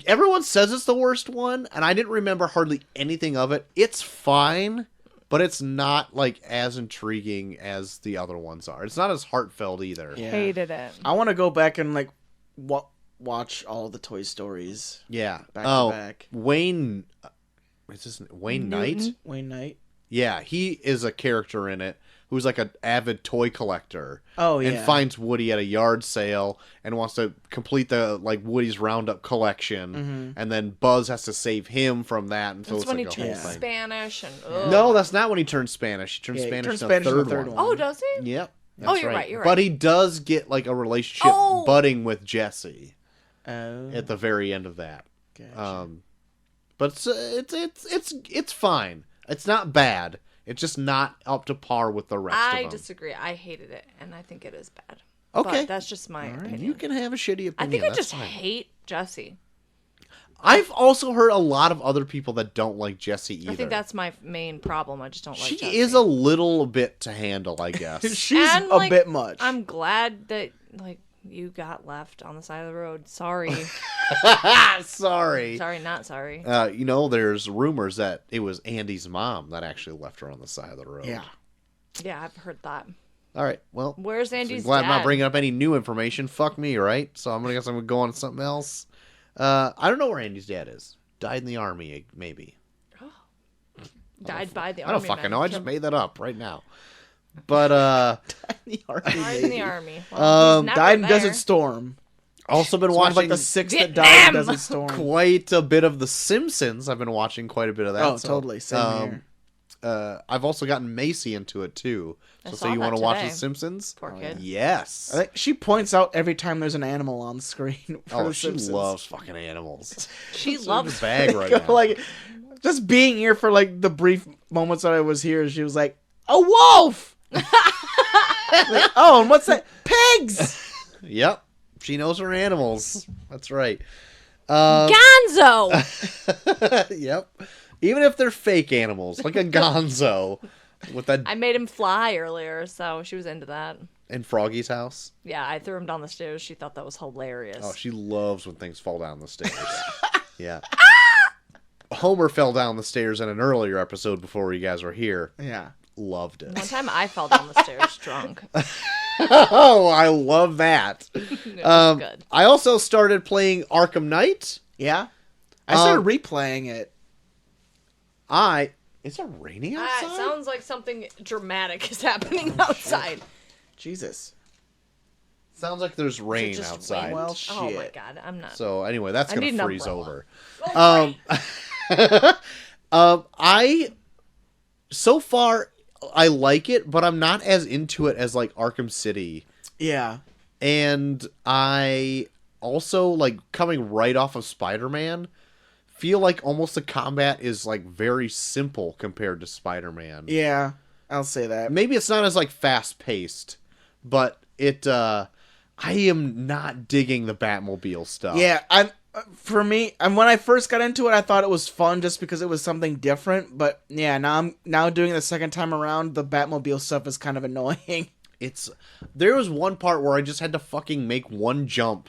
Everyone says it's the worst one, and I didn't remember hardly anything of it. It's fine, but it's not like as intriguing as the other ones are. It's not as heartfelt either. Yeah. hated it. I want to go back and like watch all the Toy Stories. Yeah. Back to back. Wayne. Is this Wayne Knight? Wayne Knight. Yeah, he is a character in it who's like an avid toy collector. Oh, And yeah. finds Woody at a yard sale and wants to complete the like Woody's Roundup collection, and then Buzz has to save him from that. And so That's it's when like he a whole turns thing. Spanish and ugh. No, that's not when he turns Spanish. He turns Yeah, he Spanish, turns in Spanish the in the third third one. Oh, does he? Yep. Oh, you're right. You're right. But he does get like a relationship Oh! budding with Jesse Oh. at the very end of that. Gotcha. But it's fine. It's not bad. It's just not up to par with the rest of I them. disagree. I hated it, and I think it is bad. Okay. But that's just my opinion. You can have a shitty opinion. I think I that's just fine. hate Jesse. I've also heard a lot of other people that don't like Jessie either. I think that's my main problem. I just don't like Jesse. She is a little bit to handle, I guess. She's And, a bit much. I'm glad that you got left on the side of the road. Sorry. Sorry. Sorry, not sorry. There's rumors that it was Andy's mom that actually left her on the side of the road. Yeah. Yeah, I've heard that. All right. Well, Where's Andy's glad dad? I'm not bringing up any new information. Fuck me, right? So I'm gonna go on to something else. I don't know where Andy's dad is. Died in the army, maybe. Died by the I army. don't fucking man. know. I just made that up right now. But Died in the army. Well, he's never died in there. Desert Storm. also been It's one of, watching like the six that Vietnam! died in Desert Storm. quite a bit of The Simpsons. I've been watching quite a bit of that. Oh, so, totally. Same here. I've also gotten Macy into it too. I So saw say you that want to watch today. The Simpsons? Poor kid. Yes. I think she points out every time there's an animal on screen. For Oh, the she Simpsons. loves fucking animals. She Loves loves bag right now. Like, just being here for like the brief moments that I was here, she was like, "A wolf." Like, oh, and what's that? Pigs. Yep. She knows her animals. That's right. Gonzo. Yep. Even if they're fake animals, like a gonzo with that I made him fly earlier, so she was into that. in Froggy's house. Yeah, I threw him down the stairs. She thought that was hilarious. Oh, she loves when things fall down the stairs. Yeah. Homer fell down the stairs in an earlier episode before you guys were here. Yeah. Loved it. One time I fell down the stairs drunk. Oh, I love that. It was good. I also started playing Arkham Knight. Yeah. I started replaying it. Is it raining outside? It sounds like something dramatic is happening outside. Jesus. Sounds like there's rain just outside. rain? Well, Oh my shit. god, I'm not. So anyway, that's I gonna need an freeze umbrella. over. So far I like it, but I'm not as into it as like Arkham City. Yeah. And I also, like, coming right off of Spider-Man, feel like almost the combat is like very simple compared to Spider-Man. Yeah. I'll say that. Maybe it's not as like fast paced, but I am not digging the Batmobile stuff. Yeah, for me, and when I first got into it, I thought it was fun just because it was something different. But yeah, now doing it the second time around, the Batmobile stuff is kind of annoying. There was one part where I just had to fucking make one jump.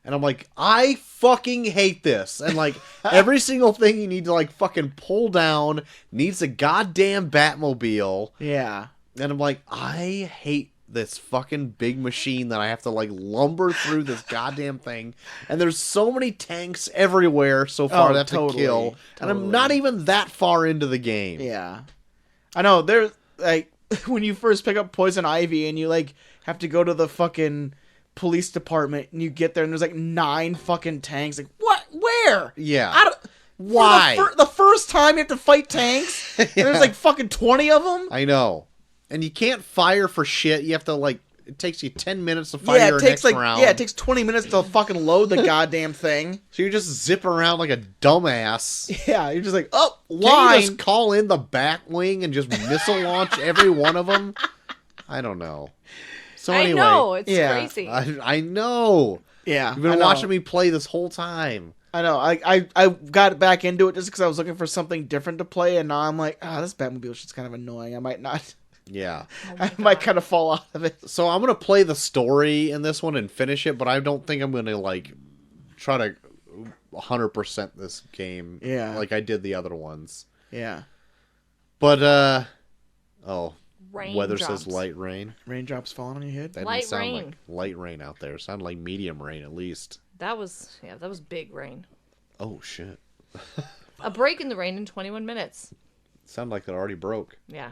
And I'm like, I fucking hate this. And like, every single thing you need to like fucking pull down needs a goddamn Batmobile. Yeah. And I'm like, I hate this fucking big machine that I have to like lumber through this goddamn thing. And there's so many tanks everywhere so far that I have to kill. And I'm not even that far into the game. Yeah. I know, there's like when you first pick up Poison Ivy and you like have to go to the fucking police department and you get there and there's like 9 fucking tanks. Like, what? Where? Yeah. Why? Why? The first time you have to fight tanks, and there's like fucking 20 of them. I know. And you can't fire for shit. You have to like, it takes you 10 minutes to fire your next round. Yeah, it takes 20 minutes to fucking load the goddamn thing. So you just zip around like a dumbass. Yeah, you're just like, oh, Can't line. you just call in the back wing and just missile launch every one of them? I don't know. So anyway, I know, it's yeah. crazy. I know. Yeah, You've been I know. watching me play this whole time. I know. I got back into it just because I was looking for something different to play, and now I'm like, this Batmobile shit's kind of annoying. I might not. Yeah. I might kind of fall out of it. So I'm going to play the story in this one and finish it, but I don't think I'm going to like try to 100% this game Yeah. like I did the other ones. Yeah. But Rain weather drops. says light rain. Raindrops falling on your head. That Light didn't sound rain. like light rain out there. It sounded like medium rain at least. That was big rain. Oh shit. A break in the rain in 21 minutes. Sounded like it already broke. Yeah.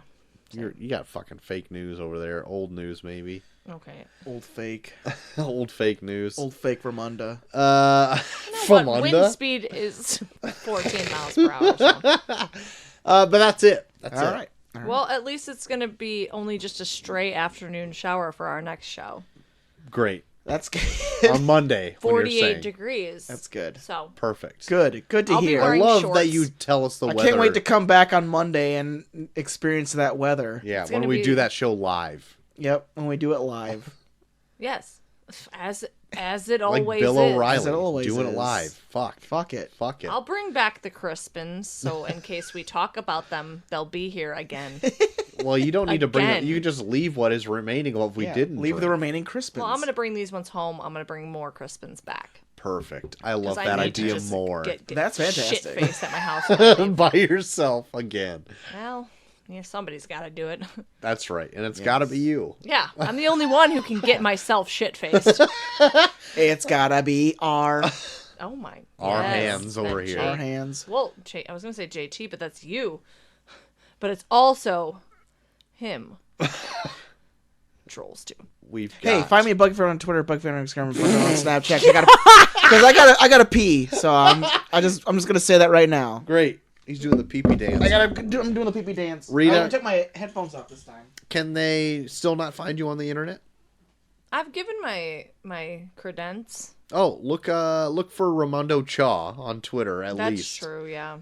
You got fucking fake news over there. Old news maybe. Okay. Old fake. Old fake news. Old fake Ramunda. But wind Famunda. speed is 14 miles per hour. So. But that's it. That's All it. right. Well, at least it's going to be only just a stray afternoon shower for our next show. Great. That's good. on Monday. when you're 48 saying. degrees. That's good. So Perfect. Good to I'll be hear. I wearing love shorts. that you tell us the I weather. can't wait to come back on Monday and experience that weather. Yeah, It's when gonna we be- do that show live. Yep, when we do it live. yes, as it Like always Bill is. O'Reilly As it always doing it is. live. Fuck. Fuck it. Fuck it. I'll bring back the Crispins, so in case we talk about them, they'll be here again. Well, you don't need to bring it. Again. You can just leave what is remaining of what we Yeah, didn't leave the drink. remaining Crispins. Well, I'm gonna bring these ones home. I'm gonna bring more Crispins back. Perfect. I love 'Cause I that need to idea just more. Get That's fantastic. Shit faced at my house. when I leave. By yourself again. Well, yeah, somebody's got to do it. That's right. And it's got to be you. Yeah, I'm the only one who can get myself shit faced. It's gotta be our Oh my. Our yes, hands over that here. J- our hands. Well, I was gonna say JT, but that's you. But it's also him. Trolls too. We've got. Hey, find me a Bugfair on Twitter, Bugfair on Instagram, Bugfair on Snapchat. Because I gotta pee. So I'm just gonna say that right now. Great. He's doing the pee-pee dance. I'm doing the pee pee dance. Rita- I took my headphones off this time. Can they still not find you on the internet? I've given my credence. Oh, look for Ramondo Chaw on Twitter at That's least. true. Yeah.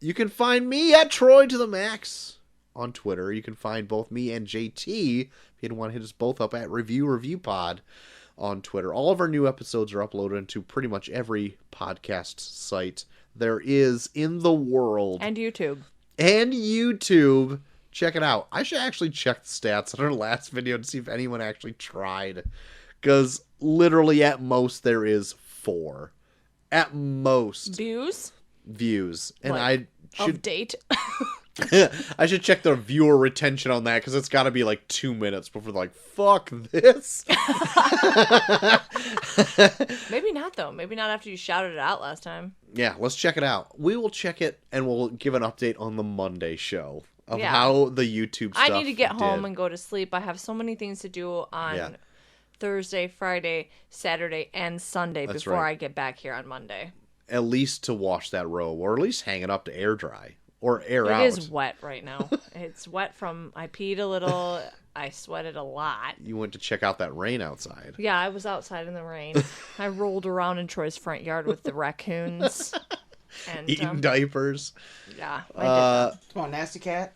You can find me at Troy to the Max on Twitter. You can find both me and JT if you want to hit us both up at Review Pod on Twitter. All of our new episodes are uploaded into pretty much every podcast site there is in the world. And YouTube. And YouTube. Check it out. I should actually check the stats on our last video to see if anyone actually tried. Because literally at most there is 4. At most Views views. And Like, I should of date. I should check the viewer retention on that because it's got to be like 2 minutes before they're like, fuck this. Maybe not though. Maybe not after you shouted it out last time. Yeah, let's check it out. We will check it and we'll give an update on the Monday show of Yeah. how the YouTube stuff I need to get home did. and go to sleep. I have so many things to do on Yeah. Thursday, Friday, Saturday, and Sunday That's before right. I get back here on Monday. At least to wash that robe or at least hang it up to air dry or air out. It is wet right now. It's wet from I peed a little. I sweated a lot. You went to check out that rain outside. Yeah, I was outside in the rain. I rolled around in Troy's front yard with the raccoons. And Eating diapers. yeah, I did that. Come on, Nasty Cat.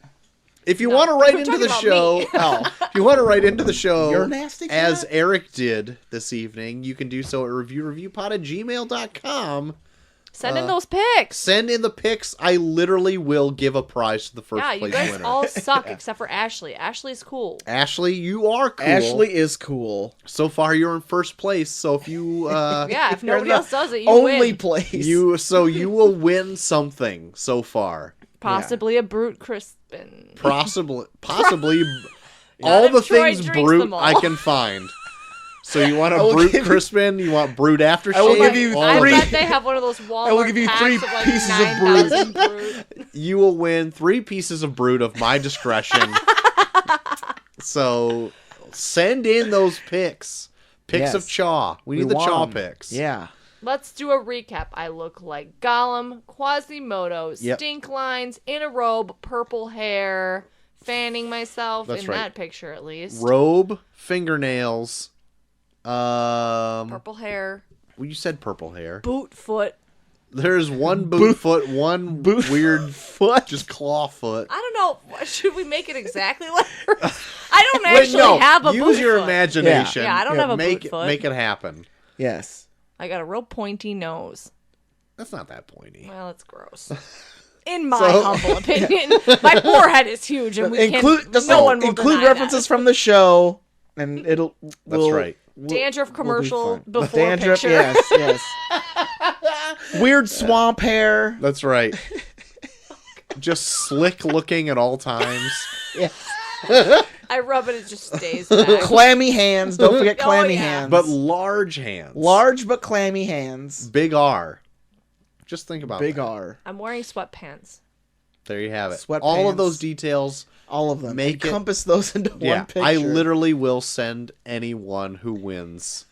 If you No, want to write we're into talking the about show, me. if you want to write into the show You're a nasty cat? as Eric did this evening, you can do so at reviewpod@gmail.com. Send in those pics. Send in the pics. I literally will give a prize to the first Yeah, you place guys winner. all suck except for Ashley. Ashley's cool. Ashley, you are cool. Ashley is cool. So far, you're in first place. So if you, Yeah, if You're nobody the else does it, you Only win. place. you will win something so far. Possibly a brute Crispin. Possibly Not all if the Troy things drinks brute them all. I can find. So you want I a will brute give you- Crispin? You want brute aftershave? I will give you all I of three- it. bet they have one of those Walmart I will give you packs 3 of like pieces of 9,000 brute. You will win 3 pieces of brute of my discretion. So send in those pics. Pics Yes. of Chaw. We need the want Chaw 'em. pics. Yeah. Let's do a recap. I look like Gollum, Quasimodo, Yep. stink lines, in a robe, purple hair, fanning myself That's in right. that picture at least. Robe, fingernails. Purple hair, Well, you said purple hair. boot foot. There's one boot foot, one weird foot, just claw foot. I don't know. Should we make it exactly like her? I don't Wait, actually no. have a boot Use your foot. imagination. Yeah, I don't have a make boot foot. Make it happen. Yes. I got a real pointy nose. That's not that pointy. Well, it's gross. In my So- humble opinion, my forehead is huge, and we Include can't. No one will include deny references that. from the show, and it'll. That's right. Dandruff commercial fine. before Dandruff, picture. yes, yes. Weird swamp hair. That's right. Just slick looking at all times. I rub it, it just stays back. Clammy hands. Don't forget Oh, clammy yeah. hands. But large hands. large but clammy hands. Big R. Just think about Big that. R. I'm wearing sweatpants. There you have it. Sweatpants. All of those details. All of them. Make it- Encompass those into Yeah, one picture. I literally will send anyone who wins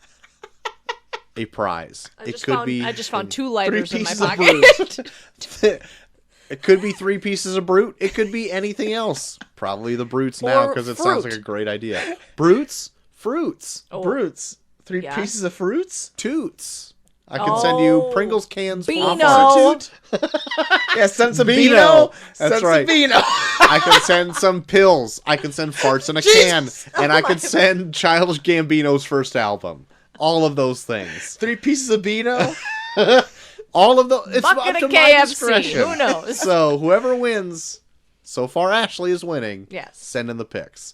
a prize. I It just could found, be I just found 2 lighters in my pieces of pocket. It could be 3 pieces of brute. It could be anything else. Probably the brutes now Or because it sounds fruit. like a great idea. Brutes, fruits. Oh, Fruits. 3 Yeah. pieces of fruits? Toots. I can send you Oh, Pringles cans full of Beano. farts. Yeah, send some Beano. Beano. That's Send right. Some Beano. I can send some pills. I can send farts in a Jesus. can. And I can send Childish Gambino's first album. All of those things. 3 pieces of Beano. All of the it's Bucket up to of my KFC. discretion. Who knows? So whoever wins, so far Ashley is winning. Yes. Send in the pics.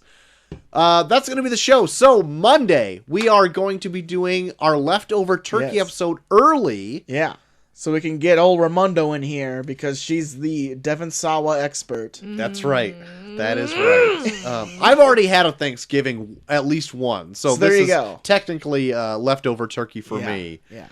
That's going to be the show. So Monday, we are going to be doing our leftover turkey Yes. episode early. Yeah. So we can get old Raimondo in here because she's the Devon Sawa expert. That's right. That is right. I've already had a Thanksgiving, at least one. So there this you is go. technically leftover turkey for me. Yeah.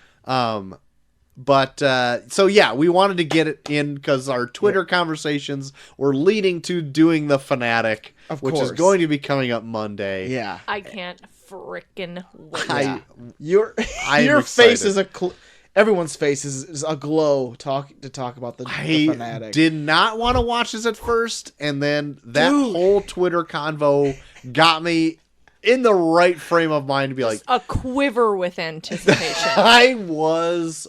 So yeah, we wanted to get it in because our Twitter conversations were leading to doing the Fanatic, Of which is course. going to be coming up Monday. Yeah. I can't frickin' wait. I Your I'm your face excited. is everyone's face is aglow to talk about the Fanatic. did not want to watch this at first, and then that Dude. whole Twitter convo got me in the right frame of mind to be like, A quiver with anticipation. I was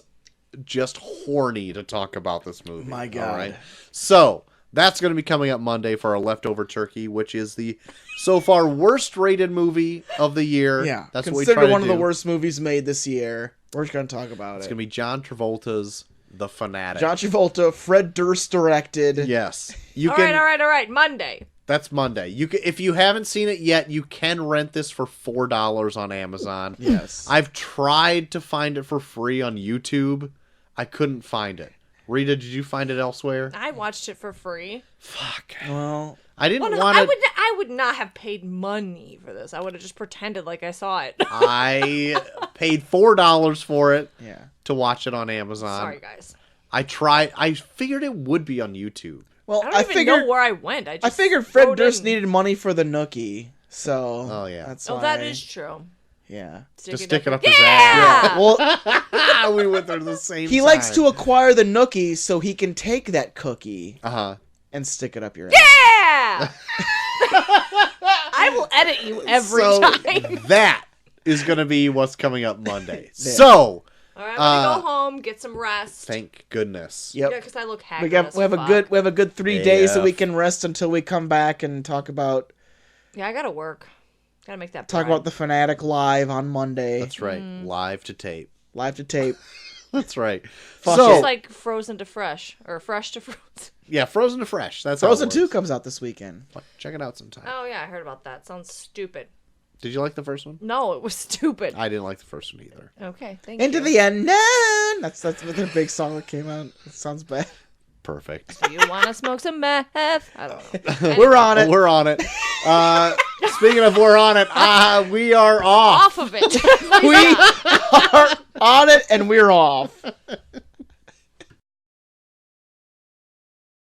just horny to talk about this movie. My God. All right. So that's going to be coming up Monday for our leftover turkey, which is the so far worst rated movie of the year. Yeah. That's what we considered try to one of the do. worst movies made this year. We're just gonna talk about It's it. going to be John Travolta's The Fanatic. John Travolta, Fred Durst directed. Yes. You all can. right. Monday. That's Monday. You can, if you haven't seen it yet, you can rent this for $4 on Amazon. Yes. I've tried to find it for free on YouTube. I couldn't find it. Rita, did you find it elsewhere? I watched it for free. Fuck. Well, I didn't Well, no, want to. I would not have paid money for this. I would have just pretended like I saw it. I paid $4 for it yeah. to watch it on Amazon. Sorry, guys. I tried. I figured it would be on YouTube. Well, I don't even know where I went. I figured Fred wrote Durst in- needed money for the Nookie, so. Oh, yeah. That's Oh, why. that is true. Yeah. Just stick it up yeah! his ass. Yeah. Well, We went there the same he time. likes to acquire the Nookie so he can take that cookie Uh-huh. and stick it up your ass. Yeah! I will edit you every time. That is going to be what's coming up Monday. So, All right, I'm gonna go home, get some rest. thank goodness. Yep. Yeah, because I look haggard. We have a good 3 days that we can rest until we come back and talk about Yeah, I gotta work. Gotta make that. the Fanatic live on Monday. That's right. Live to tape. Live to tape. That's right. Fuck So, It's like frozen to fresh or fresh to frozen. yeah, Frozen to Fresh. That's how Frozen it 2 works. comes out this weekend. Check it out sometime. Oh yeah, I heard about that. Sounds stupid. Did you like the first one? No, it was stupid. I didn't like the first one either. Okay, thank Into you. the unknown. That's what their big song that came out. It sounds bad. Perfect. Do you want to smoke some meth? I don't know. We're on it. We're on it. Speaking of we're on it, we are off. Off of it. We are on it and we're off.